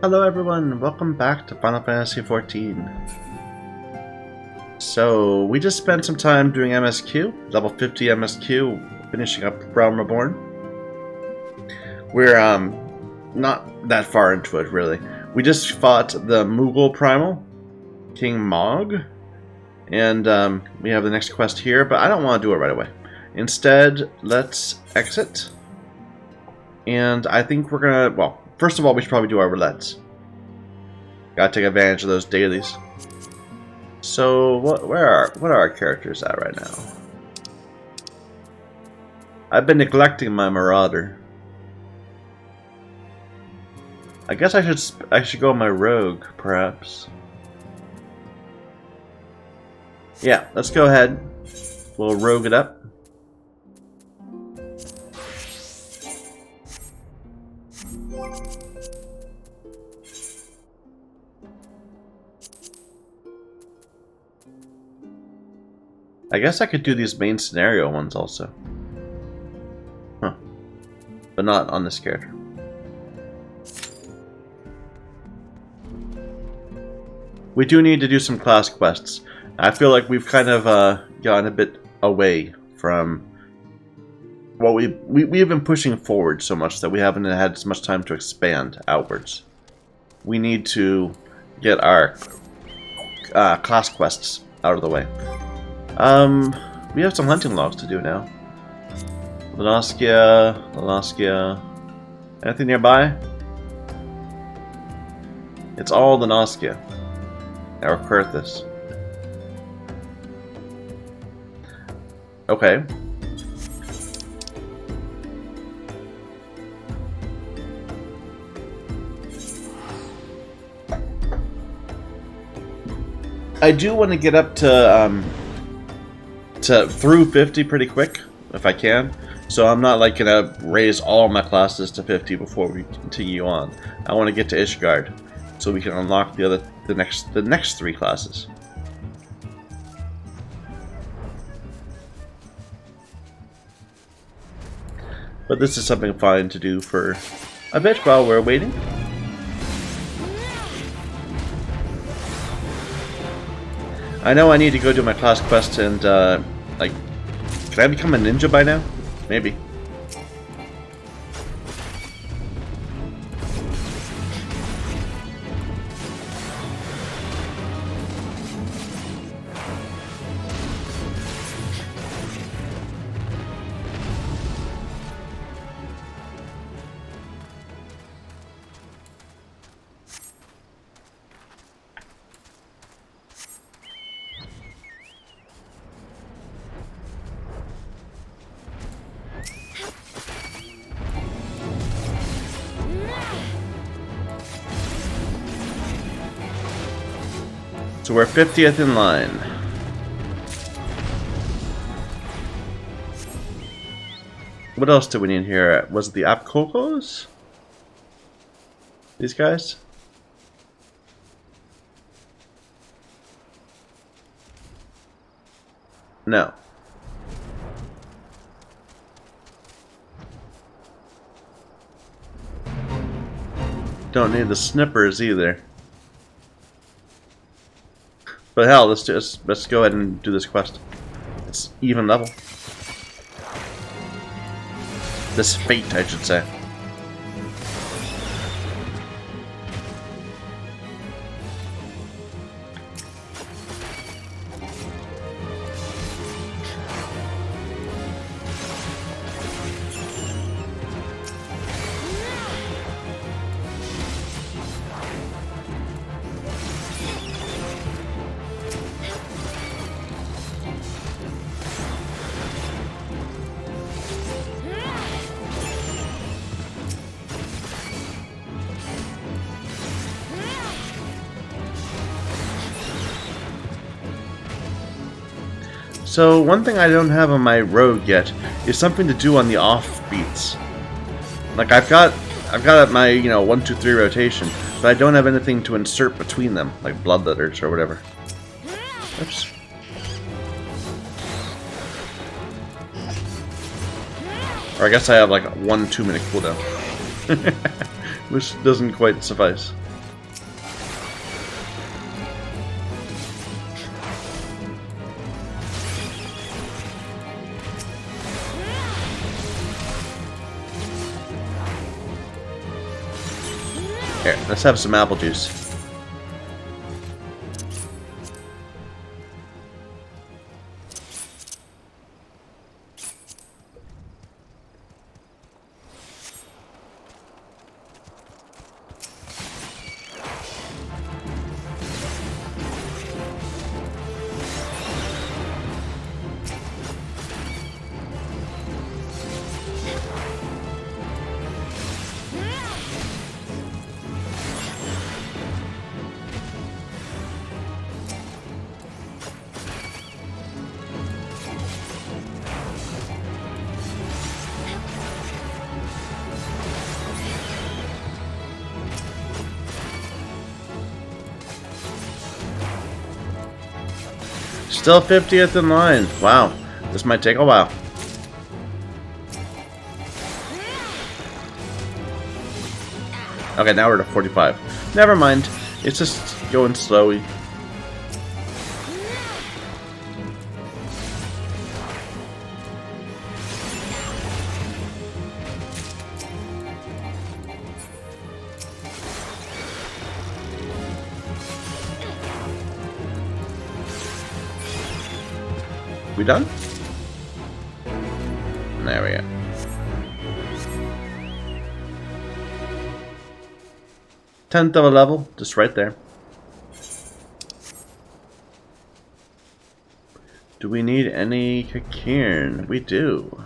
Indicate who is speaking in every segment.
Speaker 1: Hello everyone, welcome back to Final Fantasy XIV. So, we just spent some time doing MSQ, level 50 MSQ, finishing up Realm Reborn. We're, not that far into it, really. We just fought the Moogle Primal, King Mog, and we have the next quest here, but I don't want to do it right away. Instead, let's exit, and I think we're gonna, well, first of all, we should probably do our roulettes. Gotta take advantage of those dailies. So, what are our characters at right now? I've been neglecting my Marauder. I guess I should go my Rogue, perhaps. Yeah, let's go ahead. We'll Rogue it up. I guess I could do these main scenario ones also. Huh. But not on this character. We do need to do some class quests. I feel like we've kind of gotten a bit away from what we've been pushing forward so much that we haven't had as much time to expand outwards. We need to get our class quests out of the way. We have some hunting logs to do now. Lanoskia. Anything nearby? It's all Lanoskia. Or Kurthus. Okay. I do want to get up to through 50 pretty quick, if I can. So I'm not like gonna raise all my classes to 50 before we continue on. I want to get to Ishgard, so we can unlock the next 3 classes. But this is something fine to do for a bit while we're waiting. I know I need to go do my class quest and, like, can I become a ninja by now? Maybe. So we're 50th in line. What else do we need here? Was it the Apkokos? These guys? No. Don't need the snippers either. But hell, let's go ahead and do this quest. It's even level. This fate, I should say. So one thing I don't have on my rogue yet is something to do on the off beats. Like I've got my 1, 2, 3 rotation, but I don't have anything to insert between them, like bloodletters or whatever. Oops. Or I guess I have like 1 2-minute cooldown. Which doesn't quite suffice. Here, let's have some apple juice. Still 50th in line. Wow, this might take a while. Okay, now we're to 45. Never mind. It's just going slowly. We done? There we go. Tenth of a level, just right there. Do we need any Kakirn? We do.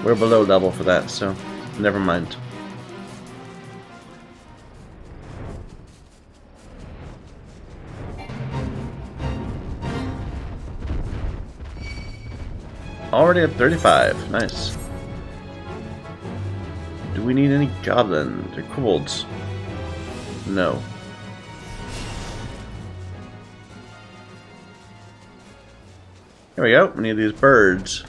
Speaker 1: We're below level for that, so never mind. Already at 35. Nice. Do we need any goblins or kobolds? No. Here we go. We need these birds.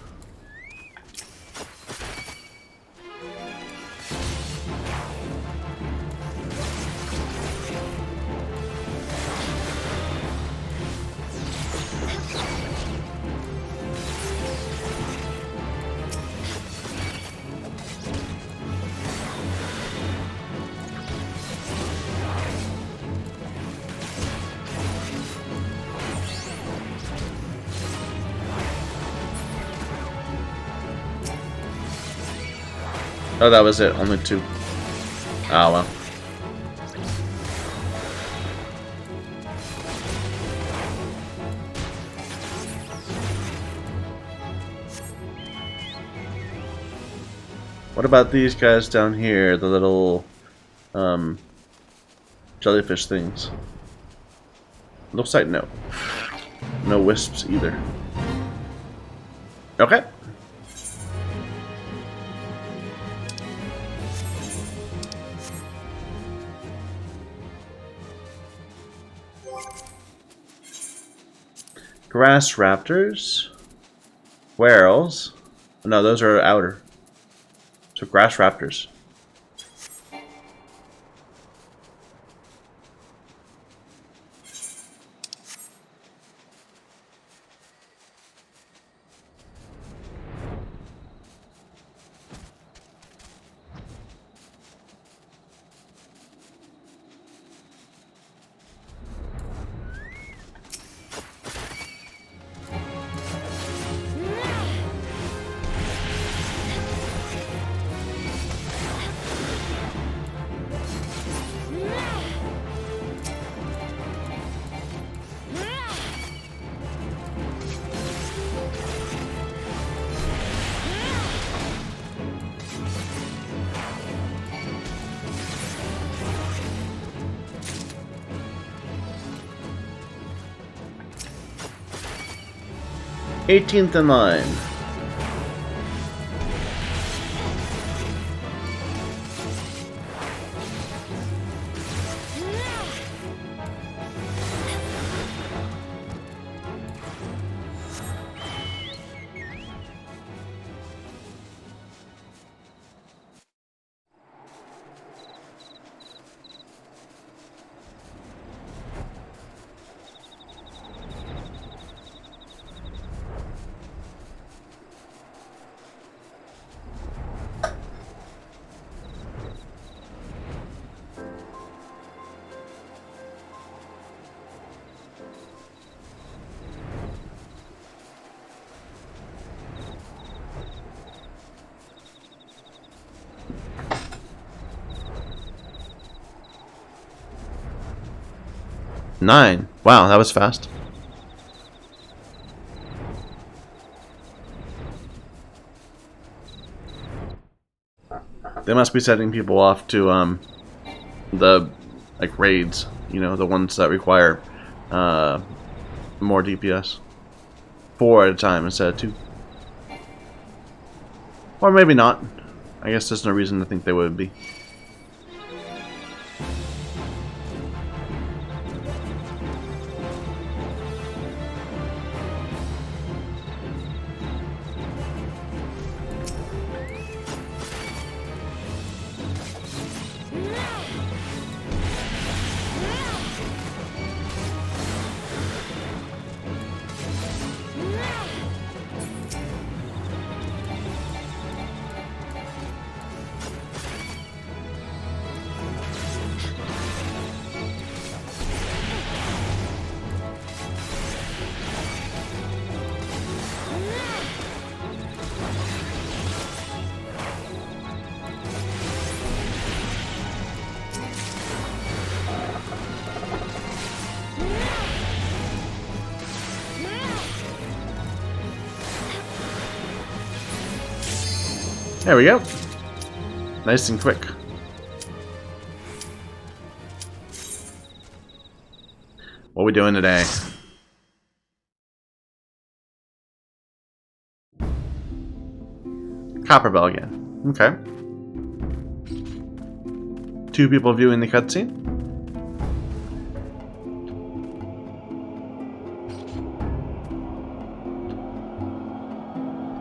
Speaker 1: Oh, that was it. Only 2. Ah, well. What about these guys down here? The little jellyfish things. Looks like no. No wisps either. Okay. Grass raptors. Whales. No, those are outer. So grass raptors. '18th in line. 9. Wow, that was fast. They must be setting people off to the like raids, you know, the ones that require more DPS. 4 at a time instead of 2. Or maybe not. I guess there's no reason to think they would be. There we go. Nice and quick. What are we doing today? Copper Bell again. Okay. 2 people viewing the cutscene.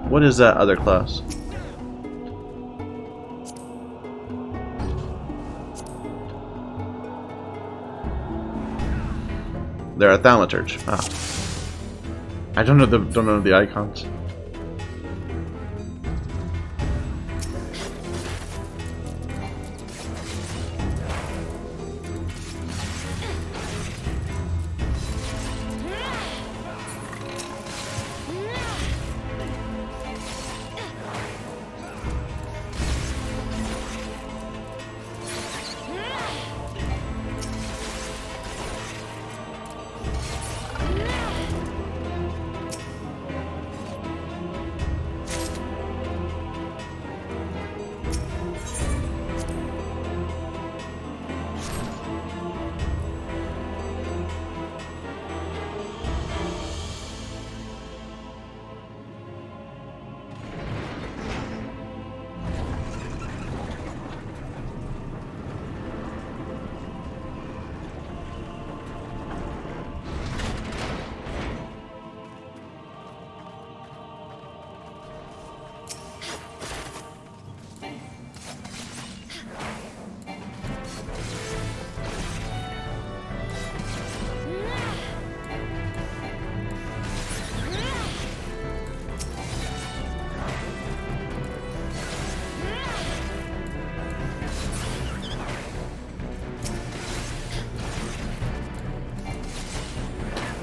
Speaker 1: What is that other class? They're a thaumaturge. Ah. I don't know the icons.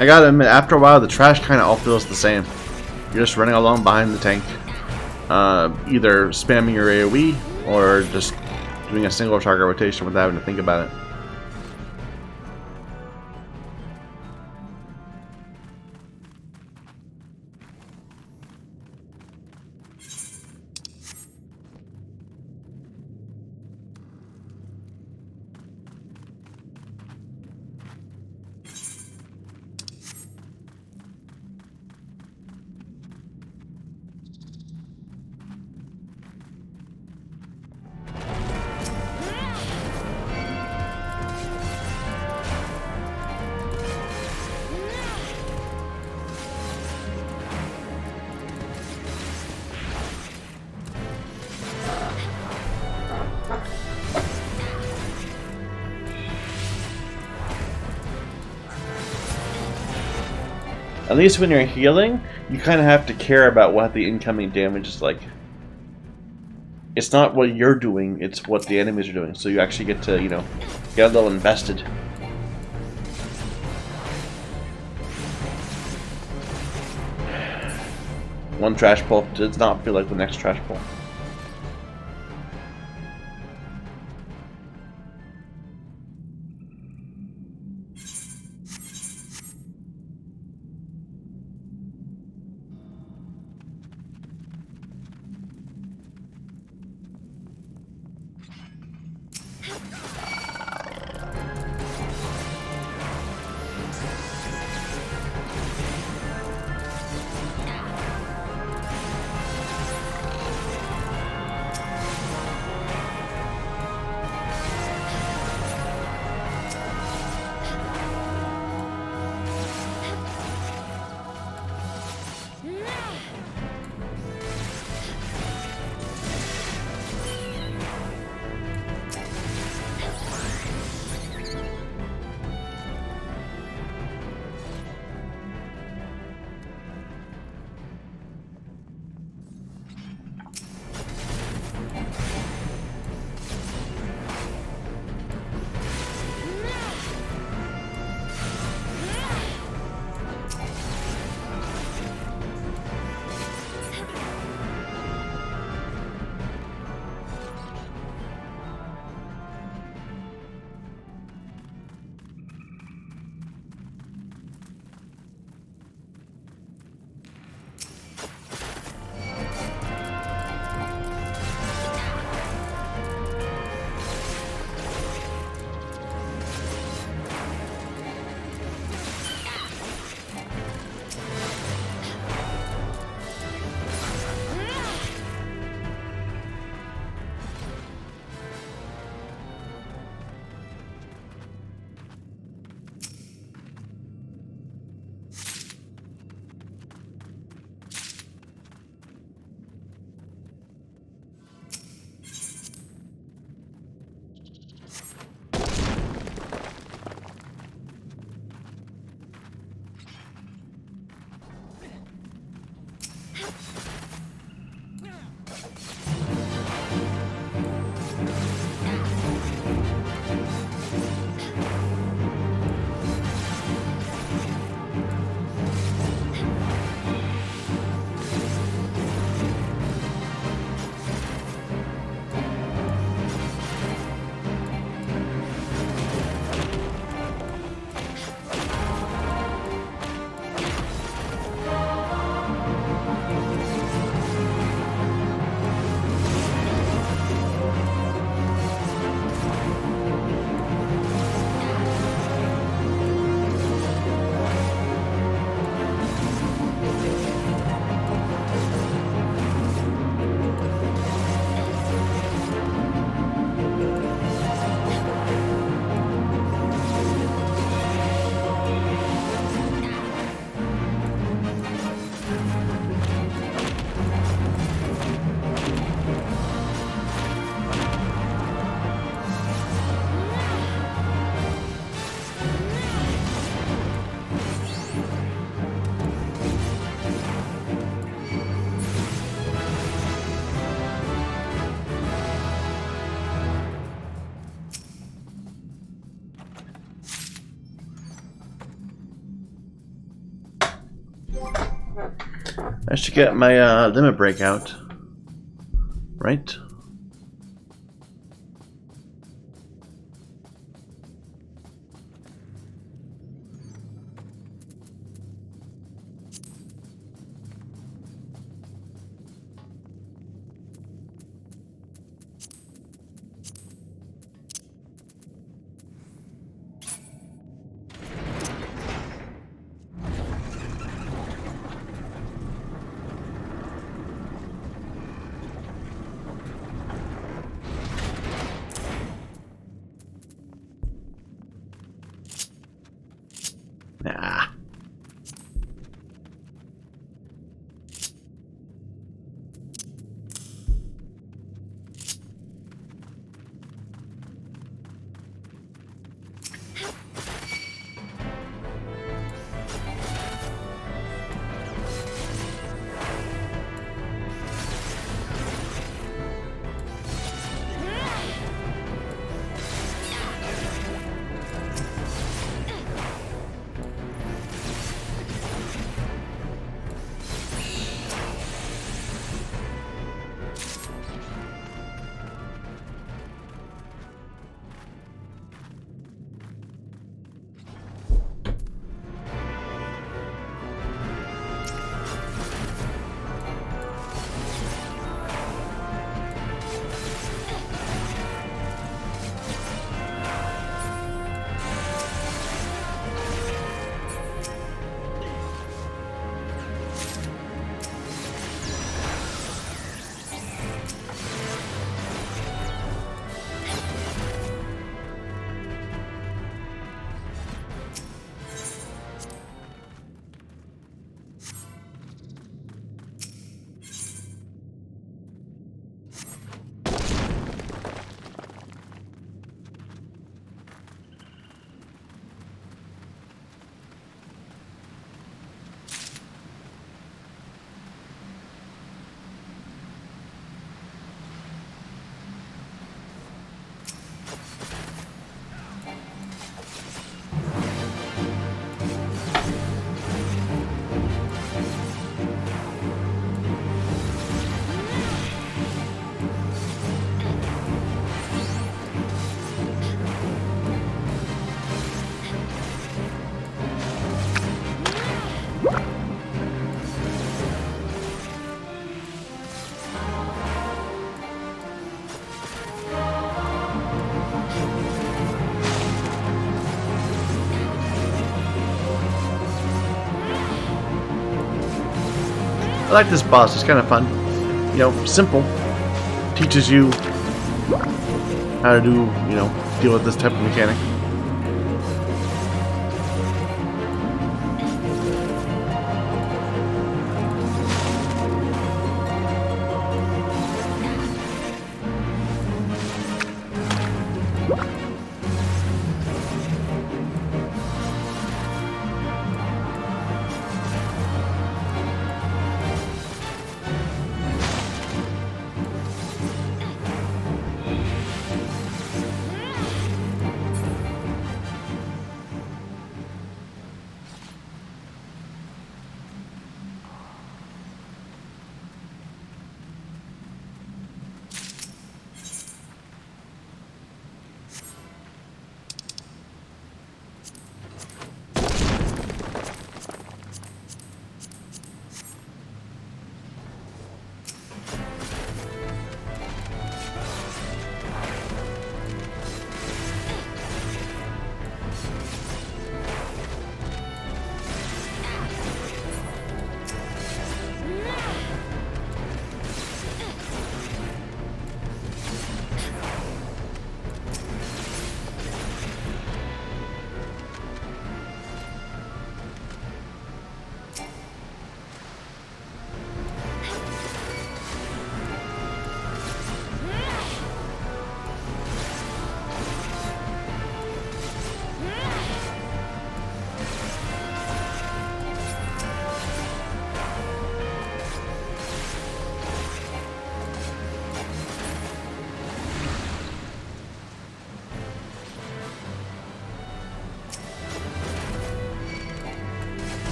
Speaker 1: I gotta admit, after a while, the trash kind of all feels the same. You're just running along behind the tank, either spamming your AoE or just doing a single target rotation without having to think about it. At least when you're healing, you kind of have to care about what the incoming damage is like. It's not what you're doing, it's what the enemies are doing. So you actually get to, you know, get a little invested. One trash pull does not feel like the next trash pull. I should get my limit break out. Right? Nah. I like this boss, it's kind of fun. You know, simple. Teaches you how to do, you know, deal with this type of mechanic.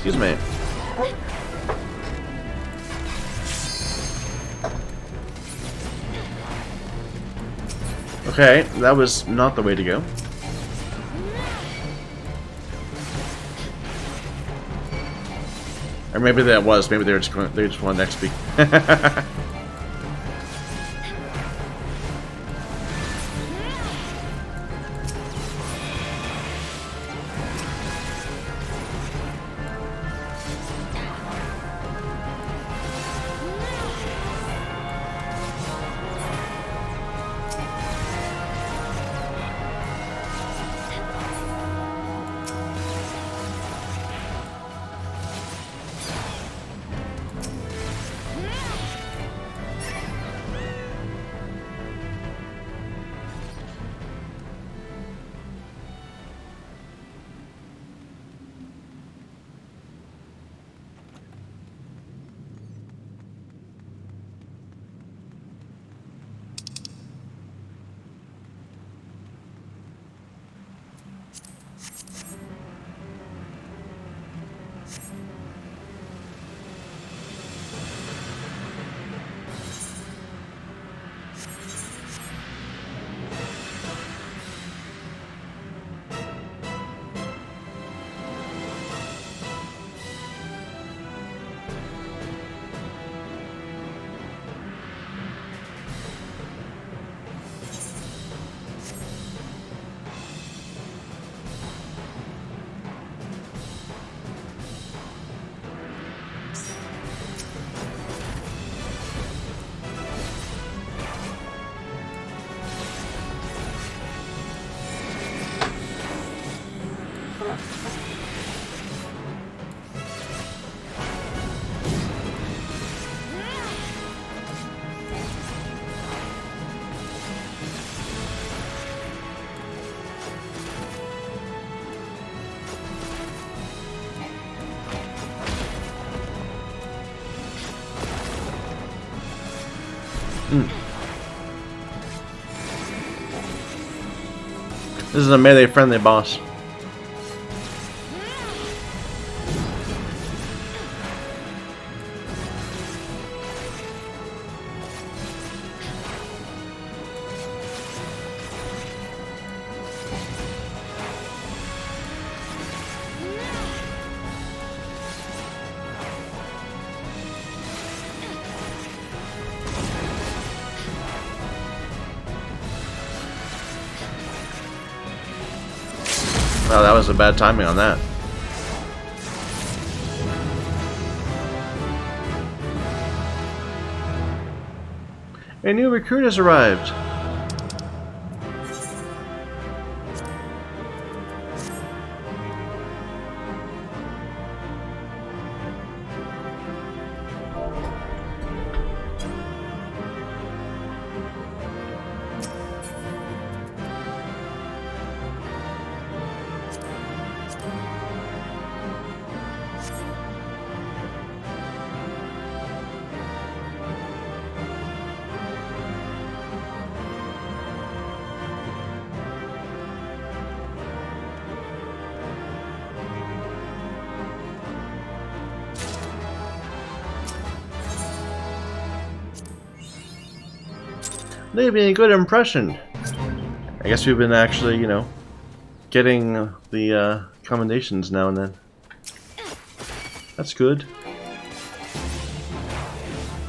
Speaker 1: Excuse me. Okay, that was not the way to go. Or maybe that was. Maybe they were just going. They just wanted XP. This is a melee-friendly boss. Wow, that was a bad timing on that. A new recruit has arrived. Leaving a good impression. I guess we've been actually, you know, getting the commendations now and then. That's good.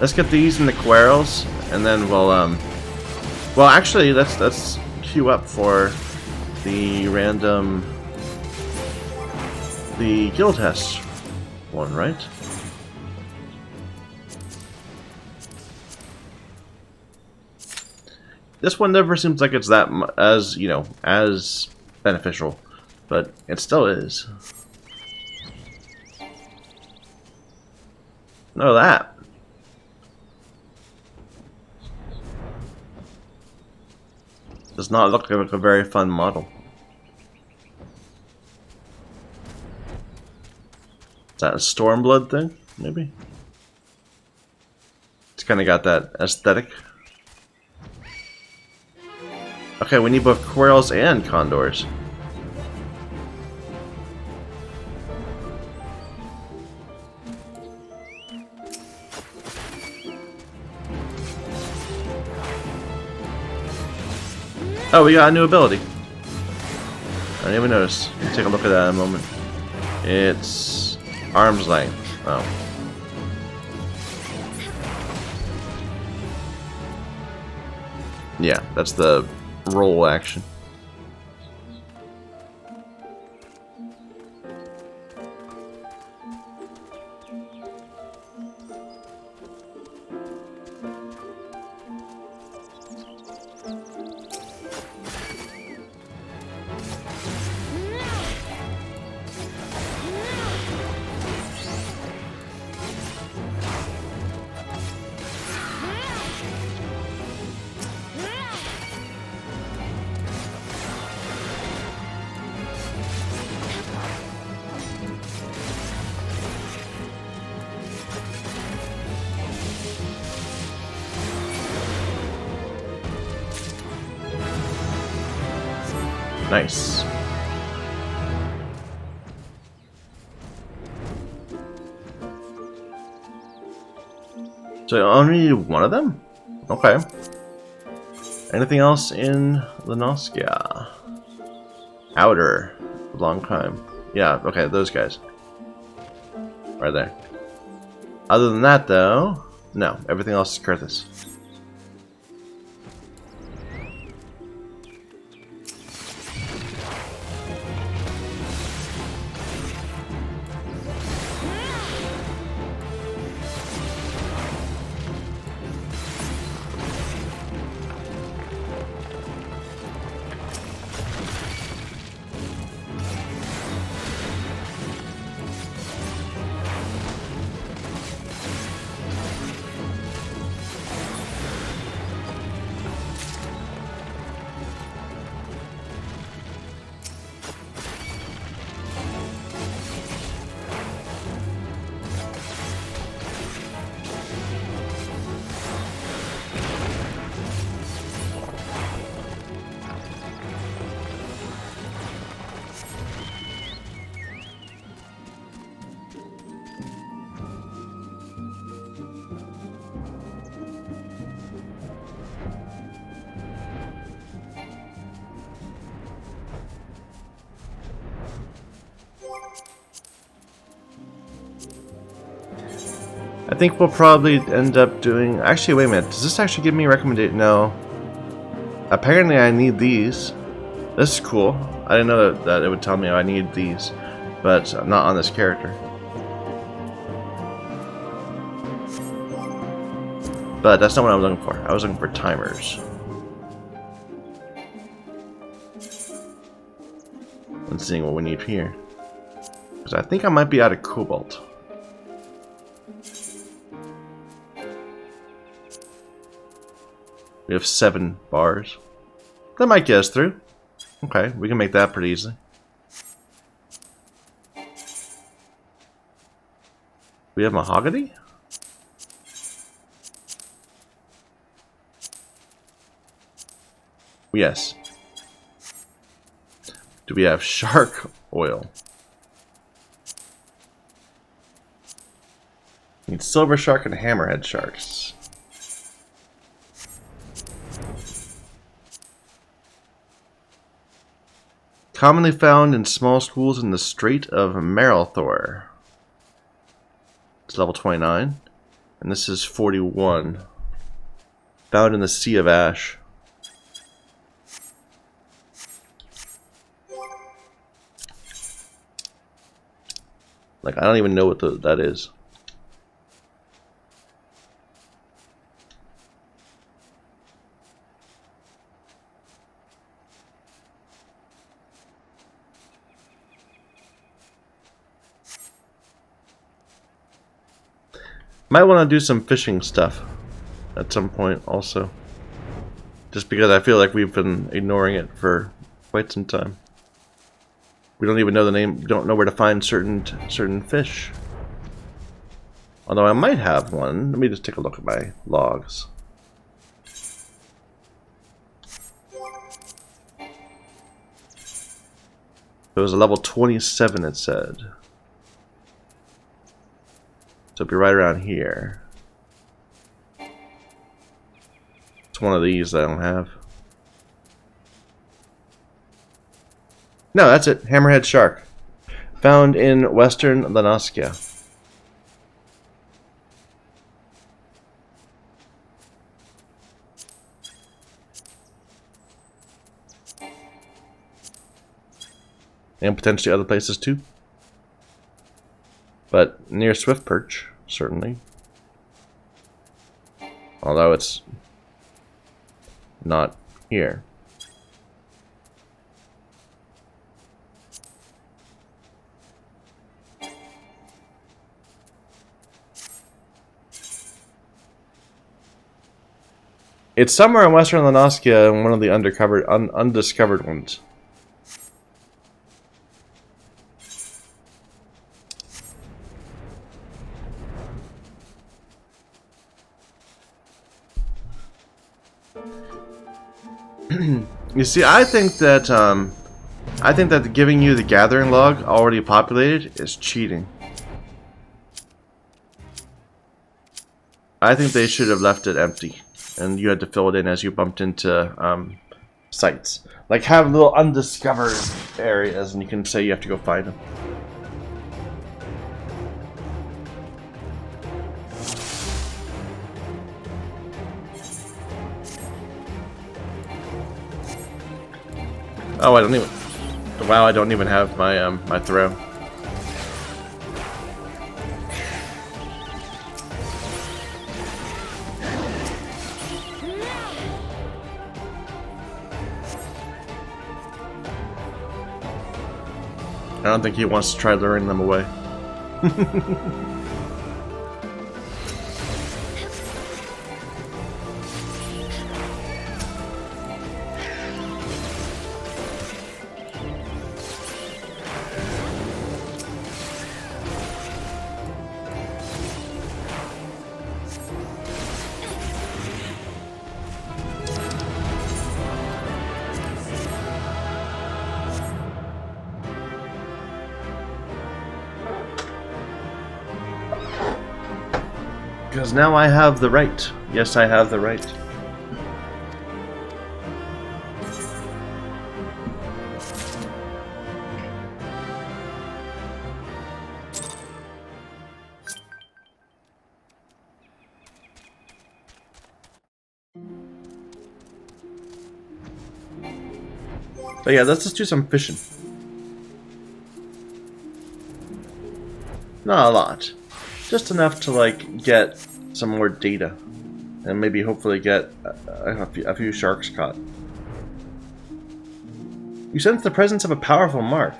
Speaker 1: Let's get these in the quarrels, and then we'll well, actually, let's queue up for the random guild test one, right? This one never seems like it's that as, you know, as beneficial, but it still is. No, that. Does not look like a very fun model. Is that a Stormblood thing? Maybe? It's kind of got that aesthetic. Okay, we need both Quails and Condors. Oh, we got a new ability. I didn't even notice. Let's take a look at that in a moment. It's arm's length. Oh. Yeah, that's the roll action. Nice. So I only need one of them? Okay. Anything else in Lenoskia? Outer. Long time. Yeah, okay, those guys. Right there. Other than that, though, no. Everything else is Kurthus. I think we'll probably end up doing... Actually, wait a minute. Does this actually give me a recommendation? No. Apparently I need these. This is cool. I didn't know that it would tell me I need these. But not on this character. But that's not what I was looking for. I was looking for timers. And seeing what we need here. Because I think I might be out of cobalt. We have 7 bars. That might get us through. Okay, we can make that pretty easily. We have mahogany? Yes. Do we have shark oil? Need silver shark and hammerhead sharks. Commonly found in small schools in the Strait of Maralthor. It's level 29. And this is 41. Found in the Sea of Ash. Like, I don't even know what that is. Might want to do some fishing stuff at some point also. Just because I feel like we've been ignoring it for quite some time. We don't even know the name, we don't know where to find certain fish. Although I might have one. Let me just take a look at my logs. It was a level 27, it said. So it'd be right around here. It's one of these that I don't have. No, that's it. Hammerhead shark. Found in western Lanoskia. And potentially other places too. But near Swift Perch, certainly. Although it's not here. It's somewhere in western Lanoskia in one of the undiscovered ones. You see, I think that giving you the gathering log already populated is cheating. I think they should have left it empty, and you had to fill it in as you bumped into sites. Like have little undiscovered areas, and you can say you have to go find them. Oh, I don't even. Wow, I don't even have my my throw. I don't think he wants to try luring them away. Because now I have the right. Yes, I have the right. But yeah, let's just do some fishing. Not a lot. Just enough to, like, get some more data. And maybe hopefully get a few sharks caught. You sense the presence of a powerful mark.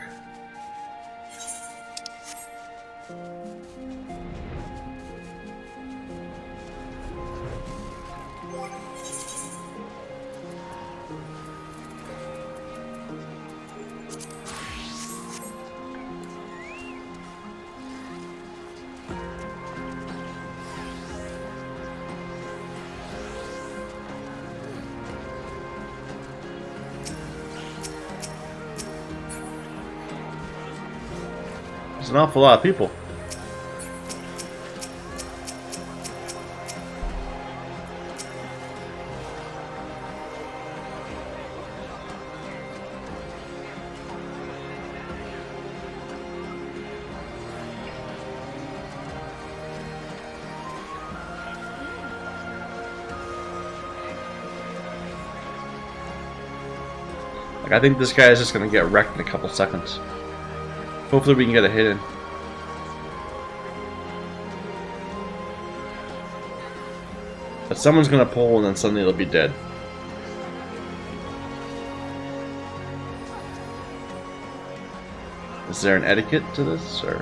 Speaker 1: There's an awful lot of people. Like, I think this guy is just gonna get wrecked in a couple seconds. Hopefully we can get a hit in. But someone's gonna pull and then suddenly it'll be dead. Is there an etiquette to this, or?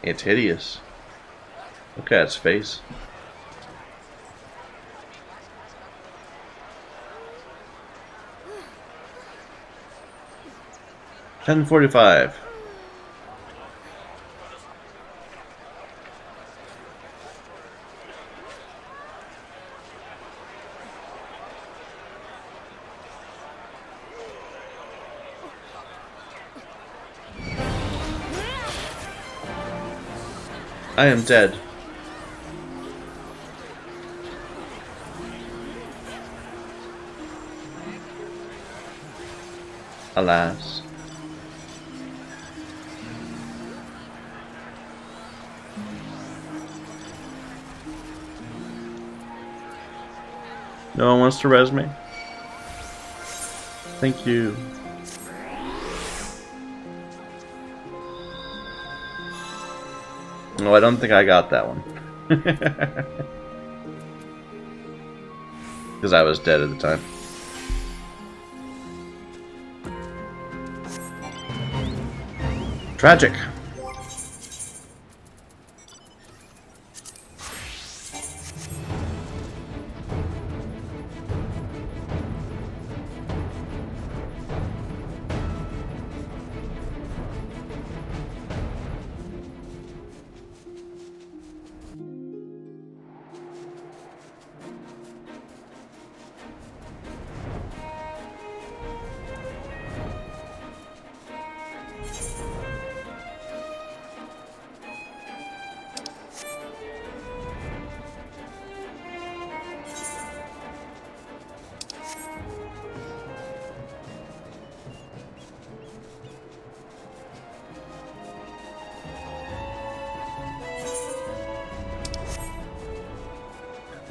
Speaker 1: It's hideous. Look at its face. $10.45. I am dead. Alas. No one wants to res me? Thank you. No, I don't think I got that one. Because I was dead at the time. Tragic.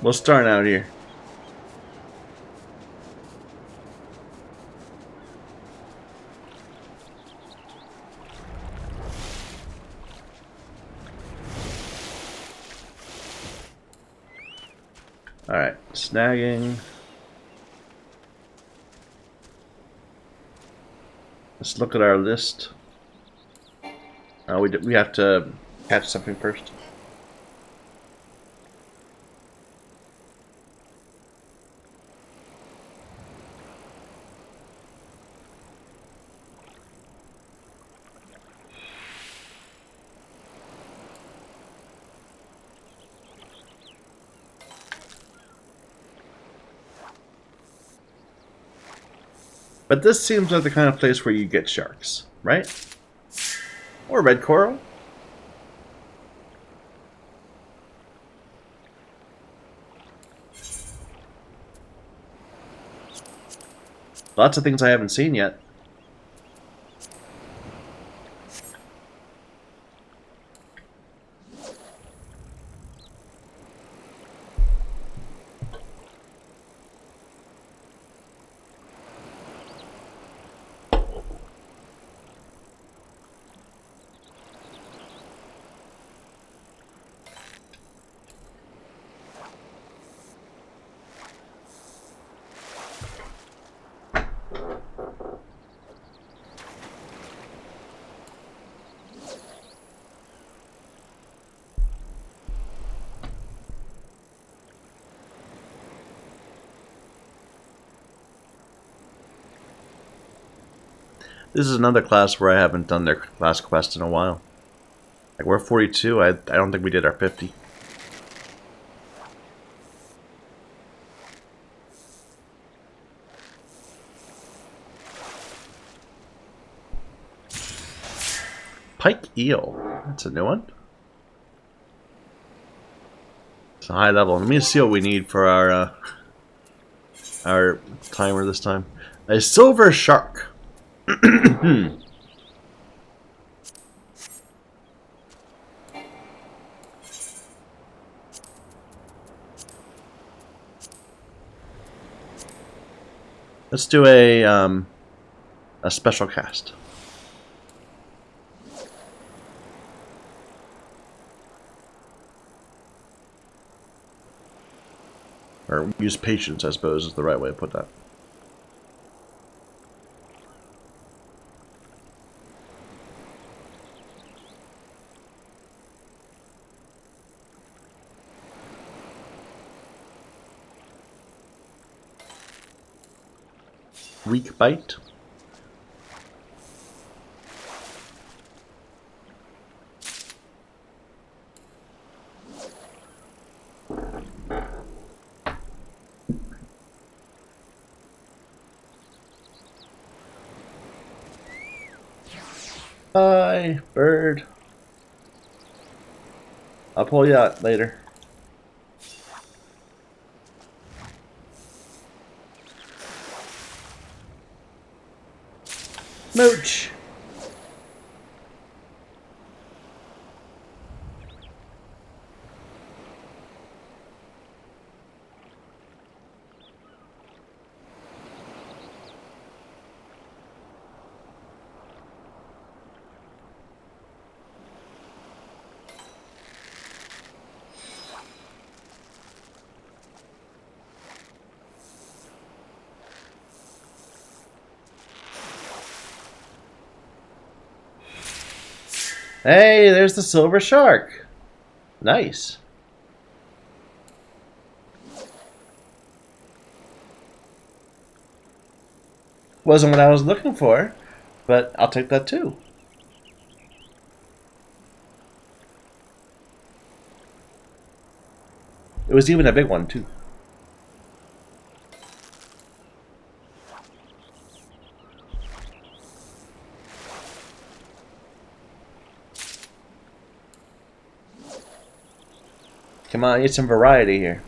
Speaker 1: We'll start out here. Alright, snagging. Let's look at our list. We have to catch something first. But this seems like the kind of place where you get sharks, right? Or red coral. Lots of things I haven't seen yet. This is another class where I haven't done their class quest in a while. Like, we're 42, I don't think we did our 50. Pike eel. That's a new one. It's a high level. Let me see what we need for our timer this time. A silver shark. Let's do a special cast. Or use patience, I suppose, is the right way to put that. Weak bite. Hi, bird. I'll pull you out later. Mooch! Hey, there's the silver shark. Nice. Wasn't what I was looking for, but I'll take that too. It was even a big one too. Come on, get some variety here.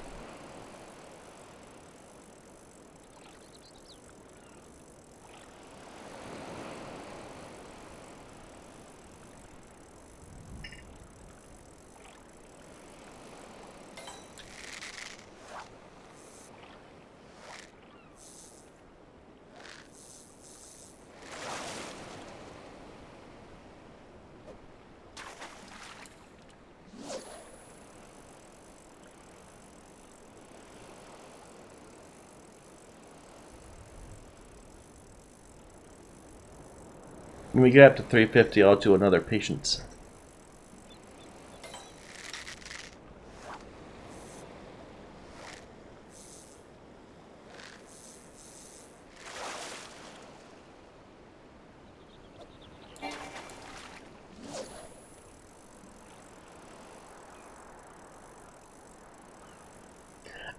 Speaker 1: When we get up to 350, I'll do another patience.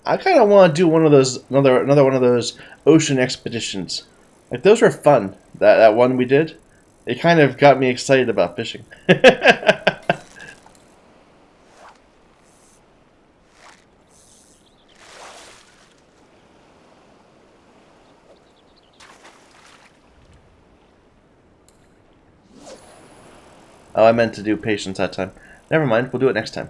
Speaker 1: I kind of want to do one of those, another one of those ocean expeditions. Like those were fun. That one we did, it kind of got me excited about fishing. Oh, I meant to do patience that time. Never mind, we'll do it next time.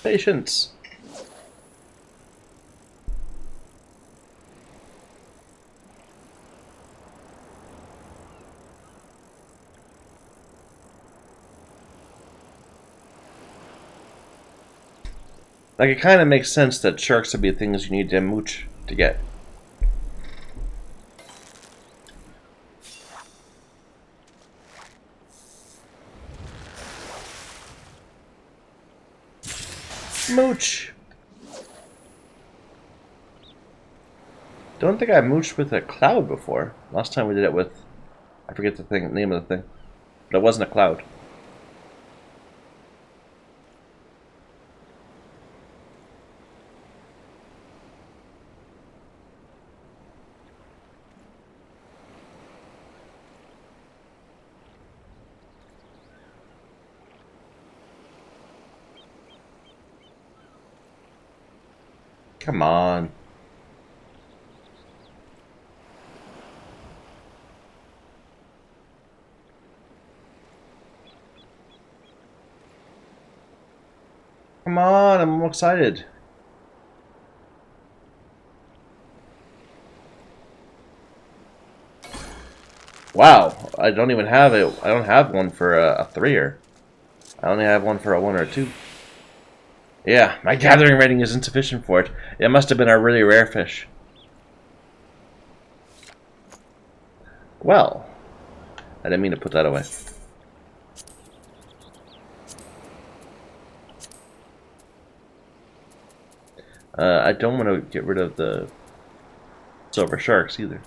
Speaker 1: Patience. Like, it kind of makes sense that sharks would be things you need to mooch to get. Mooch! Don't think I mooched with a cloud before. Last time we did it with... I forget the name of the thing. But it wasn't a cloud. Come on. Come on, I'm excited. Wow, I don't even have it. I don't have one for a 3-er. I only have one for a 1 or a 2. Yeah, my gathering rating is insufficient for it. It must have been a really rare fish. Well, I didn't mean to put that away. I don't want to get rid of the silver sharks either.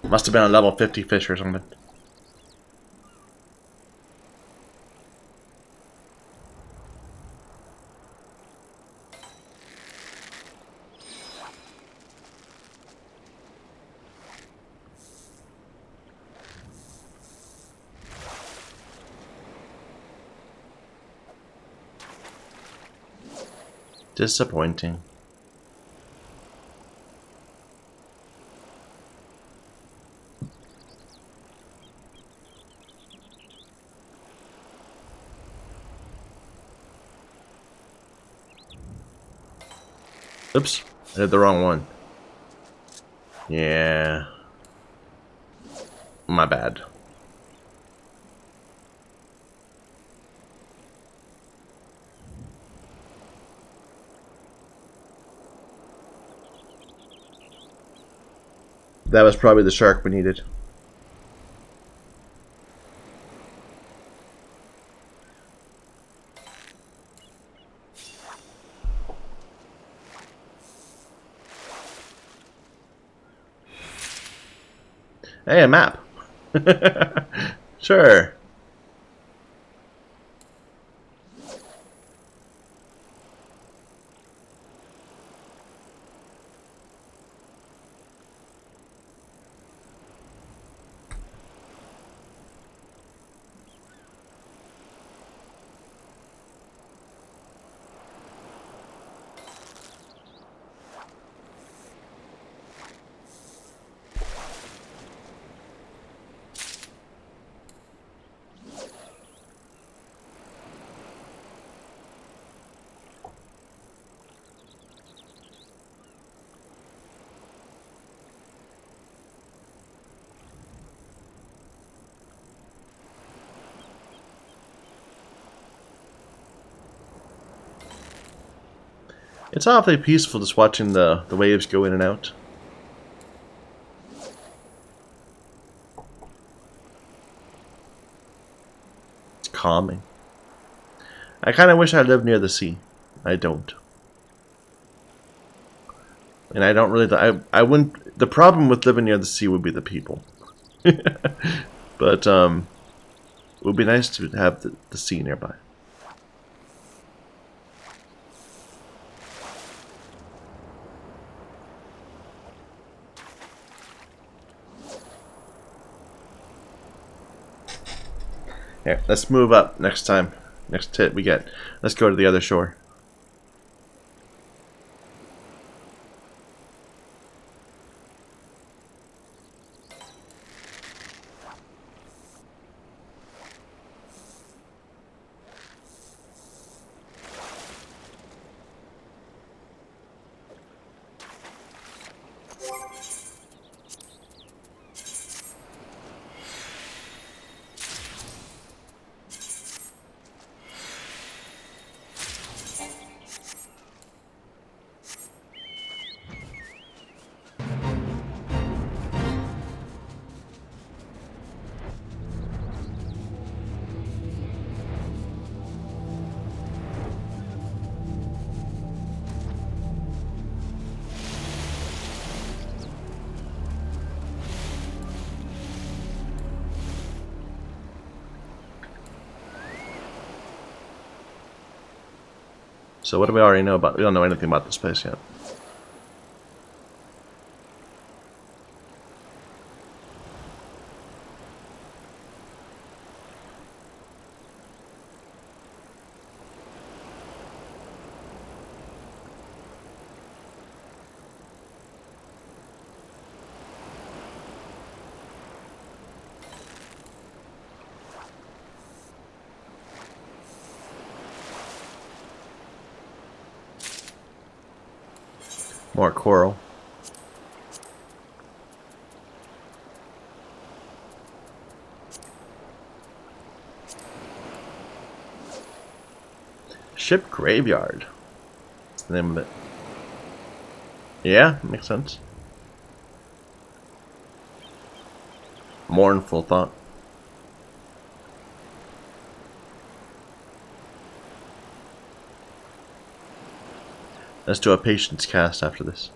Speaker 1: Must have been a level 50 fish or something. Disappointing. Oops, I hit the wrong one. Yeah. My bad. That was probably the shark we needed. Hey, a map. Sure. It's awfully peaceful just watching the waves go in and out. It's calming. I kind of wish I lived near the sea. I don't. And I don't really... I wouldn't... The problem with living near the sea would be the people. But, it would be nice to have the sea nearby. Here, let's move up next time. Next hit we get. Let's go to the other shore. So what do we already know about? We don't know anything about this place yet. More coral. Ship graveyard. That's the name of it. Yeah, makes sense. Mournful thought. Let's do a patience cast after this.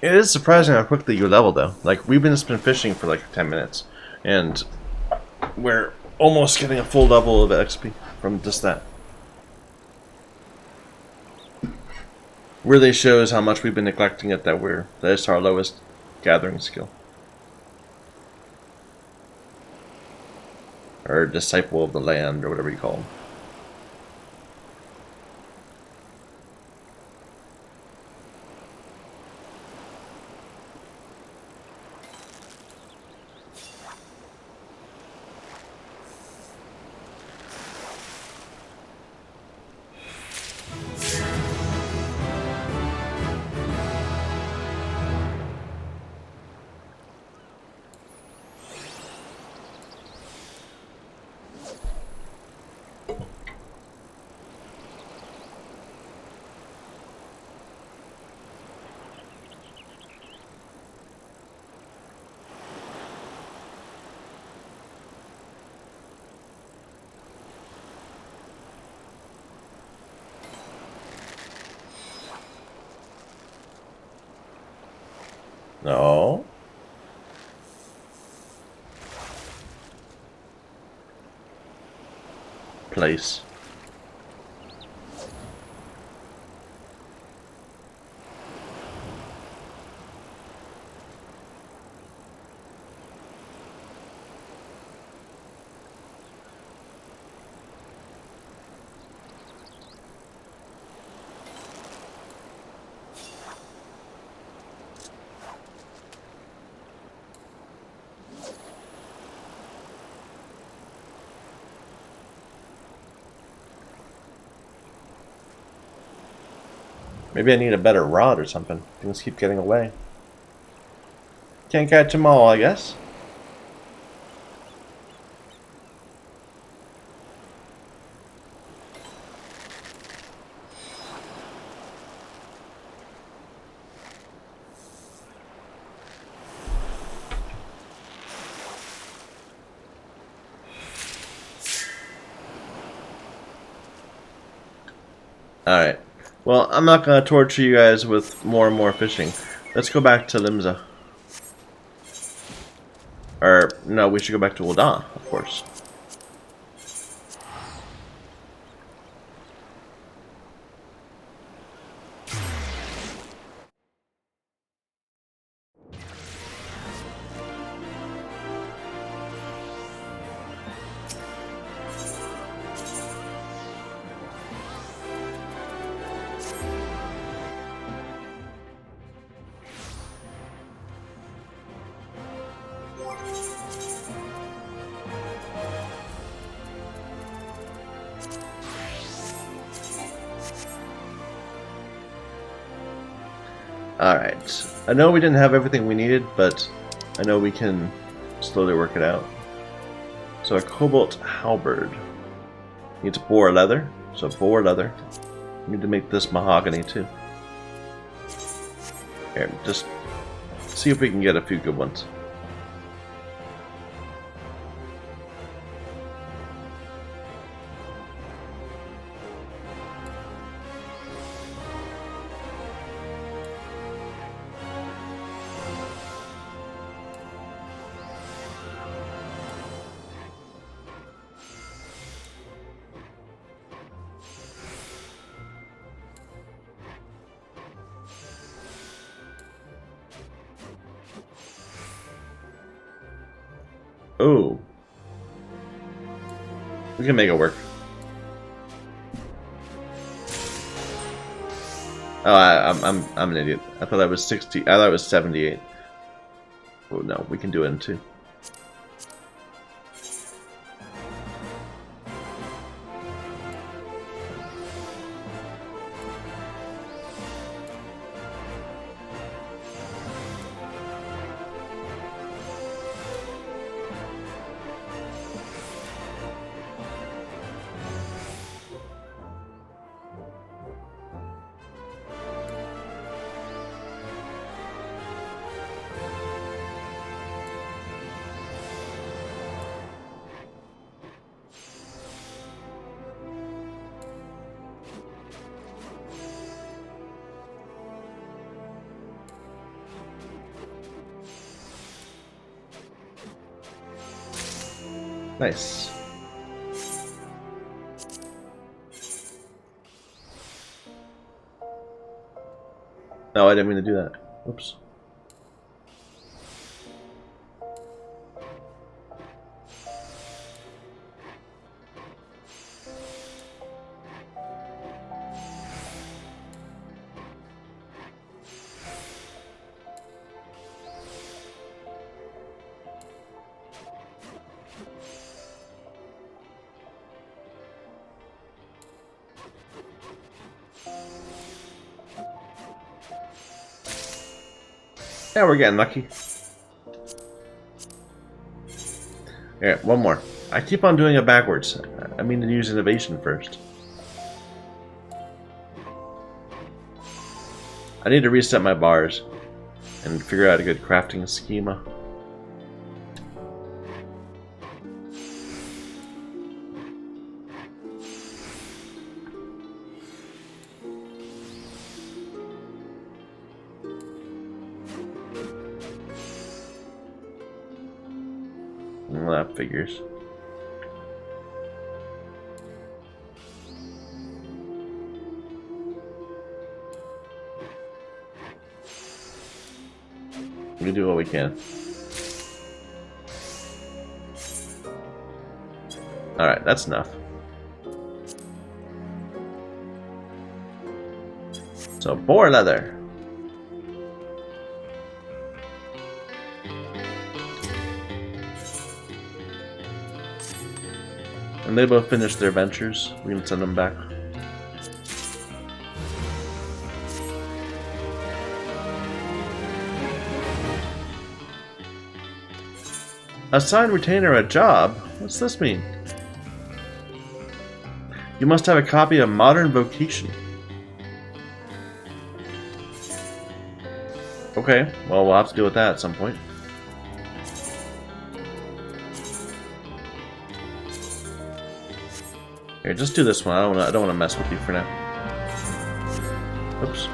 Speaker 1: It is surprising how quickly you level, though. Like, we've just been fishing for like 10 minutes, and we're almost getting a full level of XP from just that. Really shows how much we've been neglecting it, that is our lowest gathering skill. Or disciple of the land, or whatever you call them. No. Place. Maybe I need a better rod or something. Things keep getting away. Can't catch them all, I guess. Alright. Well, I'm not going to torture you guys with more and more fishing. Let's go back to Limsa. Or, no, we should go back to Ul'dah, of course. Alright. I know we didn't have everything we needed, but I know we can slowly work it out. So a cobalt halberd needs boar leather. So boar leather. We need to make this mahogany too. Here, just see if we can get a few good ones. Oh, we can make it work. Oh, I'm an idiot. I thought that was 60. I thought it was 78. Oh no, we can do it in 2. Nice. No, I didn't mean to do that. Oops. Yeah, we're getting lucky. Here, one more. I keep on doing it backwards. I mean to use innovation first. I need to reset my bars and figure out a good crafting schema. Well, that figures. We do what we can. Alright, that's enough. So, boar leather. And they both finished their ventures. We can send them back. Assign retainer a job? What's this mean? You must have a copy of Modern Vocation. Okay, well, we'll have to deal with that at some point. Here, just do this one. I don't want to mess with you for now. Oops.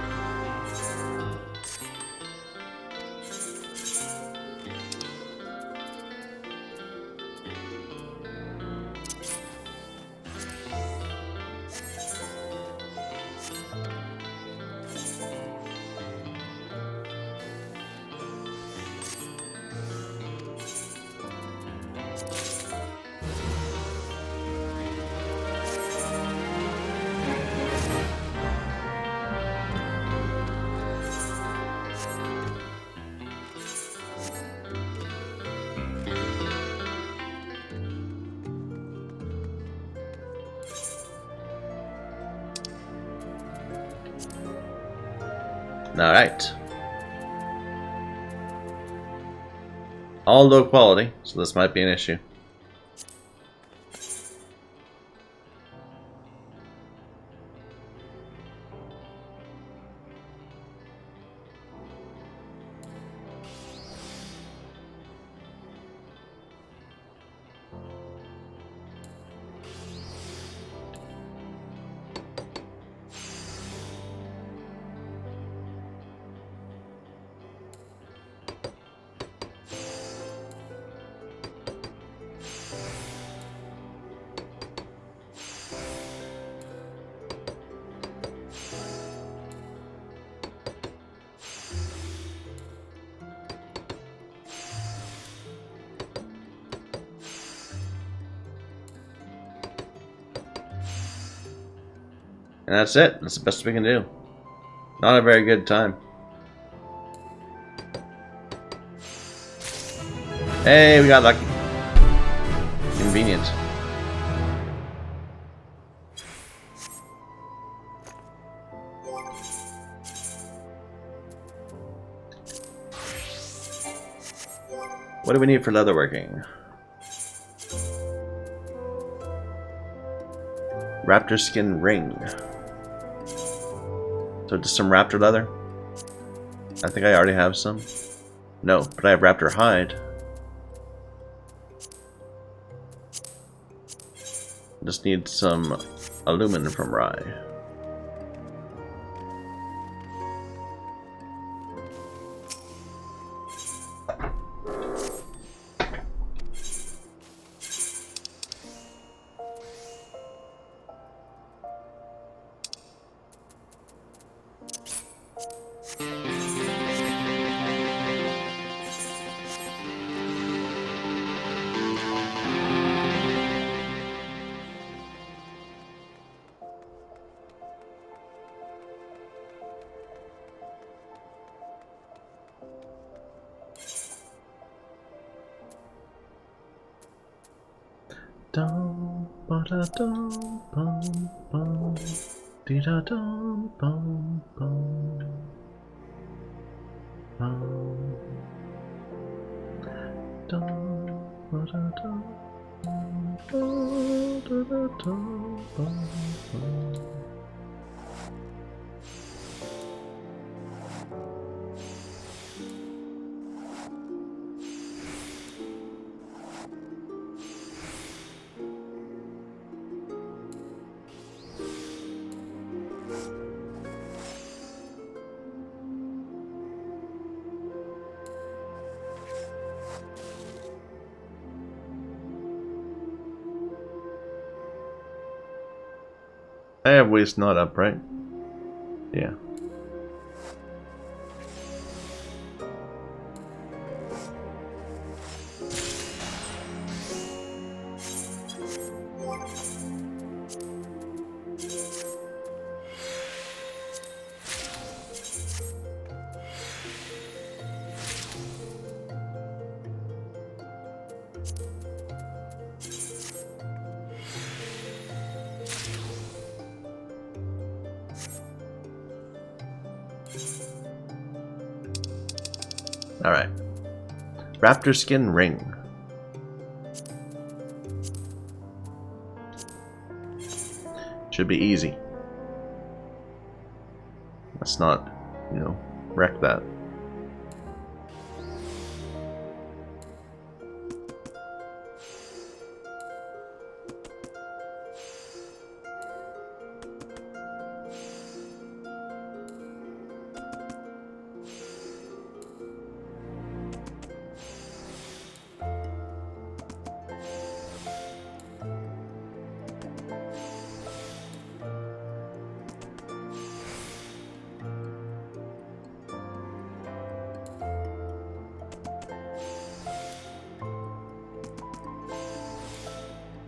Speaker 1: Alright. All low quality, so this might be an issue. And that's it. That's the best we can do. Not a very good time. Hey, we got lucky. Convenient. What do we need for leatherworking? Raptor skin ring. So just some raptor leather? I think I already have some. No, but I have raptor hide. Just need some aluminum from rye. Dum ba da dum bum bum. Dee da dum bum bum. Bum. Dum ba da dum bum ba da dum bum bum. I have waste not up, right? Yeah. Alright. Raptor skin ring. Should be easy. Let's not, wreck that.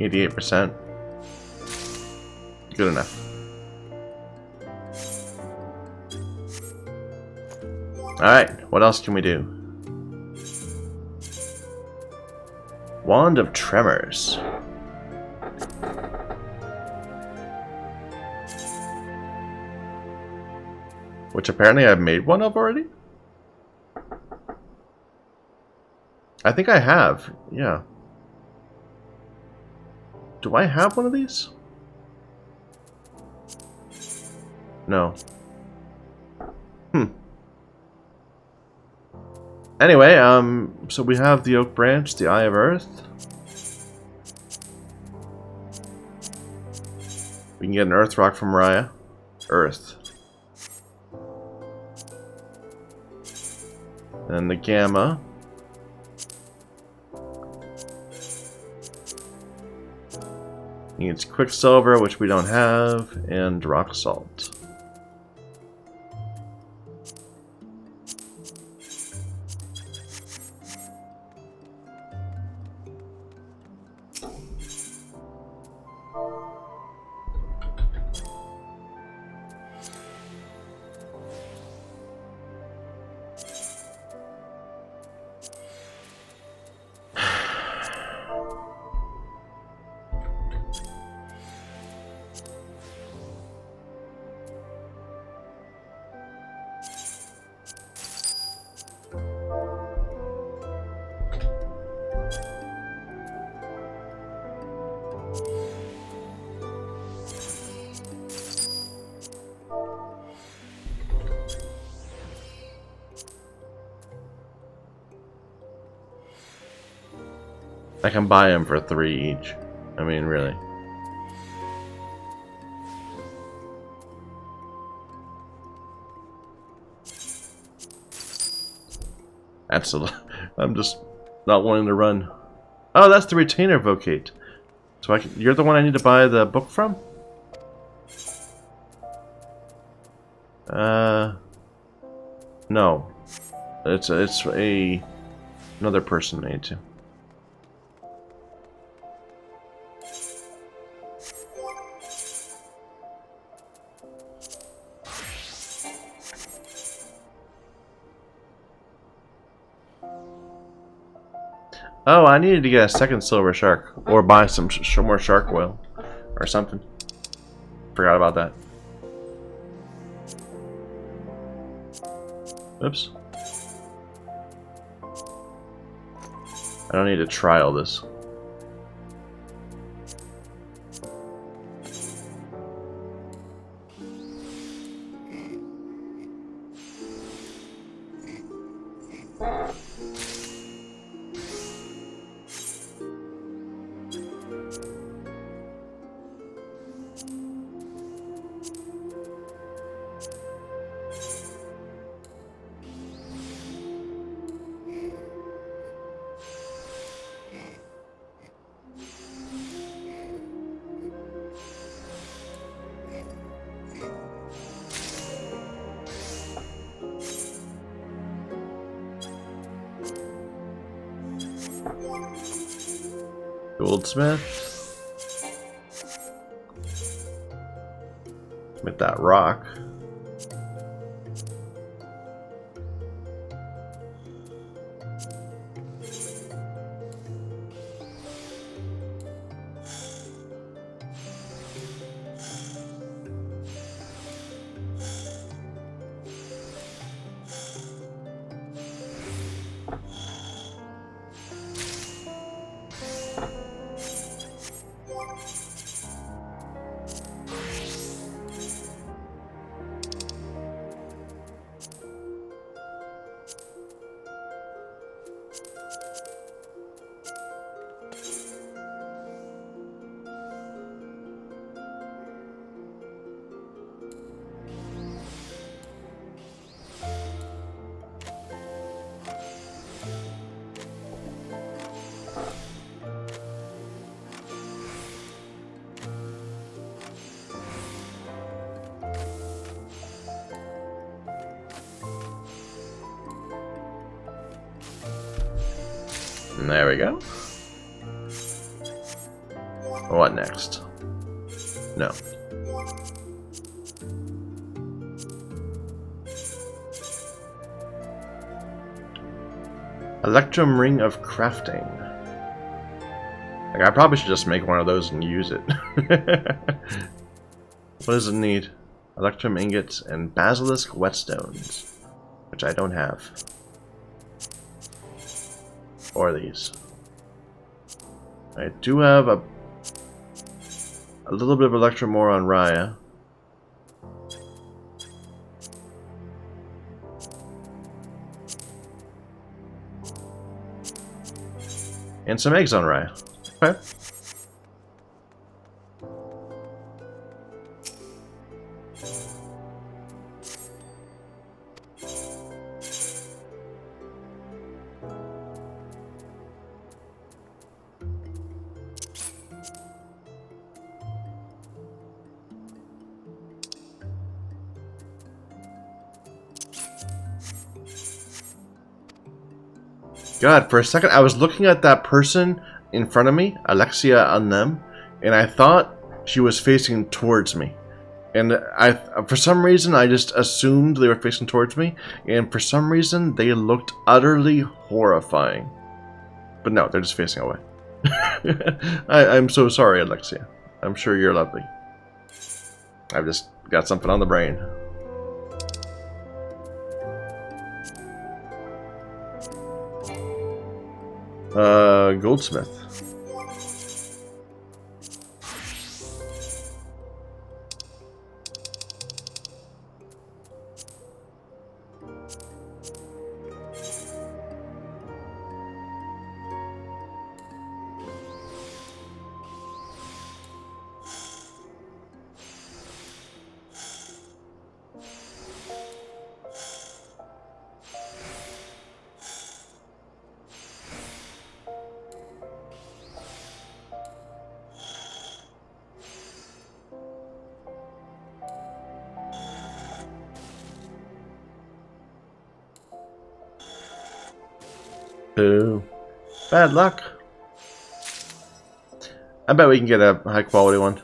Speaker 1: %. Good enough. Alright, what else can we do? Wand of Tremors. Which apparently I've made one of already? I think I have, yeah. Do I have one of these? No. Anyway, so we have the Oak Branch, the Eye of Earth. We can get an Earth Rock from Mariah. Earth. And the Gamma. Needs Quicksilver, which we don't have, and Rock Salt. I can buy them for 3 each. I mean, really. Absolutely. I'm just not wanting to run. Oh, that's the retainer vocate. So you're the one I need to buy the book from? No. It's another person I need to. Oh, I needed to get a second silver shark. Or buy some more shark oil. Or something. Forgot about that. Oops. I don't need to try all this. Goldsmith. With that rock. And there we go. What next? No. Electrum Ring of Crafting. Like, I probably should just make one of those and use it. What does it need? Electrum ingots and basilisk whetstones, which I don't have. Or these. I do have a little bit of electrum ore on Raya. And some eggs on Raya. Okay. God, for a second I was looking at that person in front of me, Alexia on them, and I thought she was facing towards me. And for some reason, I just assumed they were facing towards me, and for some reason, they looked utterly horrifying. But no, they're just facing away. I'm so sorry, Alexia. I'm sure you're lovely. I've just got something on the brain. Goldsmith. Ooh. Bad luck. I bet we can get a high quality one.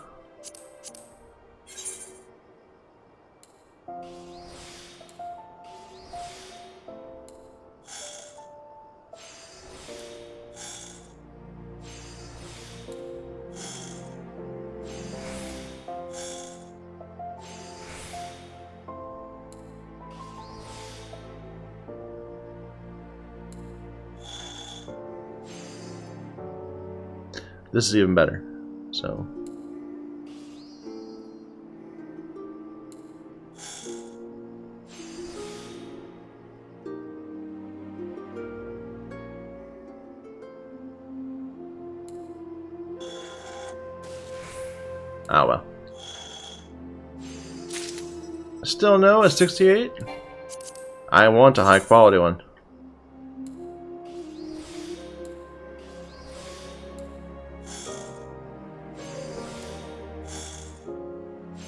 Speaker 1: This is even better. So. Ah, well. Still no, a 68? I want a high quality one.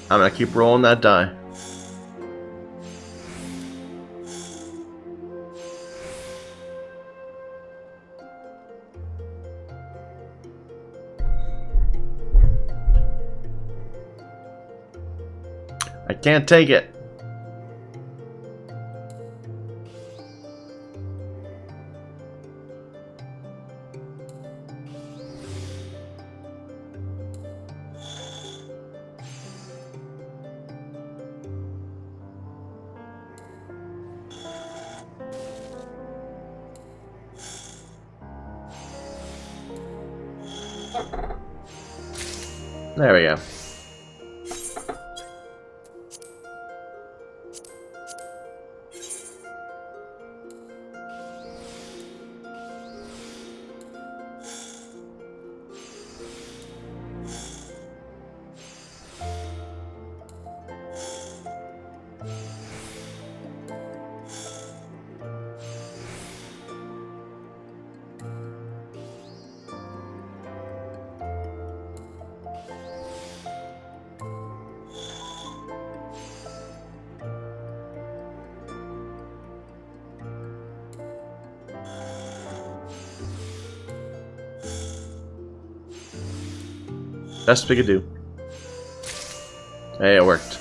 Speaker 1: I'm gonna keep rolling that die. I can't take it. There we go. Best we could do. Hey, it worked.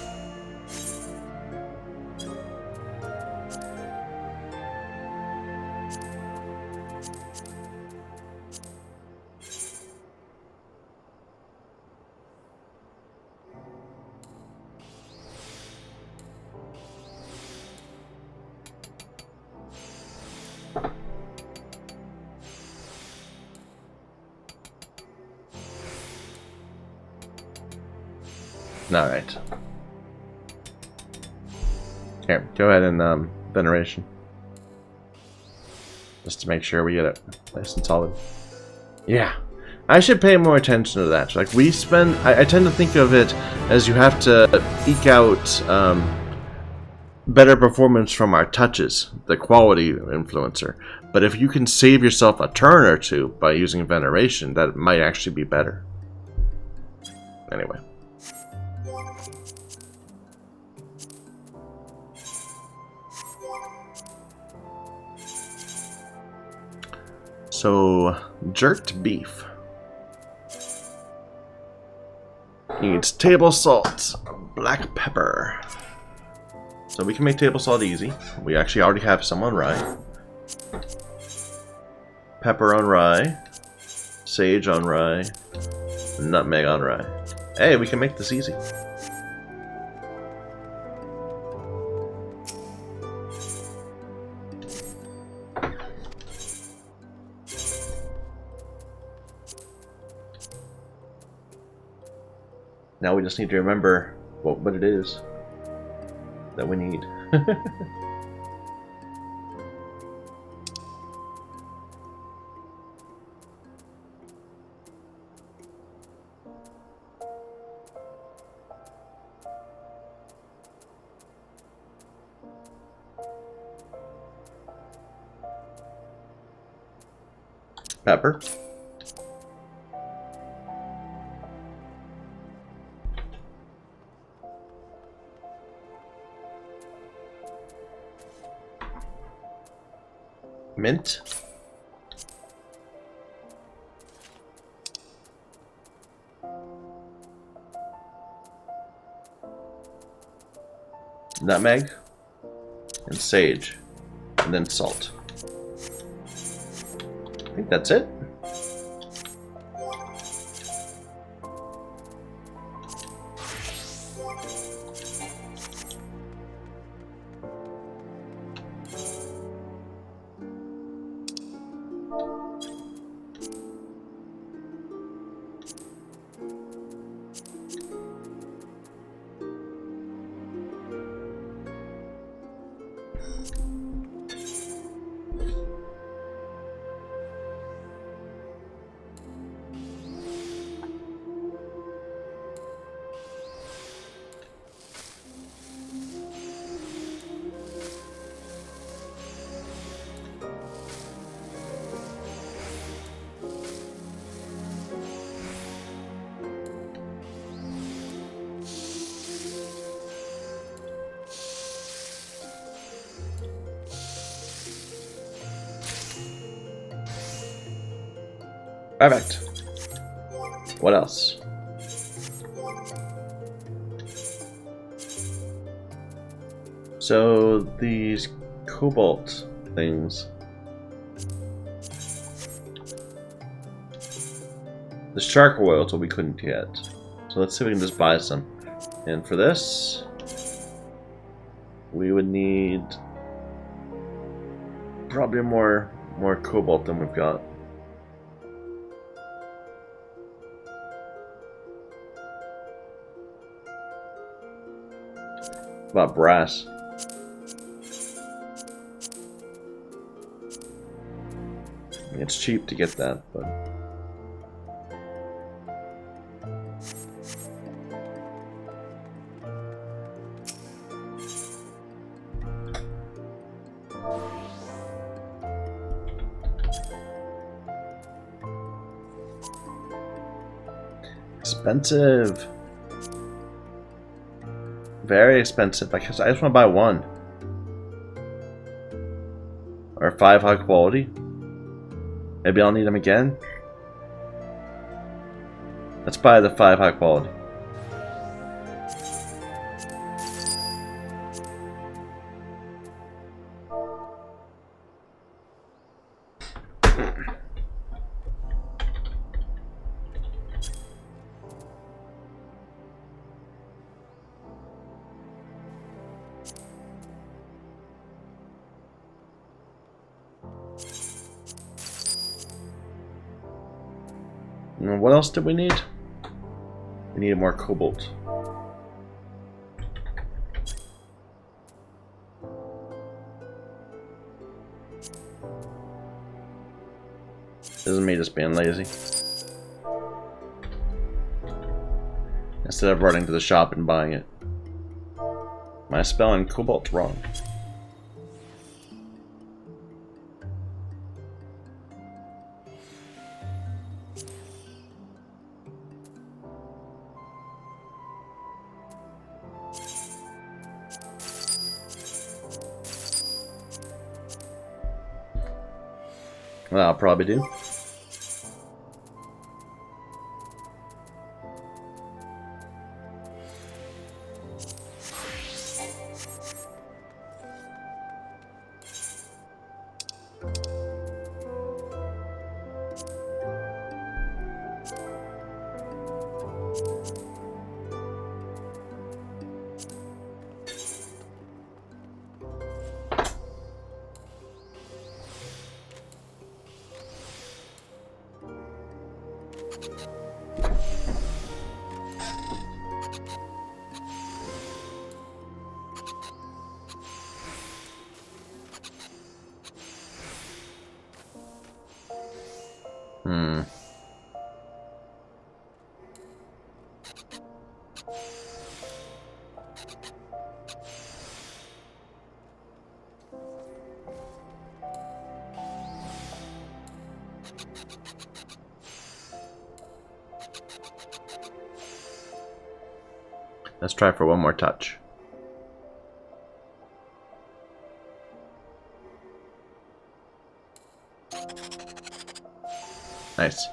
Speaker 1: Alright. Here, go ahead and veneration. Just to make sure we get it nice and solid. Yeah. I should pay more attention to that. Like, we spend... I tend to think of it as you have to eke out better performance from our touches, the quality influencer. But if you can save yourself a turn or two by using veneration, that might actually be better. Anyway. So, jerked beef. Needs table salt, black pepper. So we can make table salt easy. We actually already have some on rye. Pepper on rye. Sage on rye. Nutmeg on rye. Hey, we can make this easy. Now we just need to remember what it is that we need. Pepper. Mint. Nutmeg. And sage. And then salt. I think that's it. Perfect. What else? So these cobalt things. The shark oils we couldn't get. So let's see if we can just buy some. And for this, we would need probably more cobalt than we've got. About brass. It's cheap to get that, but expensive. Very expensive. I just want to buy one. Or 5 high quality. Maybe I'll need them again. Let's buy the 5 high quality. And what else did we need? We needed more cobalt. This is me just being lazy. Instead of running to the shop and buying it. Am I spelling cobalt wrong? Well, I'll probably do. Let's try for one more touch. Nice.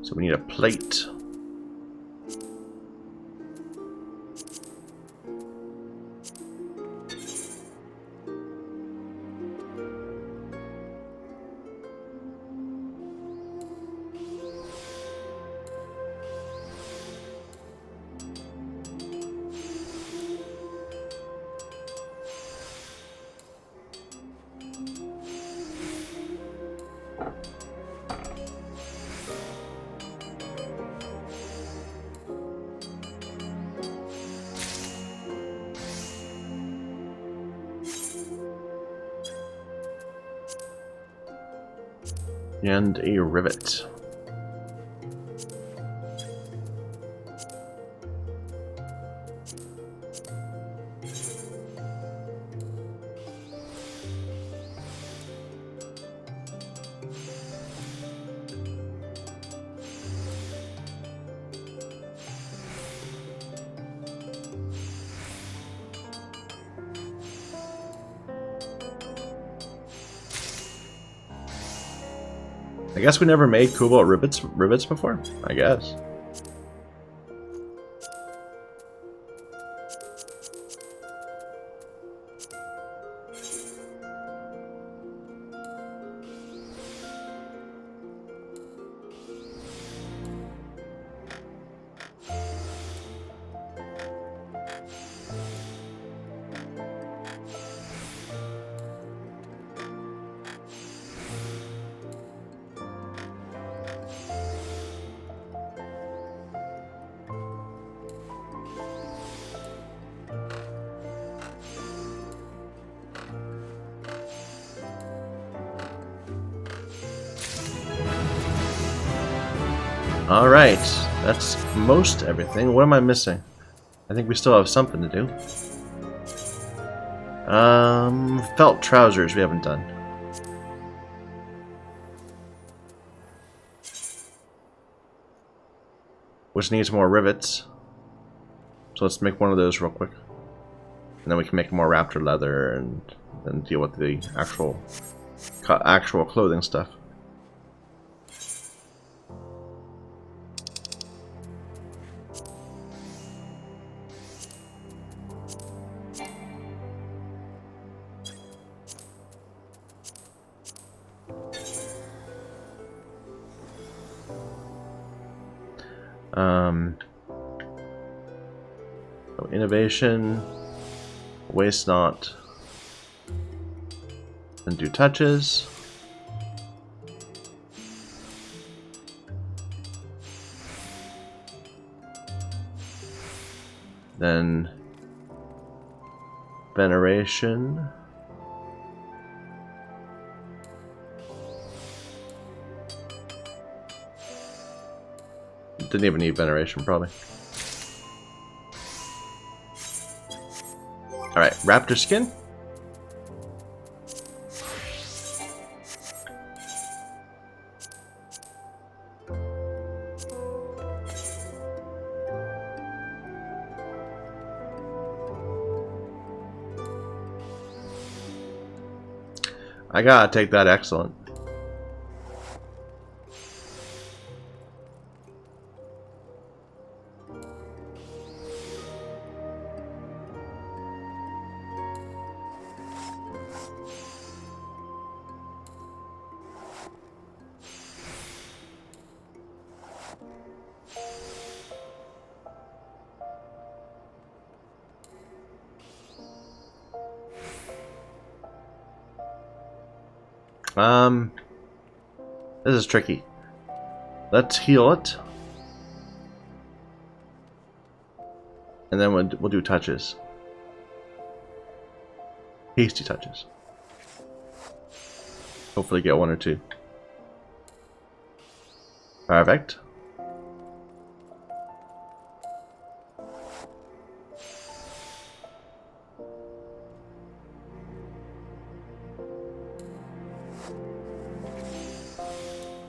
Speaker 1: So we need a plate. And a rivet. I guess we never made cobalt rivets before, I guess. Alright, that's most everything. What am I missing? I think we still have something to do. Felt trousers we haven't done. Which needs more rivets. So let's make one of those real quick. And then we can make more Raptor leather and then deal with the actual clothing stuff. So innovation, waste not, and do touches. Then veneration. Didn't even need veneration, probably. Alright, Raptor skin. I gotta take that excellent. This is tricky. Let's heal it. And then we'll do touches. Hasty touches. Hopefully get one or two. Perfect.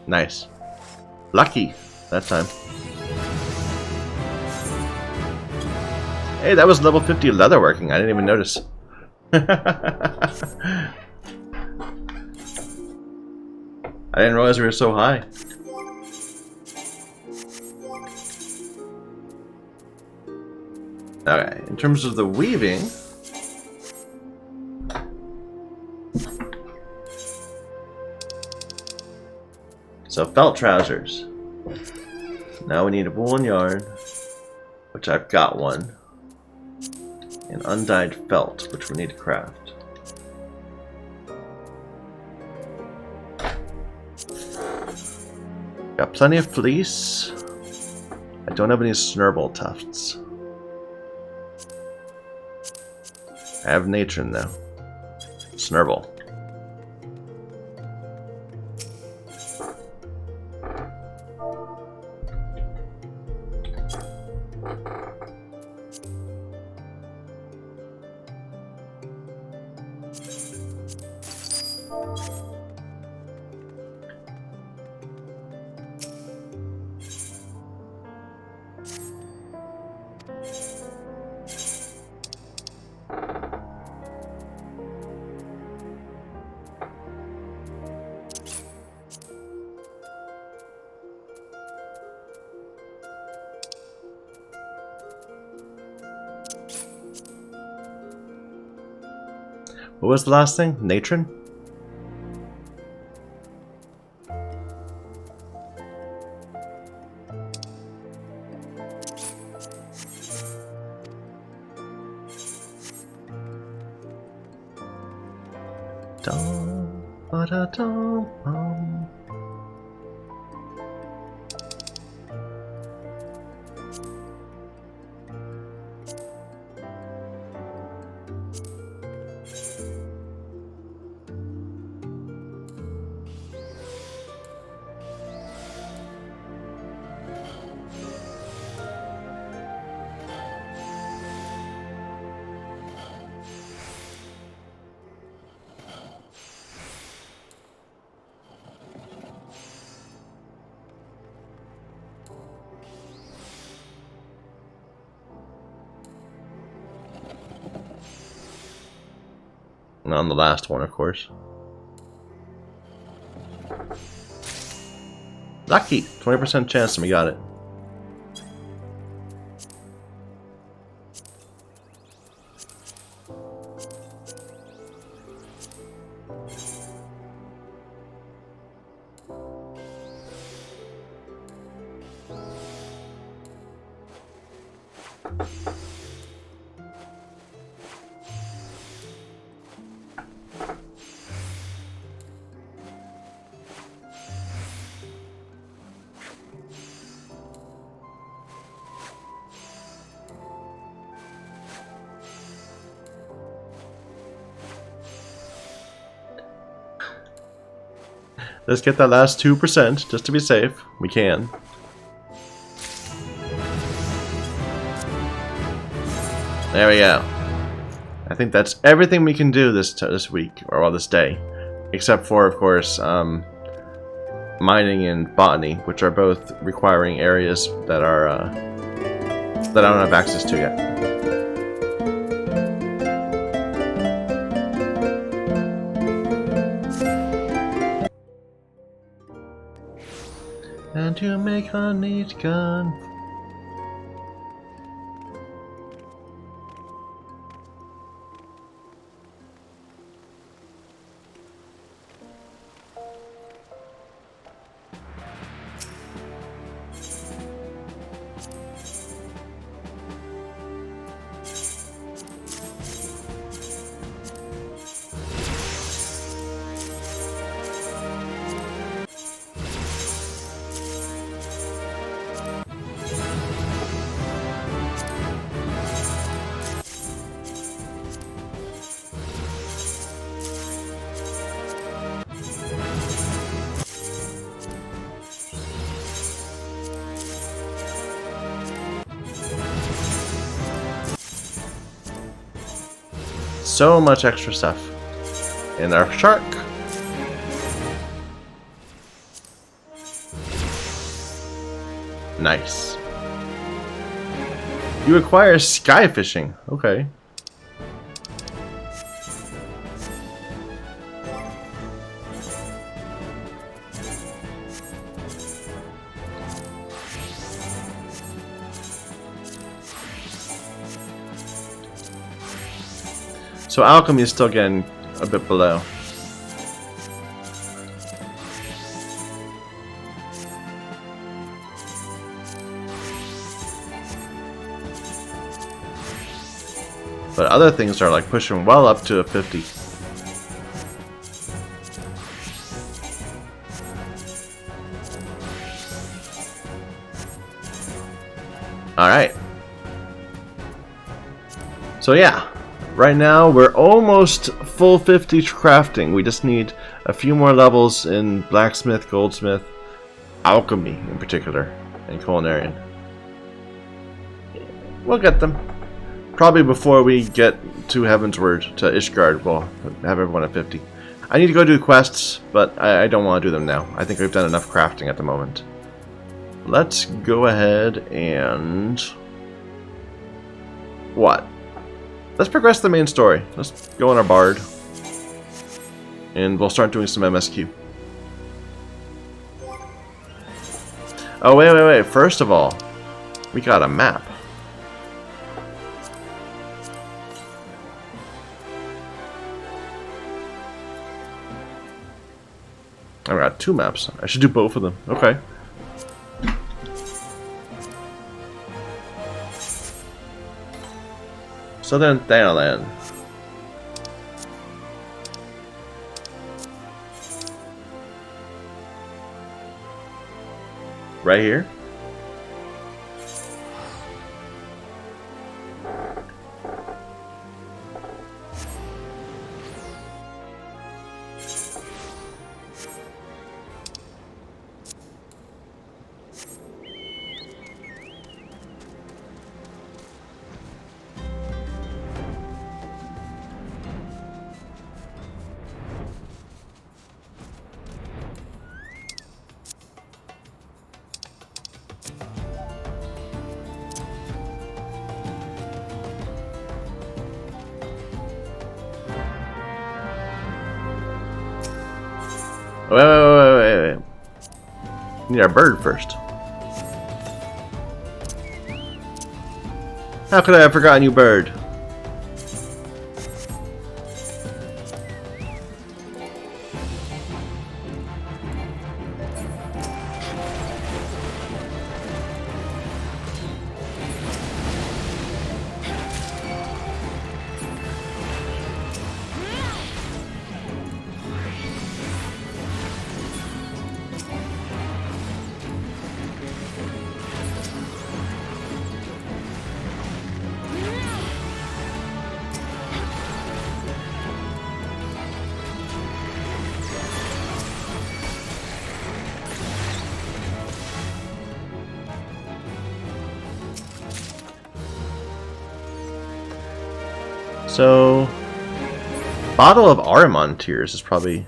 Speaker 1: Nice. Lucky that time. Hey, that was level 50 leatherworking. I didn't even notice. I didn't realize we were so high. Okay, in terms of the weaving, so felt trousers. Now we need a woolen yarn, which I've got one, and undyed felt, which we need to craft. Got plenty of fleece. I don't have any snurble tufts. I have natron though. Snurble. What was the last thing? Natron? Dum, ba-da-dum, on the last one, of course. Lucky! 20% chance and we got it. Let's get that last 2% just to be safe. We can. There we go. I think that's everything we can do this week, or well, this day, except for, of course, mining and botany, which are both requiring areas that are that I don't have access to yet. And to make a neat gun. So much extra stuff. And our shark. Nice. You acquire sky fishing. Okay. So alchemy is still getting a bit below. But other things are like pushing well up to a 50. Alright. So yeah. Right now, we're almost full 50 crafting. We just need a few more levels in blacksmith, goldsmith, alchemy in particular, and culinarian. We'll get them. Probably before we get to Heaven's Word, to Ishgard, we'll have everyone at 50. I need to go do quests, but I don't want to do them now. I think we've done enough crafting at the moment. Let's go ahead and... what? Let's progress the main story. Let's go on our bard. And we'll start doing some MSQ. Oh, wait. First of all, we got a map. I got 2 maps. I should do both of them. Okay. Southern Thailand. Right here? Wait. We need our bird first. How could I have forgotten you, bird? So, bottle of Aramon tears is probably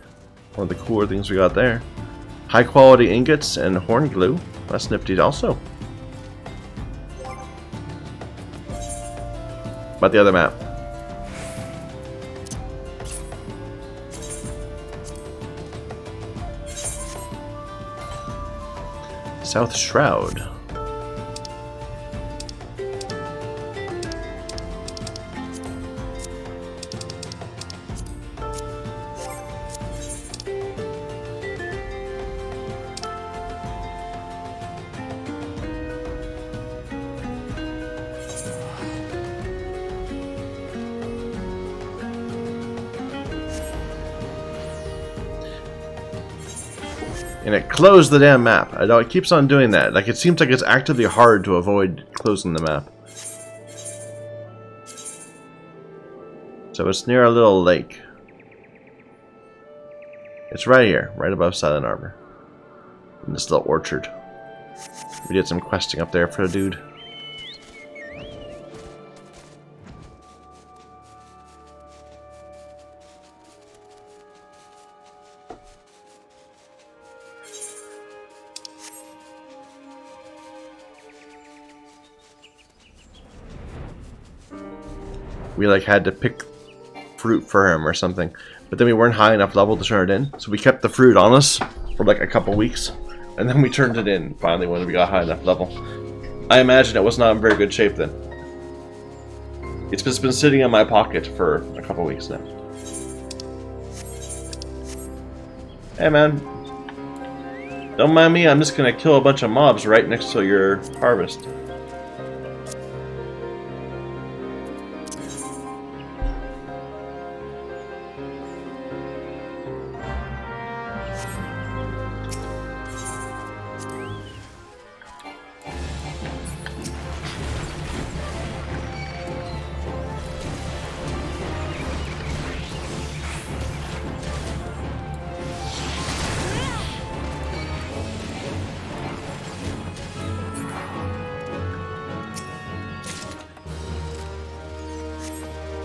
Speaker 1: one of the cooler things we got there. High quality ingots and horn glue. That's nifty also. About the other map. South Shroud. And it closed the damn map. I know it keeps on doing that. Like, it seems like it's actively hard to avoid closing the map. So it's near a little lake. It's right here, right above Silent Arbor. In this little orchard. We did some questing up there for a dude. We like had to pick fruit for him or something, but then we weren't high enough level to turn it in, so we kept the fruit on us for like a couple weeks, and then we turned it in finally when we got high enough level. I imagine it was not in very good shape then. It's just been sitting in my pocket for a couple weeks now. Hey man, don't mind me, I'm just gonna kill a bunch of mobs right next to your harvest.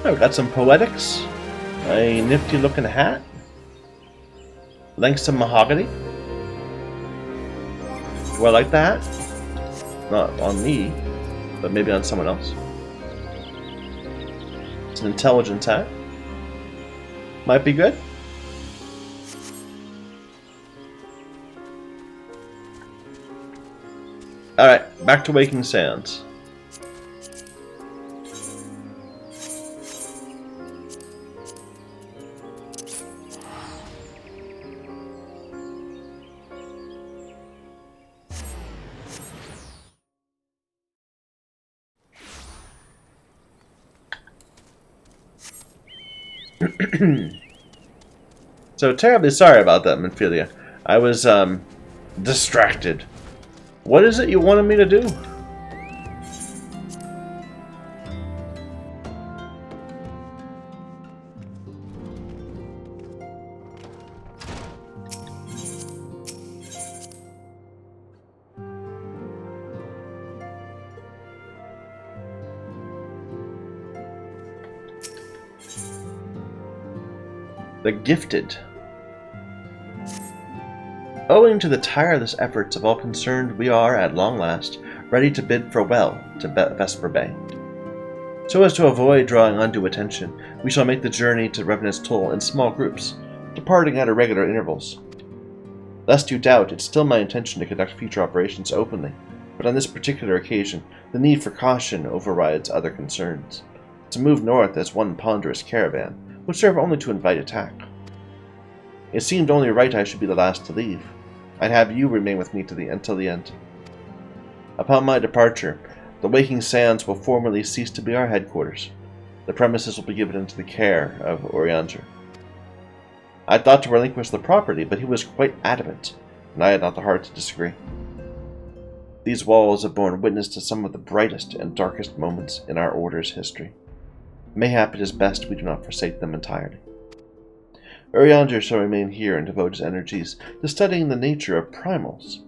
Speaker 1: Oh, we got some poetics, a nifty looking hat, lengths of mahogany. Do I like the hat? Not on me, but maybe on someone else. It's an intelligence hat. Might be good. Alright, back to Waking Sands. So terribly sorry about that, Minfilia. I was, distracted. What is it you wanted me to do? The Gifted. Owing to the tireless efforts of all concerned, we are, at long last, ready to bid farewell to Vesper Bay. So as to avoid drawing undue attention, we shall make the journey to Revenant's Toll in small groups, departing at irregular intervals. Lest you doubt, it's still my intention to conduct future operations openly, but on this particular occasion, the need for caution overrides other concerns. To move north as one ponderous caravan would serve only to invite attack. It seemed only right I should be the last to leave. I'd have you remain with me until the end. Upon my departure, the Waking Sands will formally cease to be our headquarters. The premises will be given into the care of Urianger. I thought to relinquish the property, but he was quite adamant, and I had not the heart to disagree. These walls have borne witness to some of the brightest and darkest moments in our Order's history. Mayhap it is best we do not forsake them entirely. Urianger shall remain here and devote his energies to studying the nature of primals.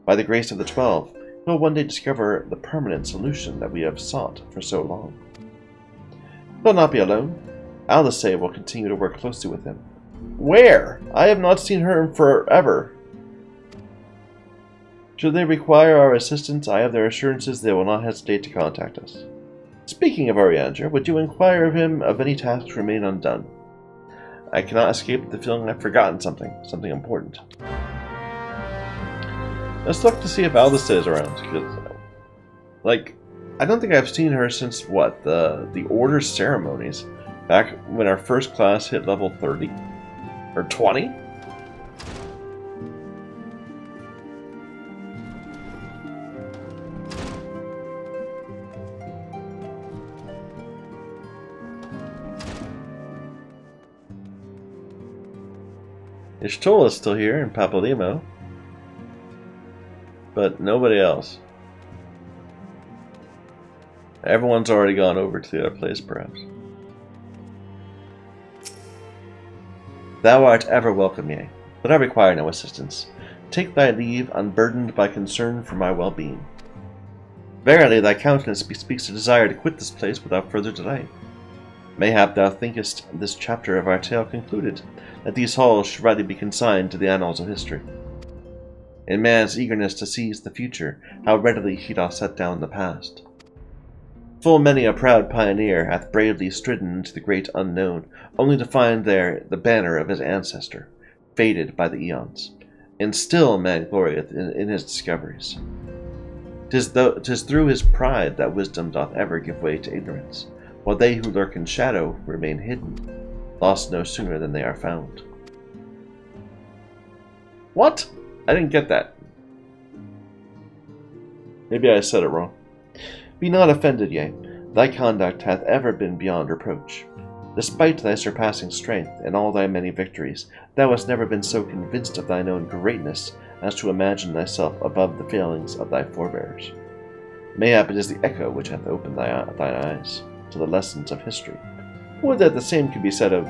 Speaker 1: By the grace of the 12, he will one day discover the permanent solution that we have sought for so long. He'll not be alone. Alice will continue to work closely with him. Where? I have not seen her in forever. Should they require our assistance, I have their assurances they will not hesitate to contact us. Speaking of Urianger, would you inquire of him of any tasks remain undone? I cannot escape the feeling I've forgotten something important. Let's look to see if Alice is around, because, I don't think I've seen her since, the Order ceremonies, back when our first class hit level 30? Or 20? Ishtola is still here in Papalimo, but nobody else. Everyone's already gone over to the other place, perhaps. Thou art ever welcome, yea, but I require no assistance. Take thy leave, unburdened by concern for my well-being. Verily, thy countenance bespeaks a desire to quit this place without further delay. Mayhap thou thinkest this chapter of our tale concluded, that these halls should rightly be consigned to the annals of history. In man's eagerness to seize the future, how readily he doth set down the past. Full many a proud pioneer hath bravely stridden into the great unknown, only to find there the banner of his ancestor, faded by the eons. And still man glorieth in his discoveries. 'Tis through his pride that wisdom doth ever give way to ignorance, while they who lurk in shadow remain hidden, lost no sooner than they are found. What? I didn't get that. Maybe I said it wrong. Be not offended, yea. Thy conduct hath ever been beyond reproach. Despite thy surpassing strength and all thy many victories, thou hast never been so convinced of thine own greatness as to imagine thyself above the failings of thy forebears. Mayhap it is the echo which hath opened thine eyes to the lessons of history. Would that the same could be said of...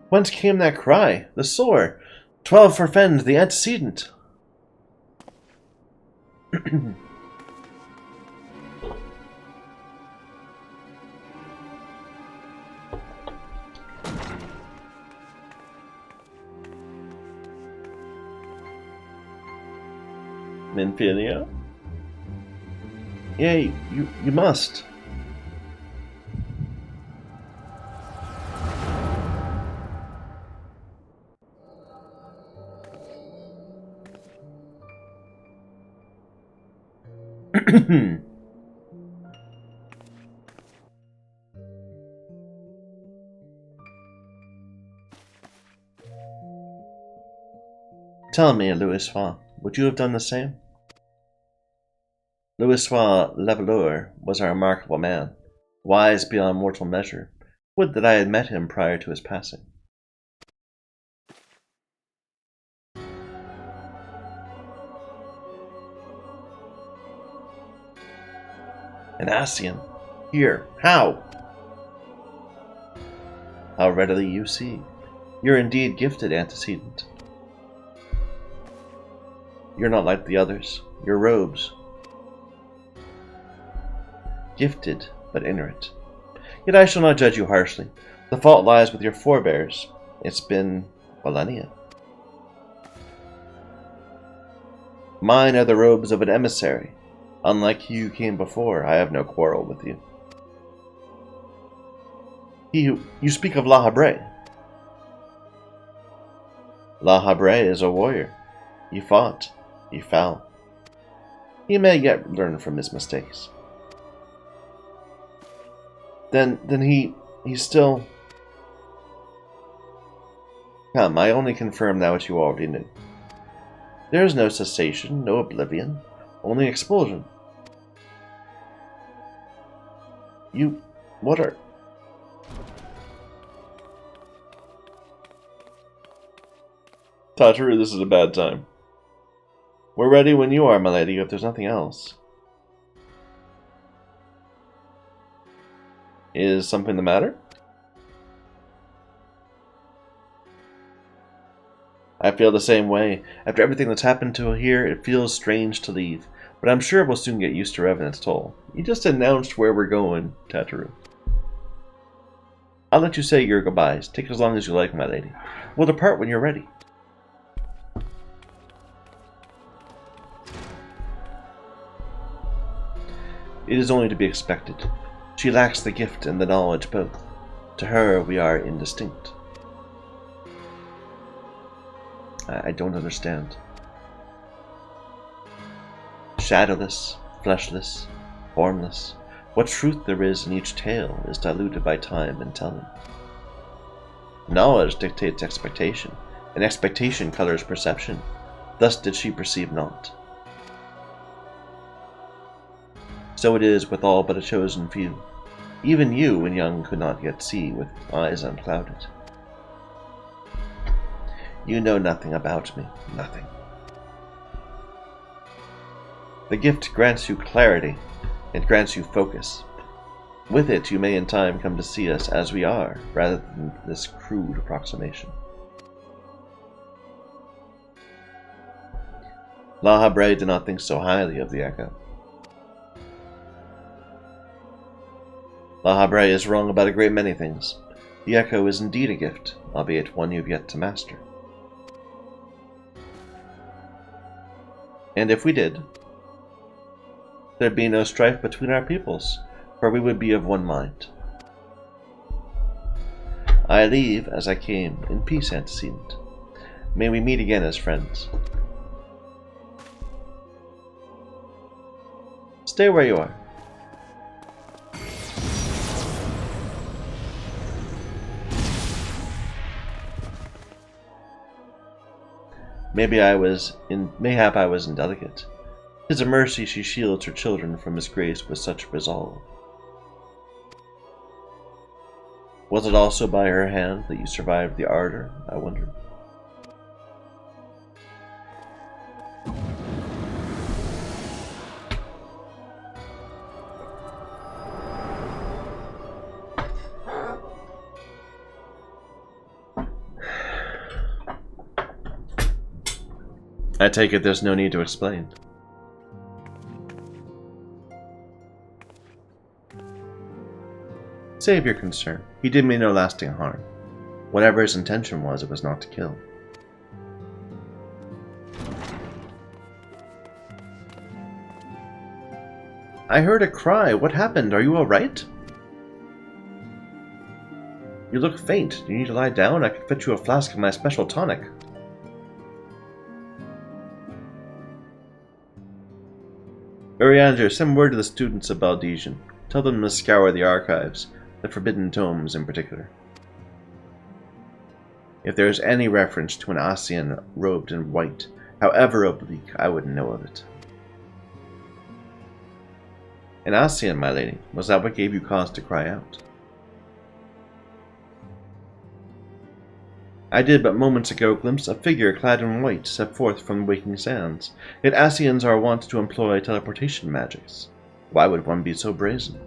Speaker 1: Whence came that cry? The sore? 12 for Fend, the antecedent. Minfilia? Yea, you must. Tell me, Louis-Soix, would you have done the same? Louis-Soix Levaleur was a remarkable man, wise beyond mortal measure. Would that I had met him prior to his passing. An Ascian? Here, how? How readily you see. You're indeed gifted, antecedent. You're not like the others. Your robes. Gifted, but ignorant. Yet I shall not judge you harshly. The fault lies with your forebears. It's been millennia. Mine are the robes of an emissary. Unlike you came before, I have no quarrel with you. You speak of La Habre. La Habre is a warrior. He fought. He fell. He may yet learn from his mistakes. Then he's still... Come, I only confirm that which you already knew. There is no cessation, no oblivion, only expulsion. What are... Tataru, this is a bad time. We're ready when you are, my lady, if there's nothing else. Is something the matter? I feel the same way. After everything that's happened to here, it feels strange to leave. But I'm sure we'll soon get used to Revenant's toll. You just announced where we're going, Tataru. I'll let you say your goodbyes. Take as long as you like, my lady. We'll depart when you're ready. It is only to be expected. She lacks the gift and the knowledge both. To her, we are indistinct. I don't understand. Shadowless, fleshless, formless, what truth there is in each tale is diluted by time and telling. Knowledge dictates expectation, and expectation colors perception. Thus did she perceive not. So it is with all but a chosen few. Even you, when young, could not yet see with eyes unclouded. You know nothing about me, nothing. The gift grants you clarity, it grants you focus. With it you may in time come to see us as we are, rather than this crude approximation. La Habre did not think so highly of the Echo. La Habre is wrong about a great many things. The Echo is indeed a gift, albeit one you've yet to master. And if we did, there'd be no strife between our peoples, for we would be of one mind. I leave as I came, in peace, antecedent. May we meet again as friends. Stay where you are. Mayhap I was indelicate. 'Tis a mercy she shields her children from his grace with such resolve. Was it also by her hand that you survived the ardor, I wonder? I take it there's no need to explain. Save your concern. He did me no lasting harm. Whatever his intention was, it was not to kill. I heard a cry. What happened? Are you all right? You look faint. Do you need to lie down? I could fit you a flask of my special tonic. Urianger, send word to the students of Baldesian. Tell them to scour the archives, the forbidden tomes in particular. If there is any reference to an Ascian robed in white, however oblique, I would know of it. An Ascian, my lady, was that what gave you cause to cry out? I did but moments ago glimpse a figure clad in white step forth from the waking sands, yet Ascians are wont to employ teleportation magics. Why would one be so brazen?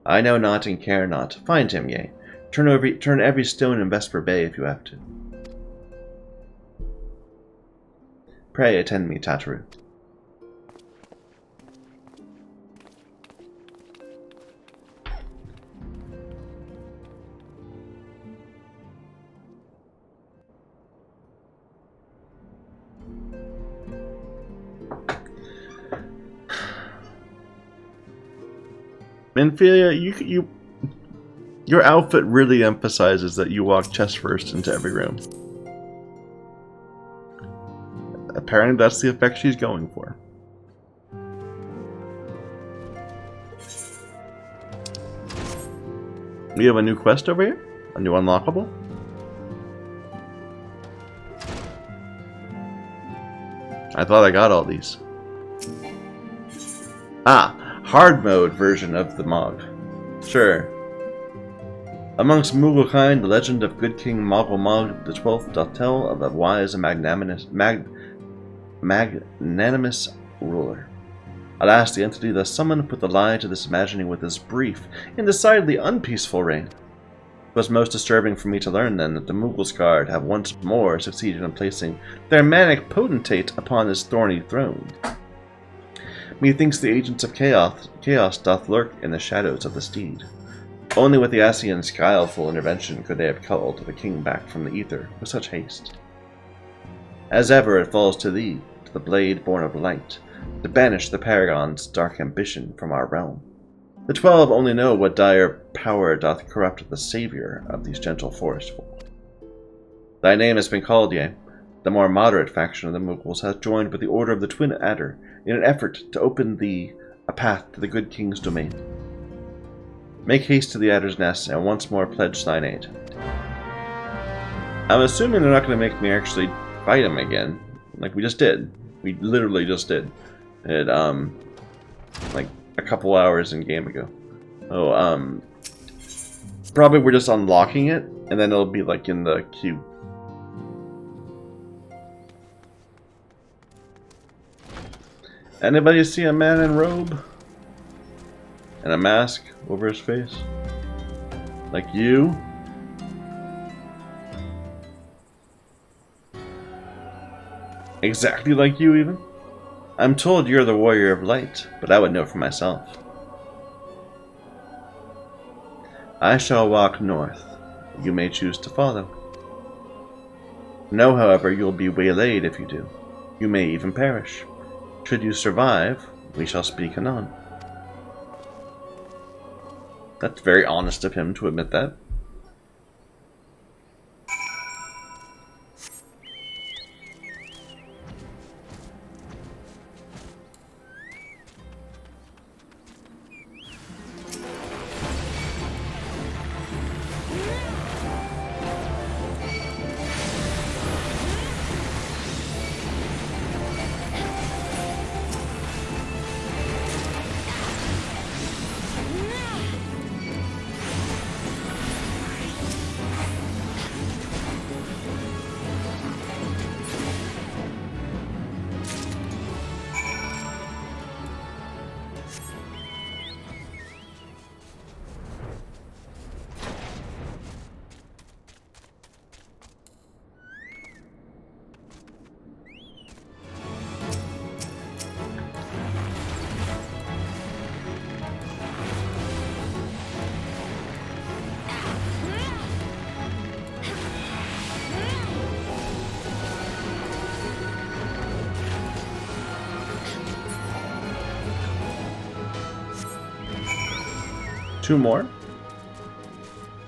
Speaker 1: I know not and care not. Find him, yea. Turn every stone in Vesper Bay if you have to. Pray attend me, Tataru. Minfilia, your outfit really emphasizes that you walk chest first into every room. Apparently that's the effect she's going for. We have a new quest over here? A new unlockable? I thought I got all these. Ah! Hard mode version of the Mog. Sure. Amongst Mughal-kind, the legend of good King Mogul Mog the 12th doth tell of a wise and magnanimous ruler. Alas, the entity thus summoned put the lie to this imagining with his brief and decidedly unpeaceful reign. It was most disturbing for me to learn then that the Mughals guard have once more succeeded in placing their manic potentate upon his thorny throne. Methinks the agents of chaos doth lurk in the shadows of the steed. Only with the Ascian's guileful intervention could they have culled the king back from the ether with such haste. As ever, it falls to thee, to the blade born of light, to banish the paragon's dark ambition from our realm. The 12 only know what dire power doth corrupt the savior of these gentle forest folk. Thy name has been called, yea. The more moderate faction of the Mughals hath joined with the Order of the Twin Adder in an effort to open thee a path to the good king's domain. Make haste to the Adder's Nest and once more pledge thine aid. I'm assuming they're not going to make me actually fight him again, like we just did. We literally just did. It, like a couple hours in game ago. Oh, probably we're just unlocking it, and then it'll be like in the queue. Anybody see a man in robe? And a mask over his face? Like you? Exactly like you, even? I'm told you're the warrior of light, but I would know for myself. I shall walk north. You may choose to follow. Know, however, you'll be waylaid if you do. You may even perish. Should you survive, we shall speak anon. That's very honest of him to admit that. Two more?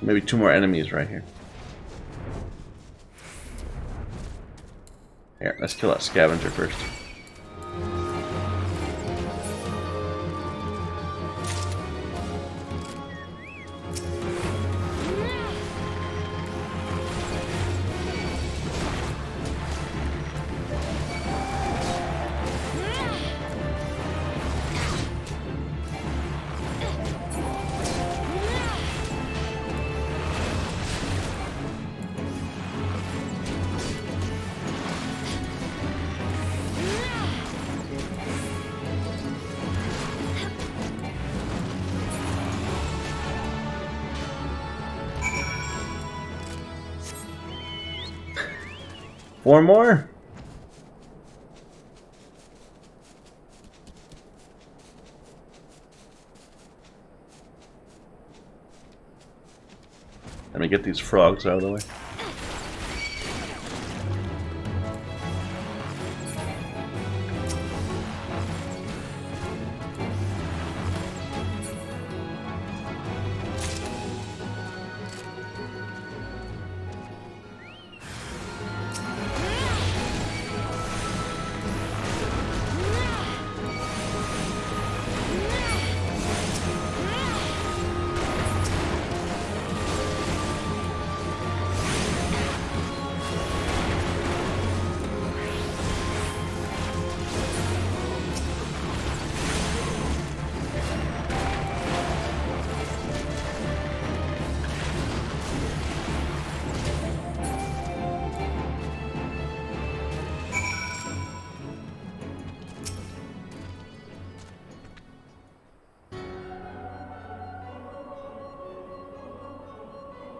Speaker 1: Maybe two more enemies right here. Here, let's kill that scavenger first. 4 more? Let me get these frogs out of the way.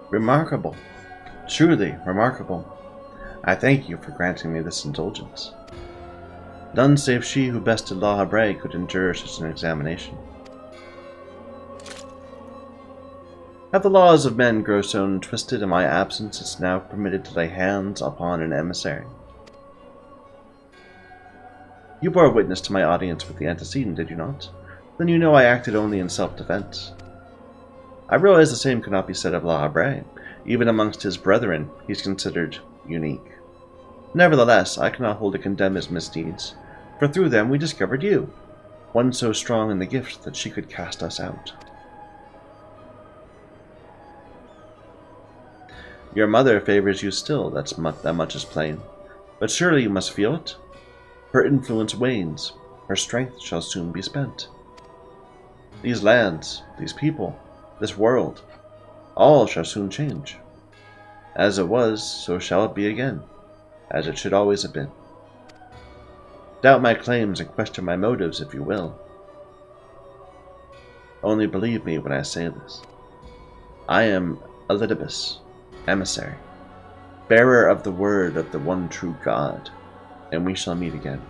Speaker 1: Remarkable. Truly remarkable. I thank you for granting me this indulgence. None save she who bested La Habre could endure such an examination. Have the laws of men grown so twisted in my absence it's now permitted to lay hands upon an emissary? You bore witness to my audience with the antecedent, did you not? Then you know I acted only in self-defense. I realize the same cannot be said of La Habre. Even amongst his brethren, he is considered unique. Nevertheless, I cannot hold to condemn his misdeeds, for through them we discovered you, one so strong in the gift that she could cast us out. Your mother favors you still, that much is plain, but surely you must feel it. Her influence wanes, her strength shall soon be spent. These lands, these people, this world, all shall soon change. As it was, so shall it be again, as it should always have been. Doubt my claims and question my motives if you will. Only believe me when I say this. I am Elidibus, Emissary, bearer of the word of the one true God, and we shall meet again.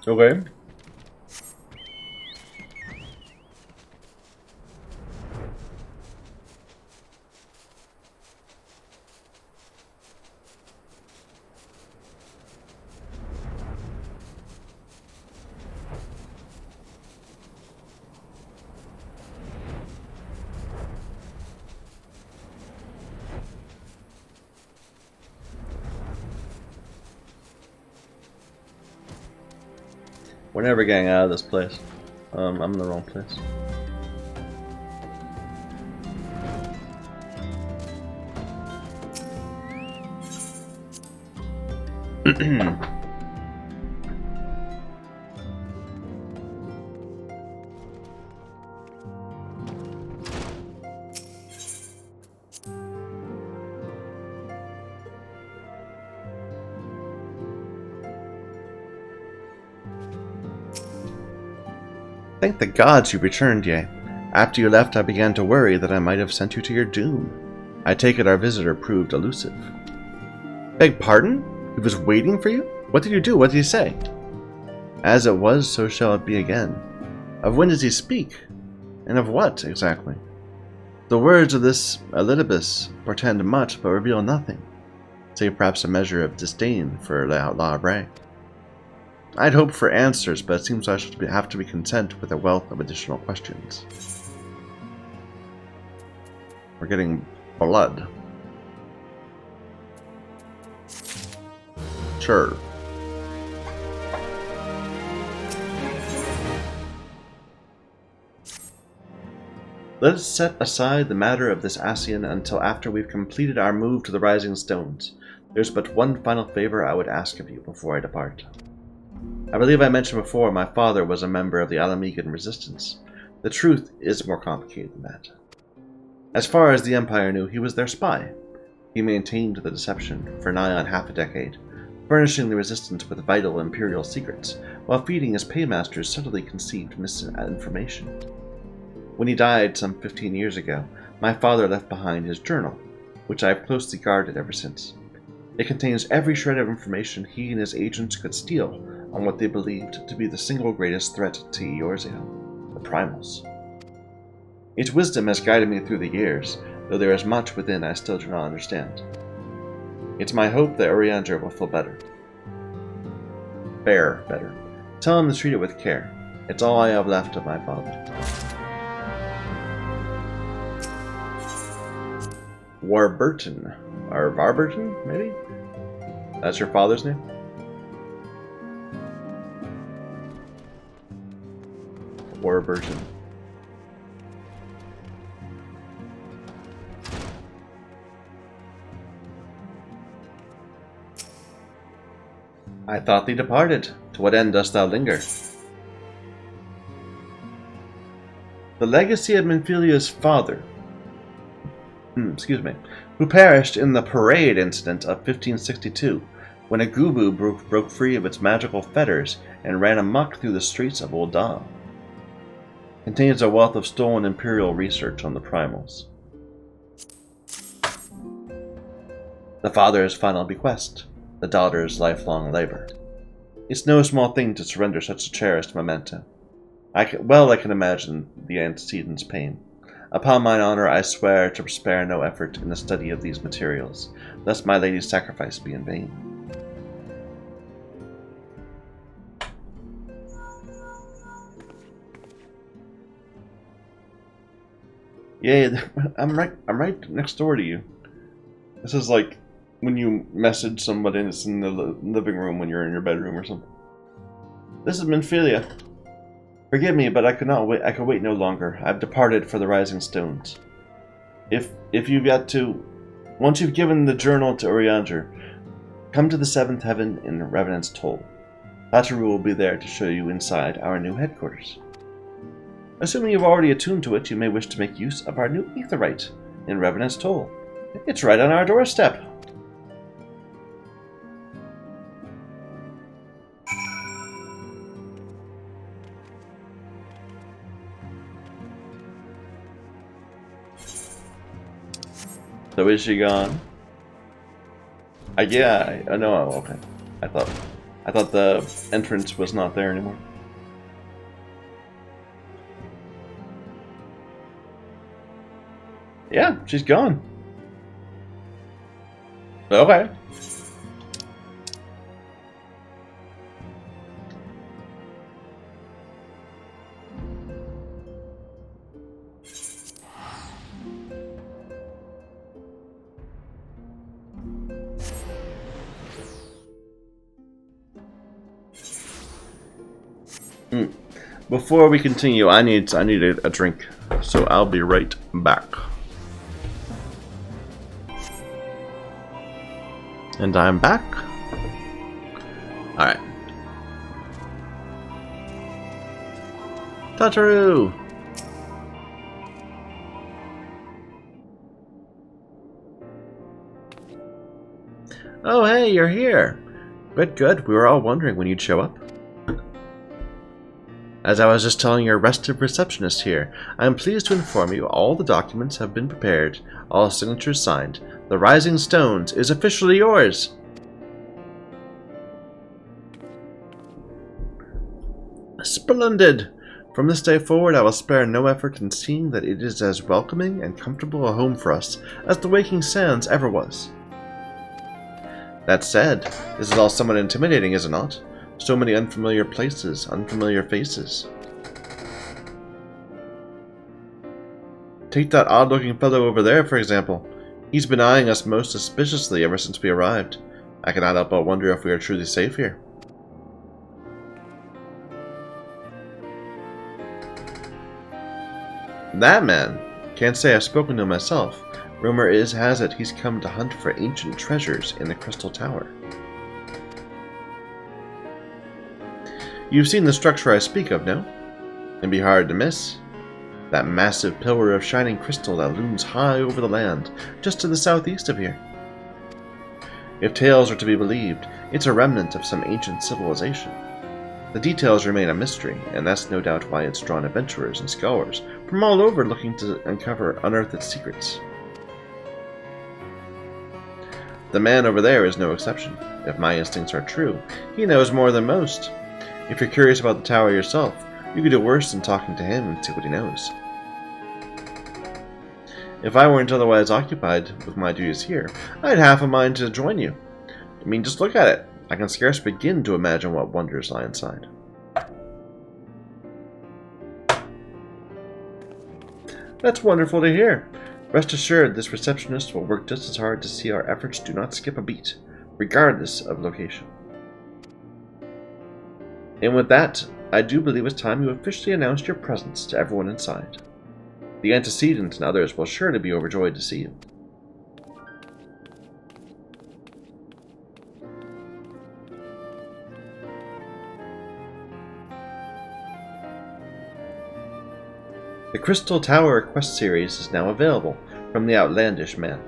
Speaker 1: Okay. We're never getting out of this place. I'm in the wrong place. Thank the gods you returned, yea. After you left, I began to worry that I might have sent you to your doom. I take it our visitor proved elusive. Beg pardon? He was waiting for you? What did you do? What did he say? As it was, so shall it be again. Of when does he speak? And of what, exactly? The words of this Elidibus portend much, but reveal nothing, save perhaps a measure of disdain for La Habre. I'd hoped for answers, but it seems I should have to be content with a wealth of additional questions. We're getting blood. Sure. Let us set aside the matter of this Ascian until after we've completed our move to the Rising Stones. There's but one final favor I would ask of you before I depart. I believe I mentioned before my father was a member of the Alamegan resistance. The truth is more complicated than that. As far as the Empire knew, he was their spy. He maintained the deception for nigh on half a decade, furnishing the Resistance with vital Imperial secrets, while feeding his paymasters subtly conceived misinformation. When he died some 15 years ago, my father left behind his journal, which I have closely guarded ever since. It contains every shred of information he and his agents could steal on what they believed to be the single greatest threat to Eorzea, the Primals. Its wisdom has guided me through the years, though there is much within I still do not understand. It's my hope that Urianger will feel better. Better. Tell him to treat it with care. It's all I have left of my father. Warburton. Or Varburton, maybe? That's your father's name? Warburton. I thought thee departed. To what end dost thou linger? The legacy of Minfilia's father, who perished in the parade incident of 1562, when a Gubu broke free of its magical fetters and ran amok through the streets of Ul'dah, contains a wealth of stolen Imperial research on the Primals. The father's final bequest, the daughter's lifelong labor. It's no small thing to surrender such a cherished memento. I can imagine the antecedent's pain. Upon mine honor, I swear to spare no effort in the study of these materials, lest my lady's sacrifice be in vain. Yeah, I'm right next door to you. This is like when you message somebody and it's in the living room when you're in your bedroom or something. This is Minfilia. Forgive me, but I could not wait. I could wait no longer. I've departed for the Rising Stones. If you've got to, once you've given the journal to Urianger, come to the Seventh Heaven in Revenant's Toll. Lataru will be there to show you inside our new headquarters. Assuming you've already attuned to it, you may wish to make use of our new Aetheryte in Revenant's Toll. It's right on our doorstep. So is she gone? Okay. I thought the entrance was not there anymore. Yeah, she's gone. Okay. Before we continue, I need a drink, so I'll be right back. And I'm back. All right. Tataru. Oh, hey, you're here. Good. We were all wondering when you'd show up. As I was just telling your restive receptionist here, I am pleased to inform you all the documents have been prepared, all signatures signed. The Rising Stones is officially yours! Splendid! From this day forward, I will spare no effort in seeing that it is as welcoming and comfortable a home for us as the Waking Sands ever was. That said, this is all somewhat intimidating, is it not? So many unfamiliar places, unfamiliar faces. Take that odd-looking fellow over there, for example. He's been eyeing us most suspiciously ever since we arrived. I cannot help but wonder if we are truly safe here. That man? Can't say I've spoken to him myself. Rumor has it he's come to hunt for ancient treasures in the Crystal Tower. You've seen the structure I speak of, no? It'd be hard to miss. That massive pillar of shining crystal that looms high over the land, just to the southeast of here. If tales are to be believed, It's a remnant of some ancient civilization. The details remain a mystery, and that's no doubt why it's drawn adventurers and scholars from all over looking to unearth its secrets. The man over there is no exception. If my instincts are true, he knows more than most. If you're curious about the tower yourself, you could do worse than talking to him and see what he knows. If I weren't otherwise occupied with my duties here, I'd half a mind to join you. I mean, just look at it. I can scarce begin to imagine what wonders lie inside. That's wonderful to hear. Rest assured, this receptionist will work just as hard to see our efforts do not skip a beat, regardless of location. And with that, I do believe it's time you officially announced your presence to everyone inside. The antecedent and others will surely be overjoyed to see you. The Crystal Tower quest series is now available from the Outlandish Man.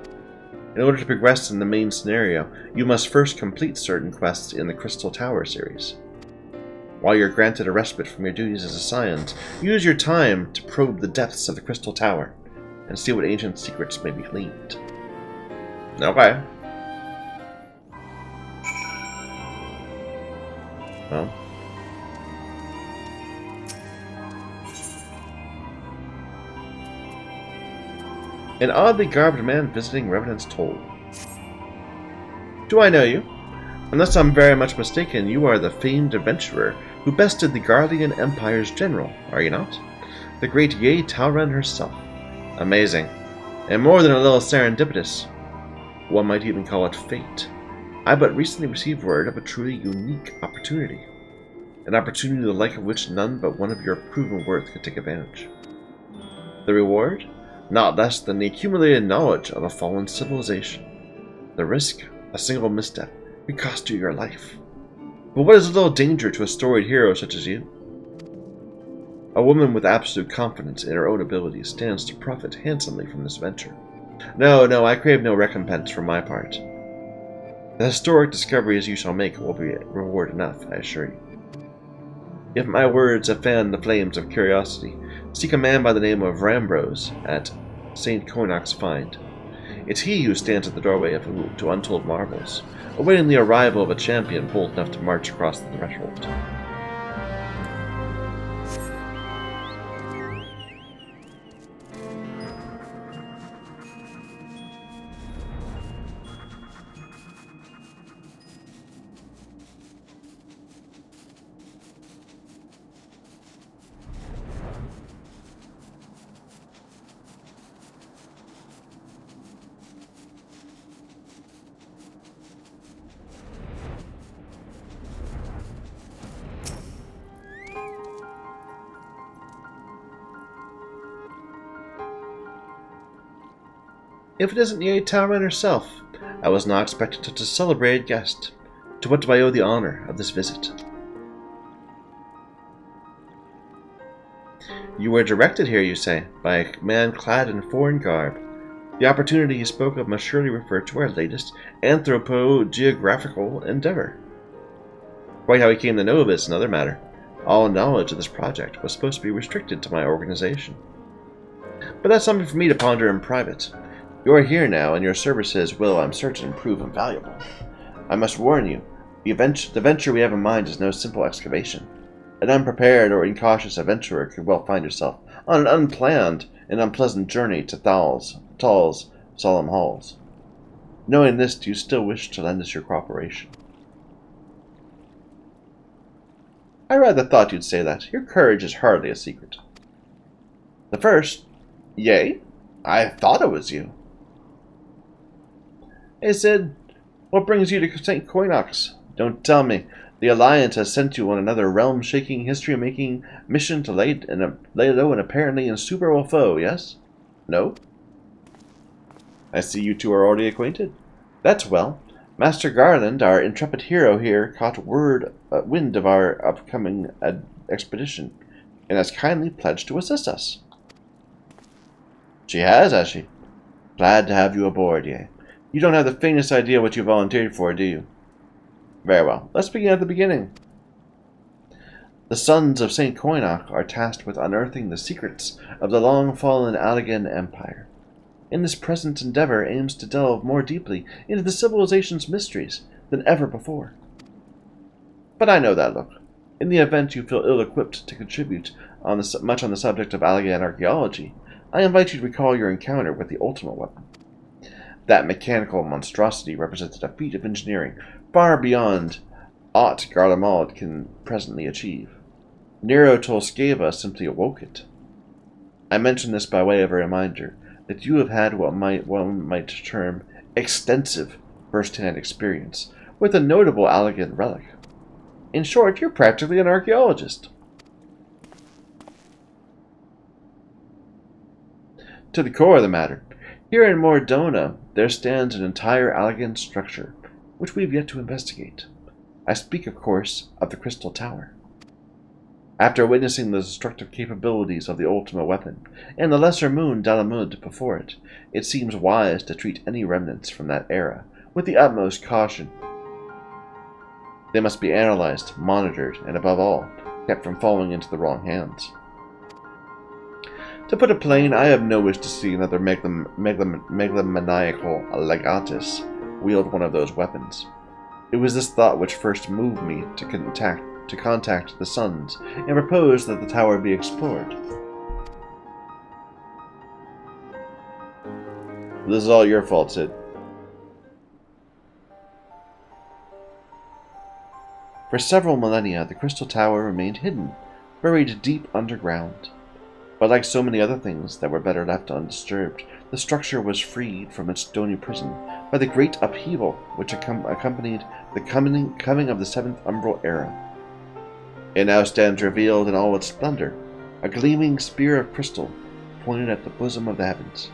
Speaker 1: In order to progress in the main scenario, you must first complete certain quests in the Crystal Tower series. While you're granted a respite from your duties as a scion, use your time to probe the depths of the Crystal Tower and see what ancient secrets may be gleaned. Okay. Well. An oddly garbed man visiting Revenant's Toll. Do I know you? Unless I'm very much mistaken, you are the famed adventurer who bested the Guardian Empire's general, are you not? The great Ye Talran herself. Amazing. And more than a little serendipitous. One might even call it fate. I but recently received word of a truly unique opportunity. An opportunity the like of which none but one of your proven worth could take advantage. The reward? Not less than the accumulated knowledge of a fallen civilization. The risk? A single misstep could cost you your life. But what is a little danger to a storied hero such as you? A woman with absolute confidence in her own abilities stands to profit handsomely from this venture. No, I crave no recompense for my part. The historic discoveries you shall make will be reward enough, I assure you. If my words have fanned the flames of curiosity, seek a man by the name of Rambrose at St. Coinach's Find. It's he who stands at the doorway to untold marvels, awaiting the arrival of a champion bold enough to march across the threshold. If it isn't Ye Talran herself, I was not expecting such a celebrated guest. To what do I owe the honor of this visit? You were directed here, you say, by a man clad in foreign garb. The opportunity you spoke of must surely refer to our latest anthropo-geographical endeavor. Quite how he came to know of it is another matter. All knowledge of this project was supposed to be restricted to my organization. But that's something for me to ponder in private. You are here now, and your services will, I'm certain, prove invaluable. I must warn you, the venture we have in mind is no simple excavation. An unprepared or incautious adventurer could well find yourself on an unplanned and unpleasant journey to Thal's solemn halls. Knowing this, do you still wish to lend us your cooperation? I rather thought you'd say that. Your courage is hardly a secret. The first? Yea? I thought it was you. I said, what brings you to St. Coinach's? Don't tell me. The Alliance has sent you on another realm-shaking, history-making mission to lay low an apparently insuperable foe, yes? No? I see you two are already acquainted. That's well. Master Garland, our intrepid hero here, caught wind of our upcoming expedition, and has kindly pledged to assist us. She has she? Glad to have you aboard, Ye. You don't have the faintest idea what you volunteered for, do you? Very well. Let's begin at the beginning. The sons of St. Koinok are tasked with unearthing the secrets of the long-fallen Allegan Empire. In this present endeavor aims to delve more deeply into the civilization's mysteries than ever before. But I know that look. In the event you feel ill-equipped to contribute much on the subject of Allegan archaeology, I invite you to recall your encounter with the ultimate weapon. That mechanical monstrosity represented a feat of engineering far beyond aught Garlemald can presently achieve. Nero Tolskeva simply awoke it. I mention this by way of a reminder that you have had what one might term extensive first-hand experience with a notable Allegan relic. In short, you're practically an archaeologist. To the core of the matter, here in Mordona there stands an entire Allegan structure, which we have yet to investigate. I speak, of course, of the Crystal Tower. After witnessing the destructive capabilities of the ultimate weapon, and the lesser moon Dalamud before it, it seems wise to treat any remnants from that era with the utmost caution. They must be analyzed, monitored, and above all, kept from falling into the wrong hands. To put it plain, I have no wish to see another megalomaniacal legatus wield one of those weapons. It was this thought which first moved me to contact the Sons and propose that the tower be explored. This is all your fault, Sid. For several millennia, the Crystal Tower remained hidden, buried deep underground. But like so many other things that were better left undisturbed, the structure was freed from its stony prison by the great upheaval which accompanied the coming of the Seventh Umbral Era. It now stands revealed in all its splendor, a gleaming spear of crystal pointed at the bosom of the heavens.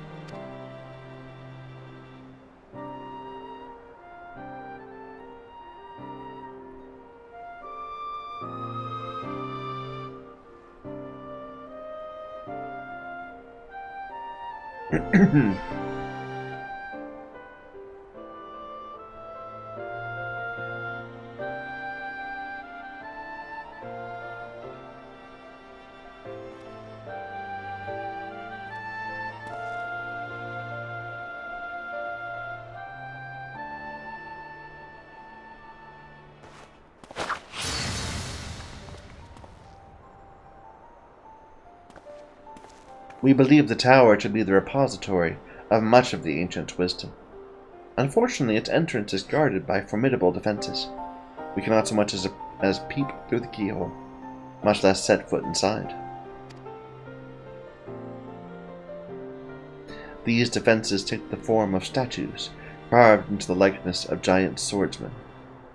Speaker 1: We believe the tower to be the repository of much of the ancient wisdom. Unfortunately, its entrance is guarded by formidable defenses. We cannot so much as peep through the keyhole, much less set foot inside. These defenses take the form of statues, carved into the likeness of giant swordsmen.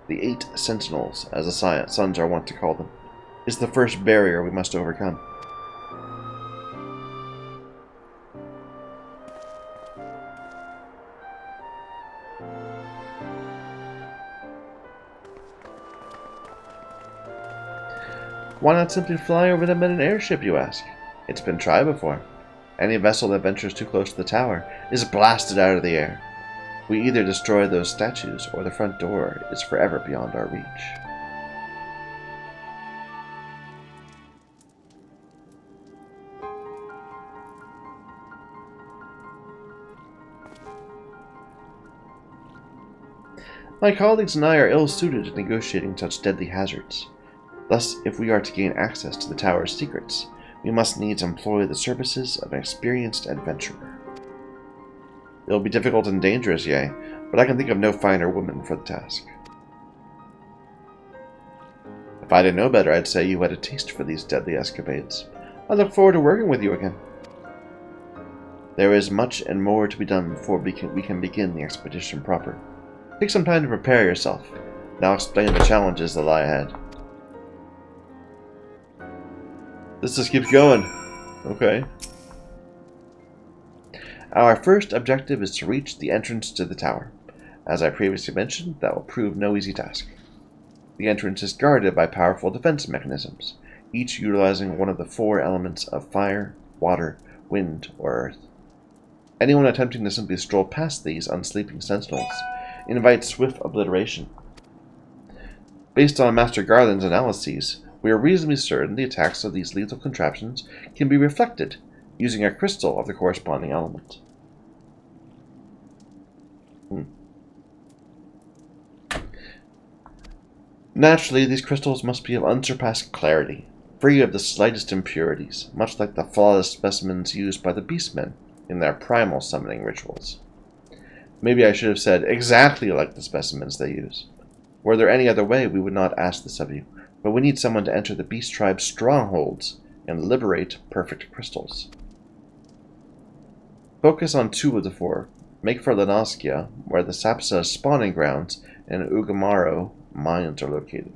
Speaker 1: The 8 sentinels, as the Sons are wont to call them, is the first barrier we must overcome. Why not simply fly over them in an airship, you ask? It's been tried before. Any vessel that ventures too close to the tower is blasted out of the air. We either destroy those statues, or the front door is forever beyond our reach. My colleagues and I are ill-suited to negotiating such deadly hazards. Thus, if we are to gain access to the tower's secrets, we must needs employ the services of an experienced adventurer. It will be difficult and dangerous, yea, but I can think of no finer woman for the task. If I didn't know better, I'd say you had a taste for these deadly escapades. I look forward to working with you again. There is much and more to be done before we can begin the expedition proper. Take some time to prepare yourself. Now explain the challenges that lie ahead. This just keeps going. Okay. Our first objective is to reach the entrance to the tower. As I previously mentioned, that will prove no easy task. The entrance is guarded by powerful defense mechanisms, each utilizing one of the 4 elements of fire, water, wind, or earth. Anyone attempting to simply stroll past these unsleeping sentinels invites swift obliteration. Based on Master Garland's analyses, we are reasonably certain the attacks of these lethal contraptions can be reflected using a crystal of the corresponding element. Naturally, these crystals must be of unsurpassed clarity, free of the slightest impurities, much like the flawless specimens used by the beastmen in their primal summoning rituals. Maybe I should have said exactly like the specimens they use. Were there any other way, we would not ask this of you, but we need someone to enter the beast tribe's strongholds and liberate perfect crystals. Focus on 2 of the 4. Make for Lanaskia, where the Sapsa spawning grounds and Ugamaro mines are located.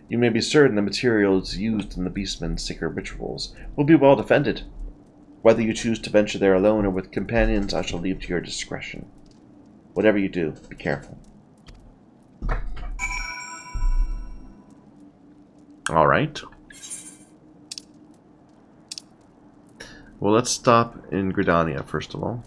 Speaker 1: You may be certain the materials used in the beastmen's sacred rituals will be well defended. Whether you choose to venture there alone or with companions, I shall leave to your discretion. Whatever you do, be careful. Alright. Well, let's stop in Gridania, first of all.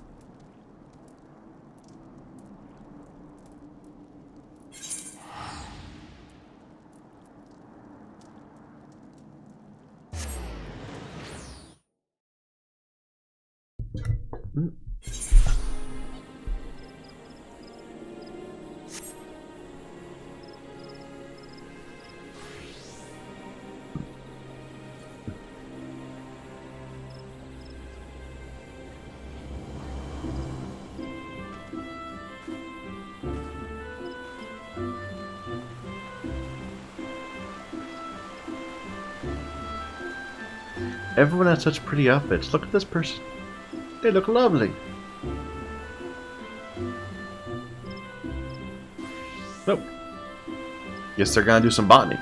Speaker 1: Everyone has such pretty outfits. Look at this person. They look lovely. Nope. Guess they're gonna do some botany.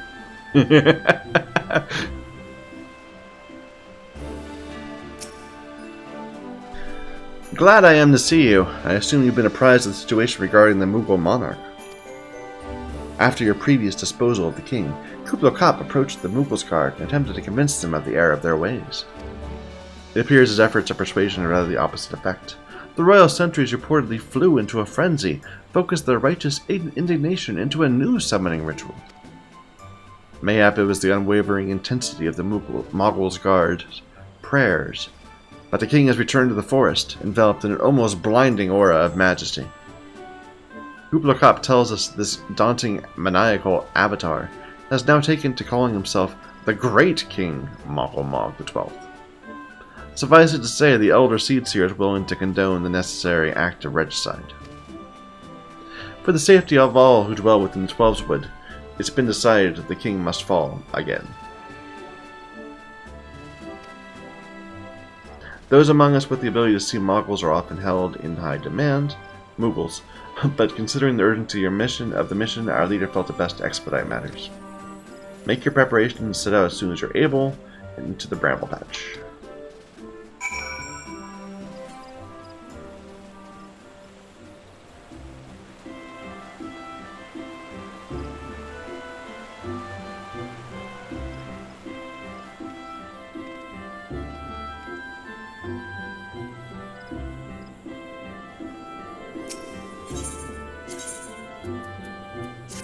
Speaker 1: Glad I am to see you. I assume you've been apprised of the situation regarding the Mughal monarch. After your previous disposal of the king, Kubla Khan approached the Mughals' guard and attempted to convince them of the error of their ways. It appears his efforts of persuasion had rather the opposite effect. The royal sentries reportedly flew into a frenzy, focused their righteous indignation into a new summoning ritual. Mayhap it was the unwavering intensity of the Mughals' guard's prayers, but the king has returned to the forest, enveloped in an almost blinding aura of majesty. Kubla Khan tells us this daunting maniacal avatar has now taken to calling himself the Great King Mughal Mog XII. Suffice it to say, the elder Seedseer is willing to condone the necessary act of regicide. For the safety of all who dwell within the Twelveswood, it's been decided that the king must fall again. Those among us with the ability to see Mughals are often held in high demand, Mughals, but considering the urgency of the mission, our leader felt it best to expedite matters. Make your preparations and set out as soon as you're able into the Bramble Patch.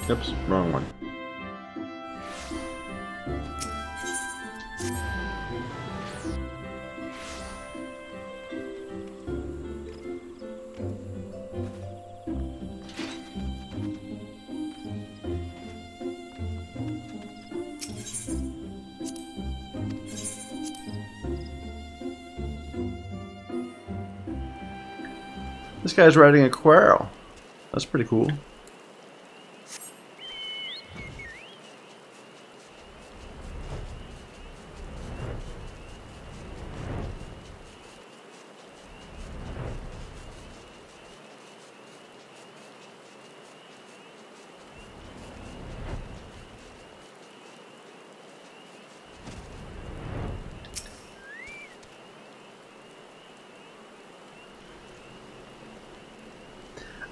Speaker 1: Oops, wrong one. This guy's riding a quail. That's pretty cool.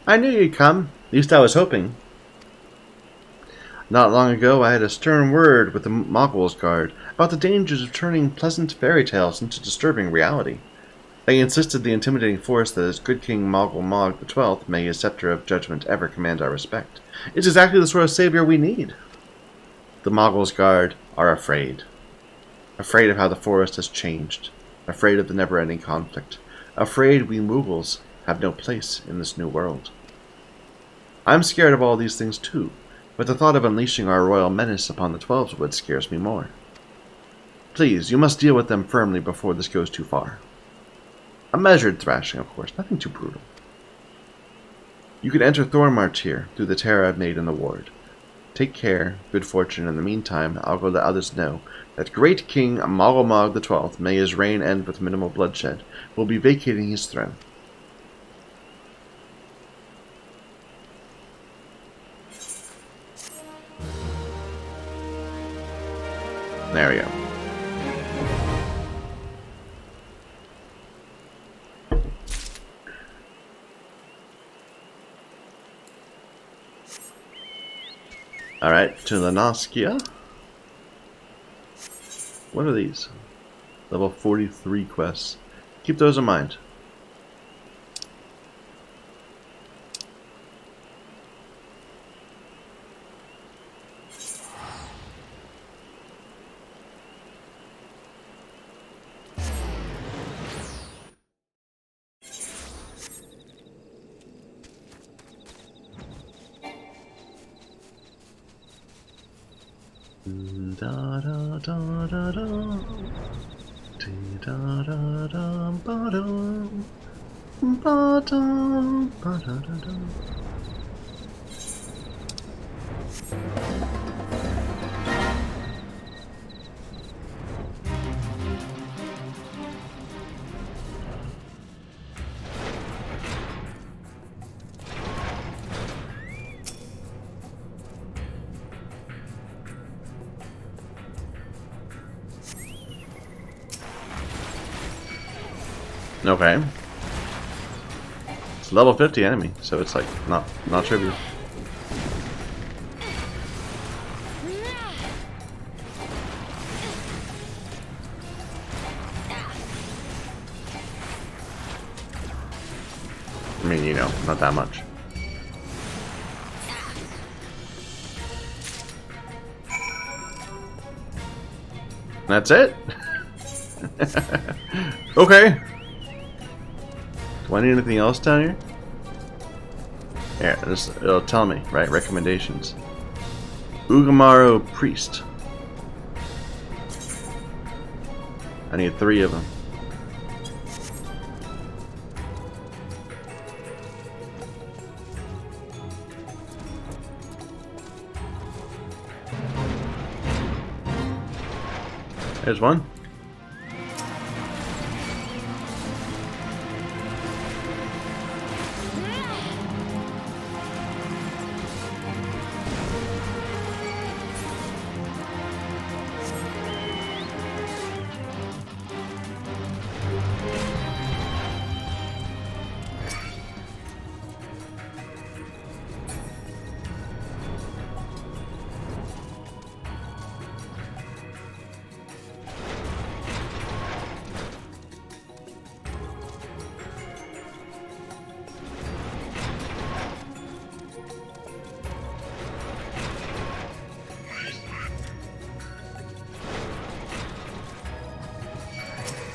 Speaker 1: I knew you'd come. At least I was hoping. Not long ago, I had a stern word with the Mughals' guard about the dangers of turning pleasant fairy tales into disturbing reality. They insisted the intimidating force that his good King Mogul Mog the 12th, may his scepter of judgment ever command our respect. It's exactly the sort of savior we need. The Mogul's guard are afraid. Afraid of how the forest has changed. Afraid of the never-ending conflict. Afraid we Mughals have no place in this new world. I'm scared of all these things too, but the thought of unleashing our royal menace upon the 12s would scares me more. Please, you must deal with them firmly before this goes too far. A measured thrashing, of course, nothing too brutal. You can enter Thornmarch here, through the terror I've made in the ward. Take care, good fortune. In the meantime, I'll go let others know that great King Mogul the 12th, may his reign end with minimal bloodshed, will be vacating his throne. There we go. Alright, to Lanaskia. What are these? Level 43 quests. Keep those in mind. Da da da da da, da da da ba da da da. Okay. It's a level 50 enemy, so it's like not trivial. I mean, you know, not that much. That's it? Okay. Do I need anything else down here? Yeah, it'll tell me, right? Recommendations. Ugamaru Priest. I need 3 of them. There's one.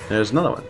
Speaker 1: There's another one.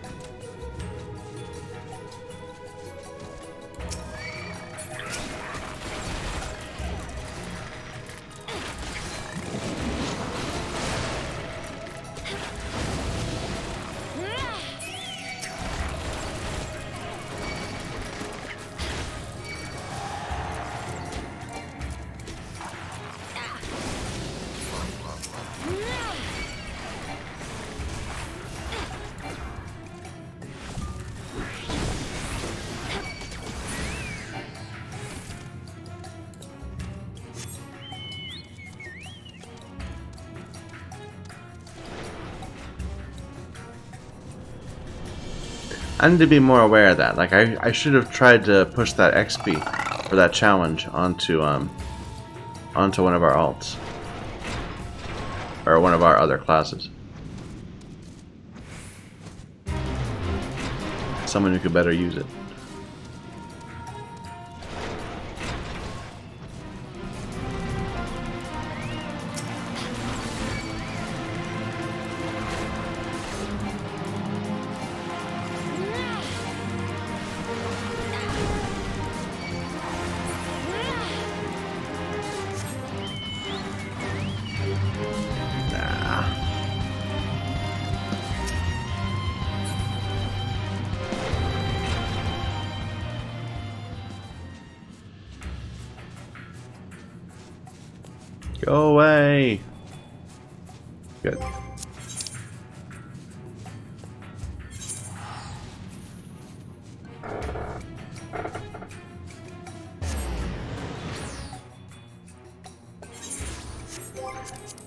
Speaker 1: I need to be more aware of that. Like I should have tried to push that XP for that challenge onto one of our alts or one of our other classes. someone who could better use it. Go away. Good.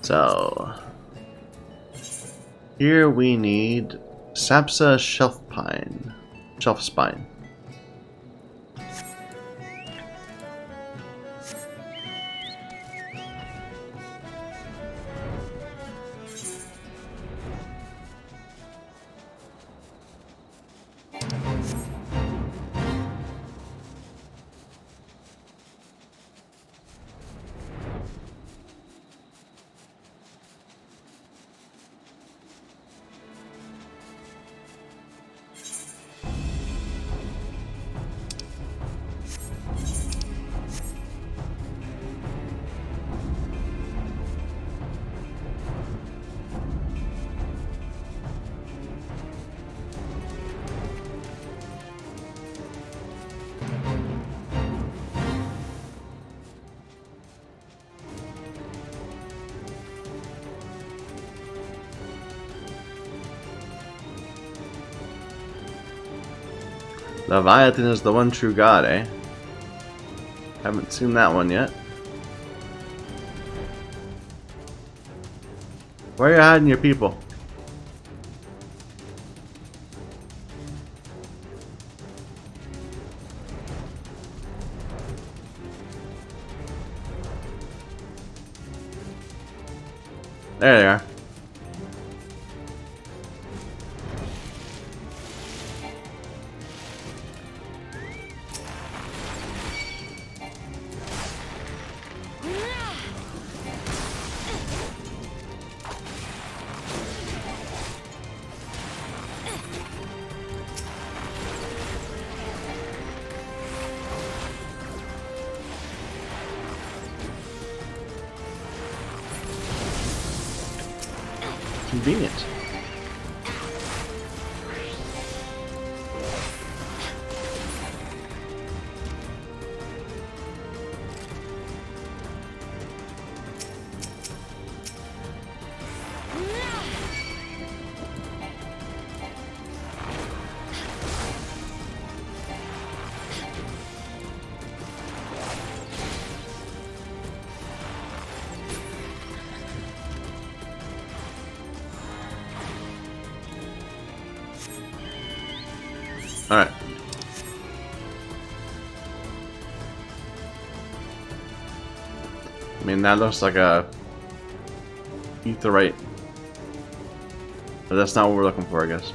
Speaker 1: So here we need Sapsa shelf spine. Leviathan is the one true god, eh? Haven't seen that one yet. Where are you hiding your people? There they are. Convenient. Alright. I mean, that looks like a etherite. But that's not what we're looking for, I guess.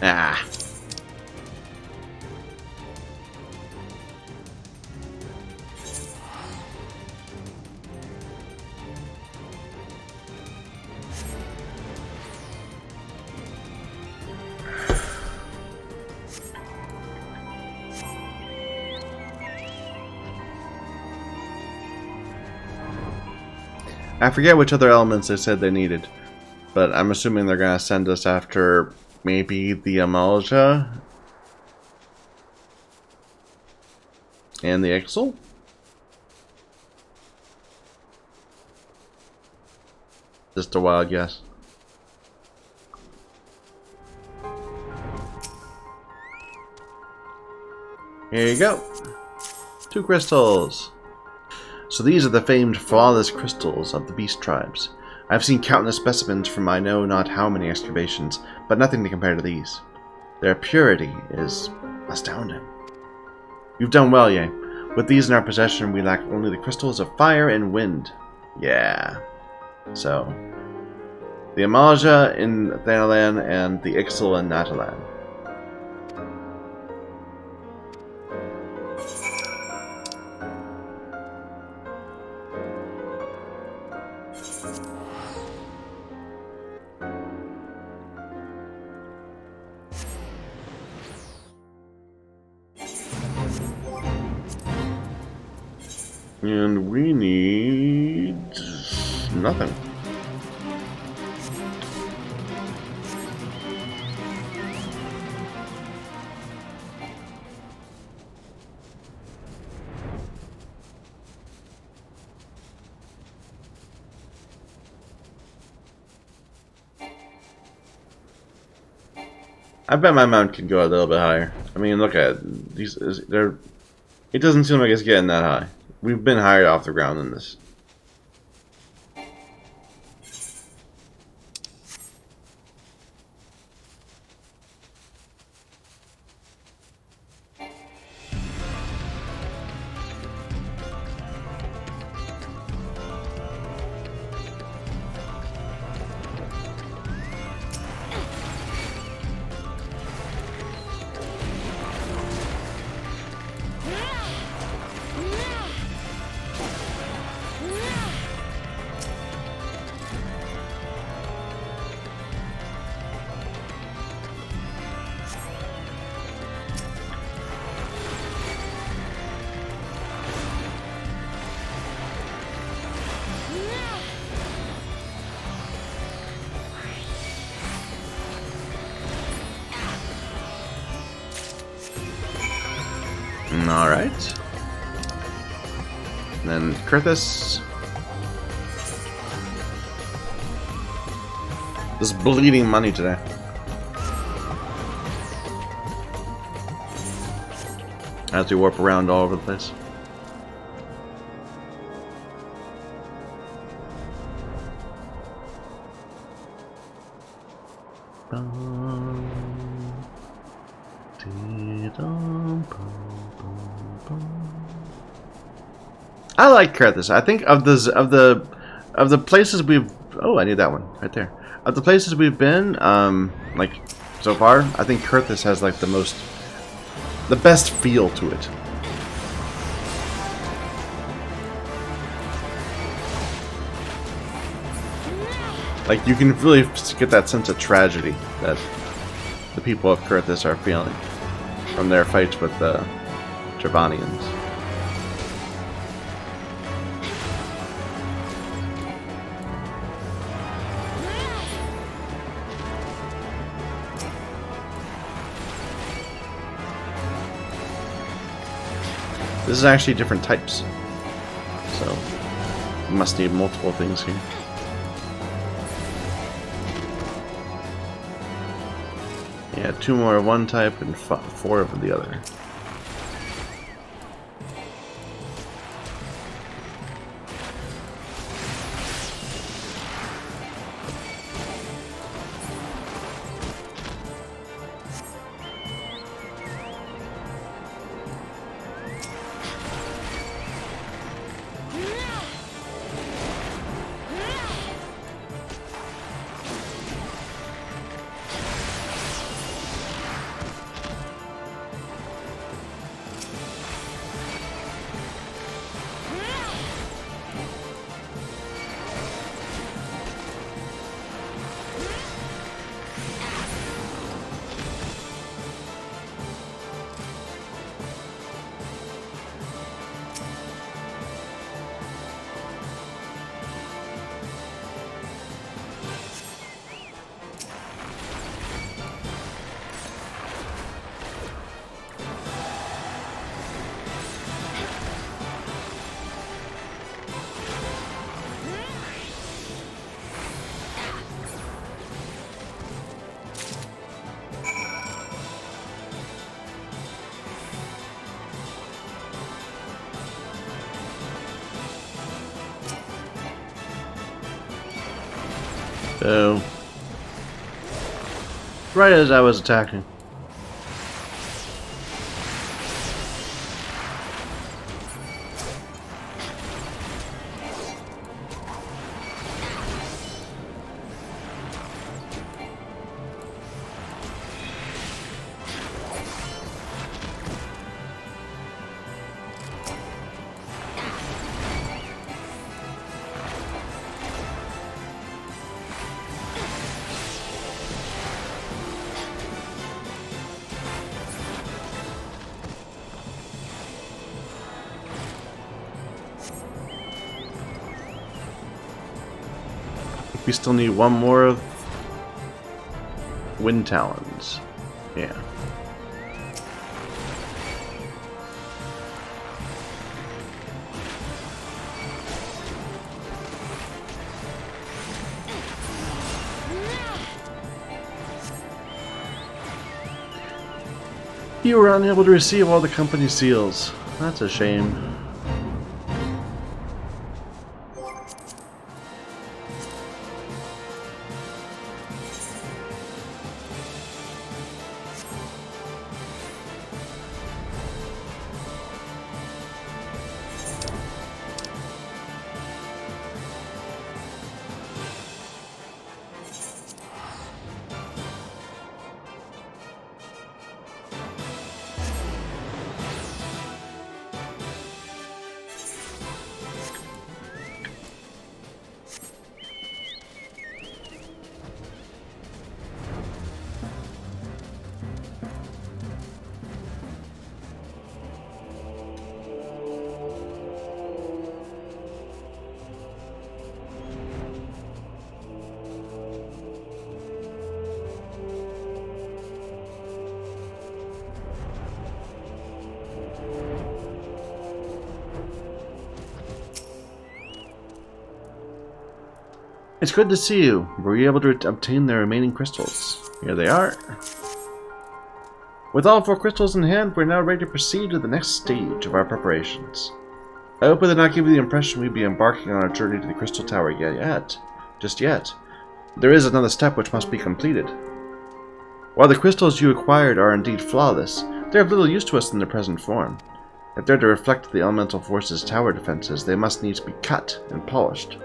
Speaker 1: Ah. I forget which other elements they said they needed, but I'm assuming they're going to send us after maybe the Amalja and the Ixal? Just a wild guess. Here you go. 2 crystals. So these are the famed flawless crystals of the beast tribes. I've seen countless specimens from I know not how many excavations, but nothing to compare to these. Their purity is astounding. You've done well, Ye. With these in our possession, we lack only the crystals of fire and wind. Yeah. So, the Amalja in Thanalan and the Ixal in Natalan. And we need nothing. I bet my mount can go a little bit higher. I mean, look at these. They're. It doesn't seem like it's getting that high. We've been higher off the ground than this. Alright. Then Kurthus. This bleeding money today. As we warp around all over the place. I like Kurthus. I think of the places we've I need that one right there. Of the places we've been, like so far, I think Kurthus has like the best feel to it. Like you can really get that sense of tragedy that the people of Kurthus are feeling from their fights with the Travanians. This is actually different types, so you must need multiple things here. Yeah, 2 more of one type and 4 of the other. Oh. Right as I was attacking. We still need one more of Wind Talons. Yeah. You were unable to receive all the company seals. That's a shame. It's good to see you. Were you able to obtain the remaining crystals? Here they are. With all 4 crystals in hand, we're now ready to proceed to the next stage of our preparations. I hope I did not give you the impression we'd be embarking on our journey to the Crystal Tower just yet. There is another step which must be completed. While the crystals you acquired are indeed flawless, they are of little use to us in their present form. If they're to reflect the elemental force's tower defenses, they must needs be cut and polished.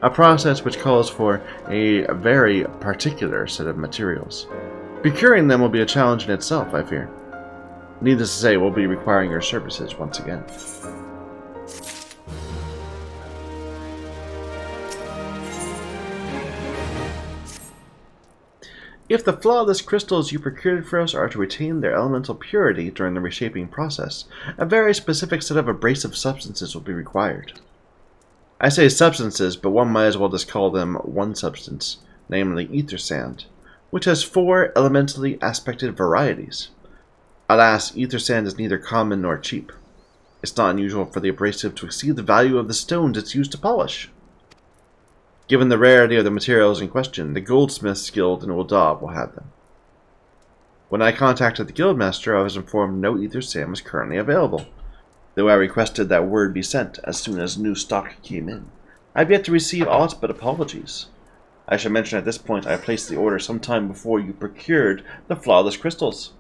Speaker 1: A process which calls for a very particular set of materials. Procuring them will be a challenge in itself, I fear. Needless to say, we'll be requiring your services once again. If the flawless crystals you procured for us are to retain their elemental purity during the reshaping process, a very specific set of abrasive substances will be required. I say substances, but one might as well just call them one substance, namely ether sand, which has 4 elementally aspected varieties. Alas, ether sand is neither common nor cheap. It's not unusual for the abrasive to exceed the value of the stones it's used to polish. Given the rarity of the materials in question, the goldsmiths guild in Uldab will have them. When I contacted the guildmaster, I was informed no ether sand was currently available, though I requested that word be sent as soon as new stock came in. I have yet to receive aught but apologies. I should mention at this point I placed the order some time before you procured the flawless crystals.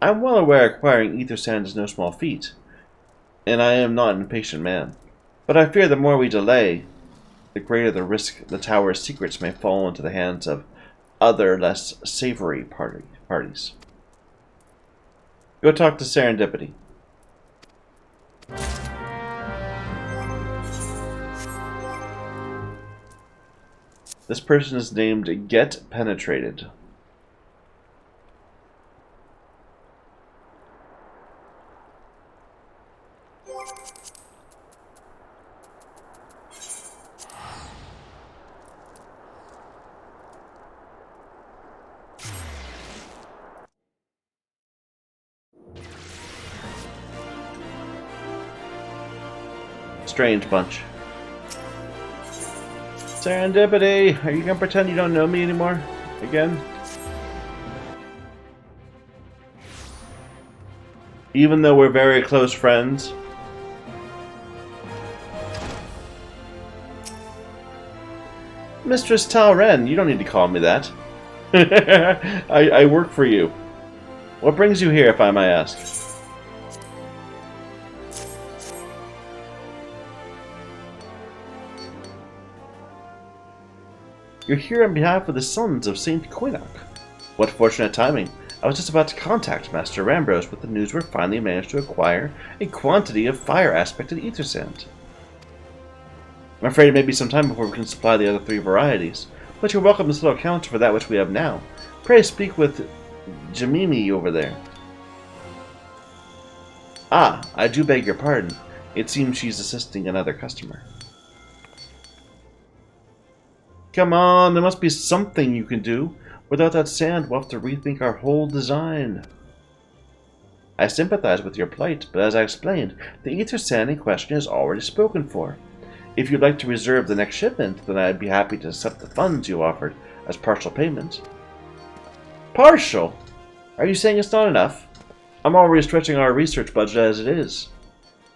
Speaker 1: I am well aware acquiring ether sand is no small feat, and I am not an impatient man, but I fear the more we delay, the greater the risk the tower's secrets may fall into the hands of other, less savory parties. Go talk to Serendipity. This person is named Get Penetrated. Strange bunch. Serendipity, are you gonna pretend you don't know me anymore? Again? Even though we're very close friends? Mistress Talren, you don't need to call me that. I work for you. What brings you here, if I may ask? You're here on behalf of the Sons of St. Koinok. What fortunate timing. I was just about to contact Master Rambros with the news we're finally managed to acquire a quantity of fire-aspected ether sand. I'm afraid it may be some time before we can supply the other 3 varieties, but you're welcome to still account for that which we have now. Pray speak with Jamimi over there. Ah, I do beg your pardon. It seems she's assisting another customer. Come on, there must be something you can do. Without that sand, we'll have to rethink our whole design. I sympathize with your plight, but as I explained, the ether sand in question is already spoken for. If you'd like to reserve the next shipment, then I'd be happy to accept the funds you offered as partial payment. Partial? Are you saying it's not enough? I'm already stretching our research budget as it is.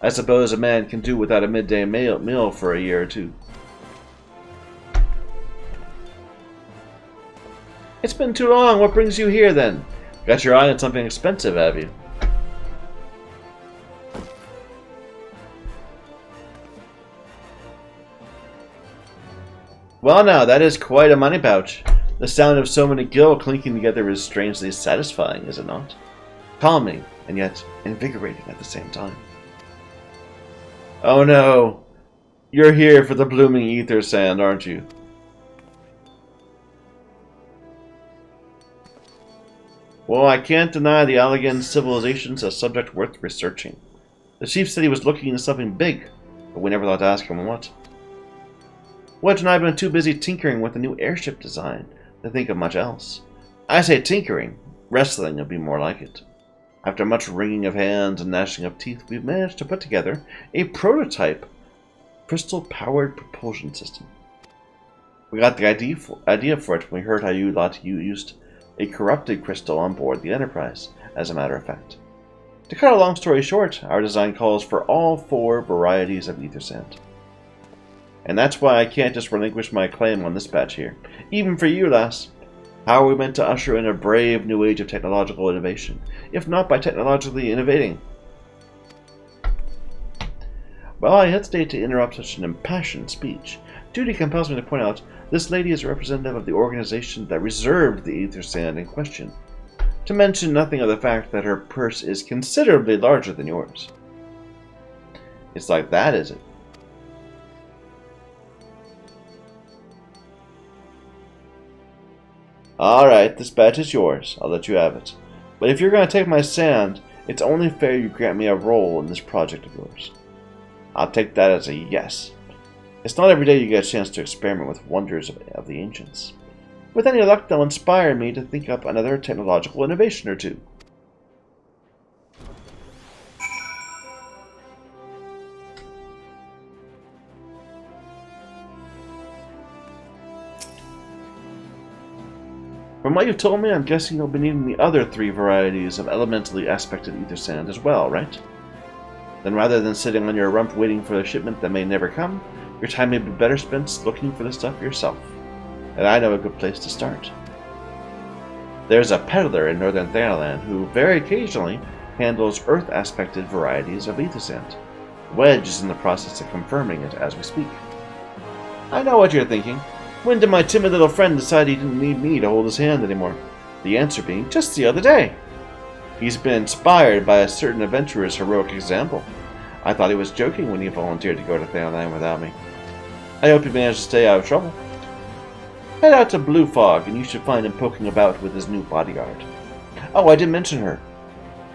Speaker 1: I suppose a man can do without a midday meal for a year or 2. It's been too long. What brings you here, then? Got your eye on something expensive, have you? Well, now, that is quite a money pouch. The sound of so many gil clinking together is strangely satisfying, is it not? Calming, and yet invigorating at the same time. Oh no! You're here for the blooming ether sand, aren't you? Well, I can't deny the Allegan civilization's a subject worth researching. The chief said he was looking into something big, but we never thought to ask him what. Wedge and I have been too busy tinkering with the new airship design to think of much else. I say tinkering. Wrestling would be more like it. After much wringing of hands and gnashing of teeth, we've managed to put together a prototype crystal-powered propulsion system. We got the idea for it when we heard how you used a corrupted crystal on board the Enterprise, as a matter of fact. To cut a long story short, our design calls for all 4 varieties of ether sand. And that's why I can't just relinquish my claim on this batch here. Even for you, lass. How are we meant to usher in a brave new age of technological innovation, if not by technologically innovating? Well, I hesitate to interrupt such an impassioned speech. Duty compels me to point out this lady is a representative of the organization that reserved the ether sand in question, to mention nothing of the fact that her purse is considerably larger than yours. It's like that, is it? Alright, this batch is yours. I'll let you have it. But if you're going to take my sand, it's only fair you grant me a role in this project of yours. I'll take that as a yes. It's not every day you get a chance to experiment with wonders of the ancients. With any luck, they'll inspire me to think up another technological innovation or 2. From what you've told me, I'm guessing you'll be needing the other 3 varieties of elementally aspected ether sand as well, right? Then rather than sitting on your rump waiting for a shipment that may never come, your time may be better spent looking for the stuff yourself. And I know a good place to start. There's a peddler in northern Thanalan who very occasionally handles earth-aspected varieties of ether sand. Wedge is in the process of confirming it as we speak. I know what you're thinking. When did my timid little friend decide he didn't need me to hold his hand anymore? The answer being, just the other day. He's been inspired by a certain adventurer's heroic example. I thought he was joking when he volunteered to go to Thanalan without me. I hope he managed to stay out of trouble. Head out to Blue Fog, and you should find him poking about with his new bodyguard. Oh, I didn't mention her.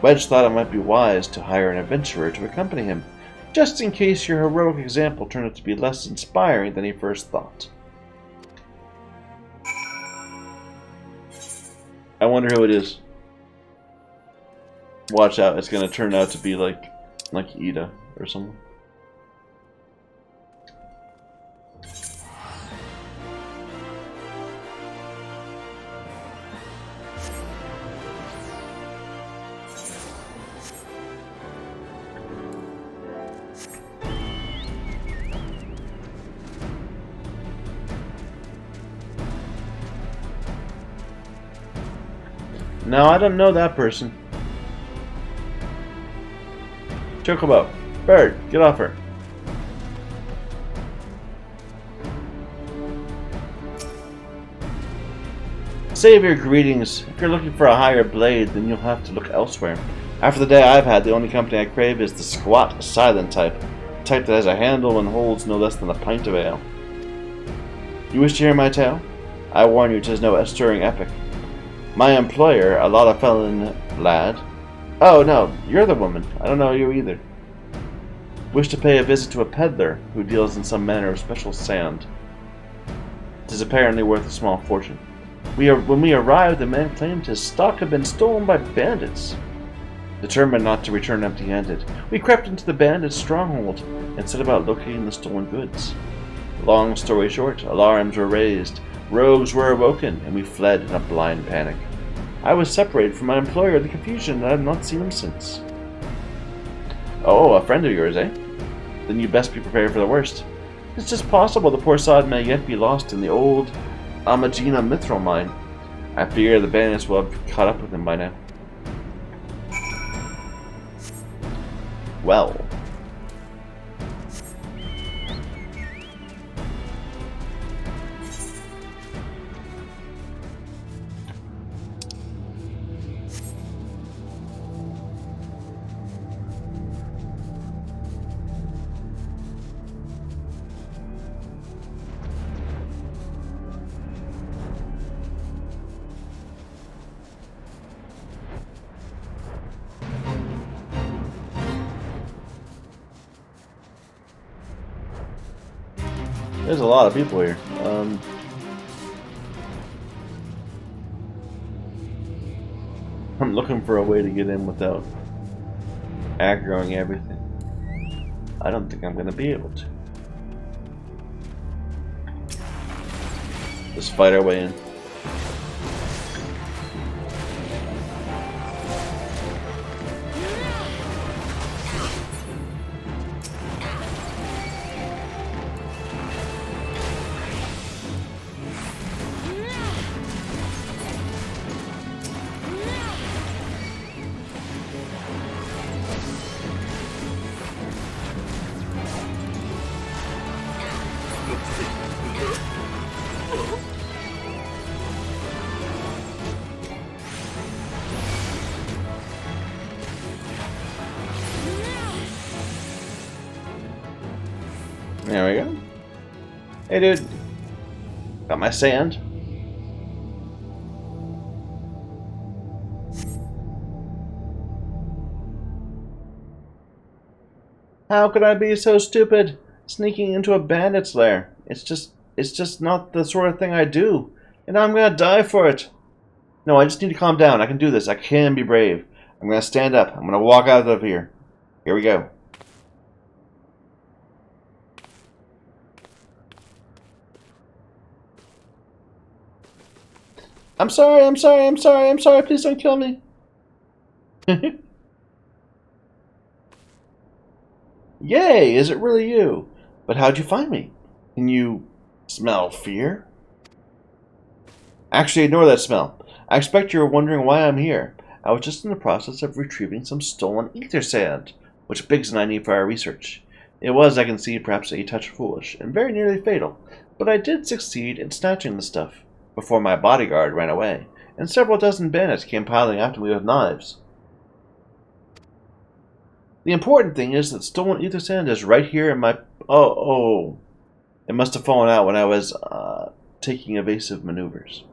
Speaker 1: Wedge thought it might be wise to hire an adventurer to accompany him, just in case your heroic example turned out to be less inspiring than he first thought. I wonder who it is. Watch out, it's gonna turn out to be like Ida or someone. No, I don't know that person. Chocobo. Bird, get off her. Save your greetings. If you're looking for a higher blade, then you'll have to look elsewhere. After the day I've had, the only company I crave is the squat, silent type. The type that has a handle and holds no less than a pint of ale. You wish to hear my tale? I warn you, 'tis no stirring epic. My employer, a lot of felon lad. Oh no, you're the woman. I don't know you either. Wish to pay a visit to a peddler who deals in some manner of special sand. 'Tis apparently worth a small fortune. When we arrived, the man claimed his stock had been stolen by bandits. Determined not to return empty-handed, we crept into the bandits' stronghold and set about locating the stolen goods. Long story short, alarms were raised, rogues were awoken, and we fled in a blind panic. I was separated from my employer in the confusion, and I have not seen him since. Oh, a friend of yours, eh? Then you best be prepared for the worst. It's just possible the poor sod may yet be lost in the old Amagina mithril mine. I fear the bandits will have caught up with him by now. Well. There's a lot of people here. I'm looking for a way to get in without aggroing everything. I don't think I'm going to be able to. Just fight our way in. There we go. Hey dude, got my sand. How could I be so stupid? Sneaking into a bandit's lair. It's just not the sort of thing I do. And I'm gonna die for it. No, I just need to calm down. I can do this. I can be brave. I'm gonna stand up. I'm gonna walk out of here. Here we go. I'm sorry, I'm sorry, I'm sorry, I'm sorry, please don't kill me. Yay, is it really you? But how'd you find me? Can you smell fear? Actually, ignore that smell. I expect you're wondering why I'm here. I was just in the process of retrieving some stolen ether sand, which Biggs and I need for our research. It was, I can see, perhaps a touch foolish, and very nearly fatal, but I did succeed in snatching the stuff before my bodyguard ran away, and several dozen bandits came piling after me with knives. The important thing is that stolen ether sand is right here in my... Oh. It must have fallen out when I was, taking evasive maneuvers.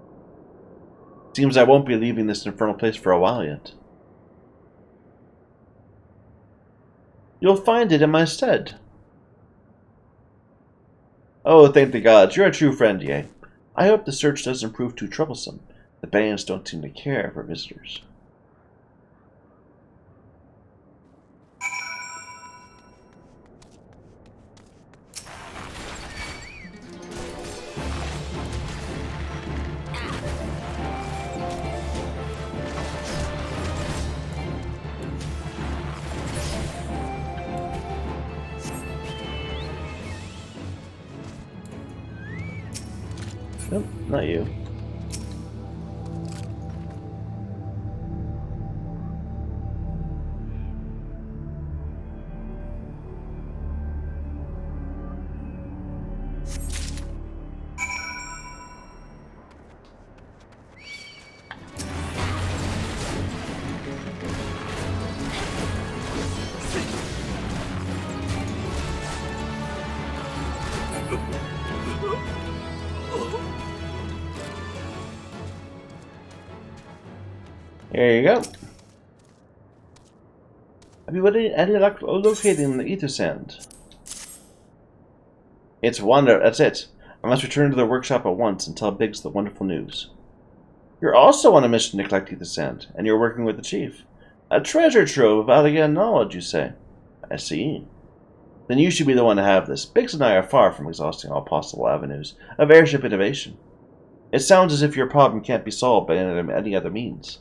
Speaker 1: Seems I won't be leaving this infernal place for a while yet. You'll find it in my stead. Oh, thank the gods, you're a true friend, Ye. I hope the search doesn't prove too troublesome. The bandits don't seem to care for visitors. Nope, not you. Here you go. Have you any luck locating the ether sand? It's wonder. That's it. I must return to the workshop at once and tell Biggs the wonderful news. You're also on a mission to collect ether sand, and you're working with the chief. A treasure trove of Alligator knowledge, you say? I see. Then you should be the one to have this. Biggs and I are far from exhausting all possible avenues of airship innovation. It sounds as if your problem can't be solved by any other means.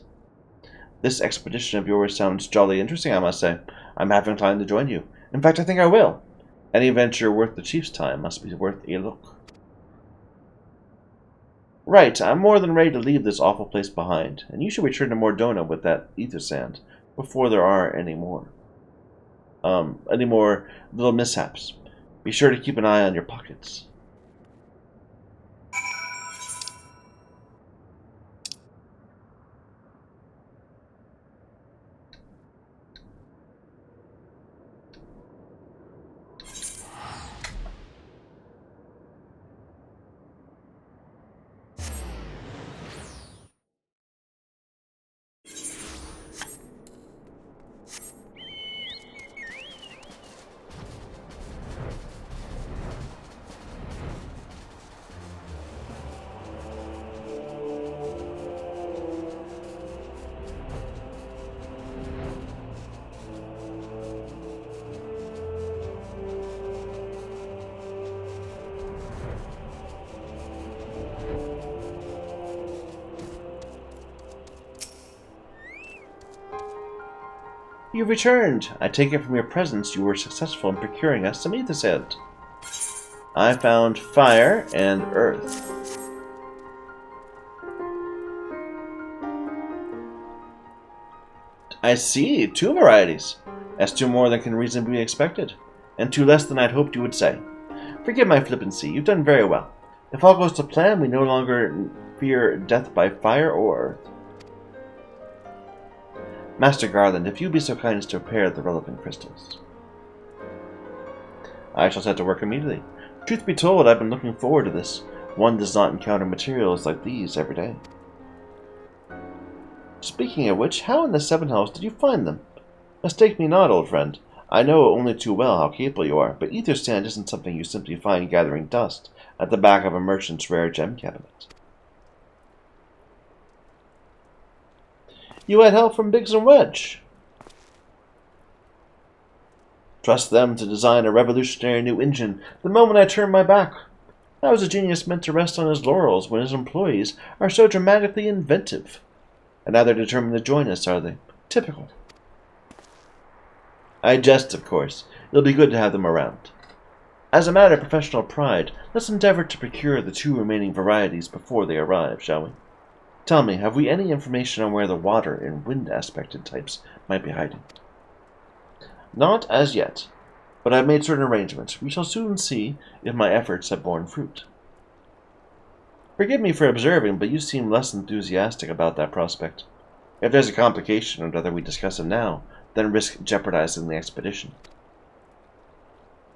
Speaker 1: This expedition of yours sounds jolly interesting, I must say. I'm half inclined to join you. In fact, I think I will. Any venture worth the chief's time must be worth a look. Right, I'm more than ready to leave this awful place behind, and you should return to Mordona with that ether sand before there are any more little mishaps. Be sure to keep an eye on your pockets. You've returned. I take it from your presence you were successful in procuring us some ether sand. I found fire and earth. I see, 2 varieties. That's 2 more than can reasonably be expected, and 2 less than I'd hoped you would say. Forgive my flippancy, you've done very well. If all goes to plan, we no longer fear death by fire or earth. Master Garland, if you be so kind as to prepare the relevant crystals. I shall set to work immediately. Truth be told, I've been looking forward to this. One does not encounter materials like these every day. Speaking of which, how in the Seven Hells did you find them? Mistake me not, old friend. I know only too well how capable you are, but ether sand isn't something you simply find gathering dust at the back of a merchant's rare gem cabinet. You had help from Biggs and Wedge. Trust them to design a revolutionary new engine the moment I turn my back. How is a genius meant to rest on his laurels when his employees are so dramatically inventive? And now they're determined to join us, are they? Typical. I jest, of course. It'll be good to have them around. As a matter of professional pride, let's endeavor to procure the 2 remaining varieties before they arrive, shall we? Tell me, have we any information on where the water and wind-aspected types might be hiding? Not as yet, but I've made certain arrangements. We shall soon see if my efforts have borne fruit. Forgive me for observing, but you seem less enthusiastic about that prospect. If there's a complication, I'd rather we discuss it now than risk jeopardizing the expedition.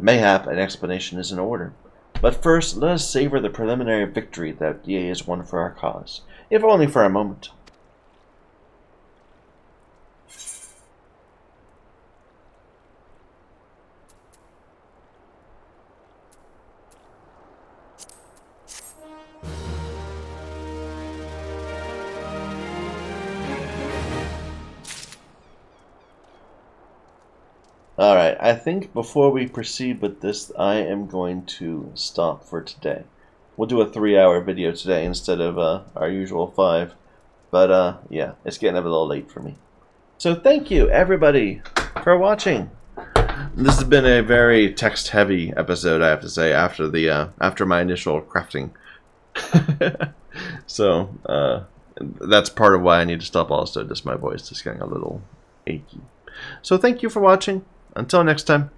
Speaker 1: Mayhap an explanation is in order, but first let us savor the preliminary victory that DA has won for our cause, if only for a moment. Alright, I think before we proceed with this, I am going to stop for today. We'll do a 3-hour video today instead of our usual 5. But, yeah, it's getting a little late for me. So thank you, everybody, for watching. This has been a very text-heavy episode, I have to say, after my initial crafting. So, that's part of why I need to stop also, just my voice is getting a little achy. So thank you for watching. Until next time.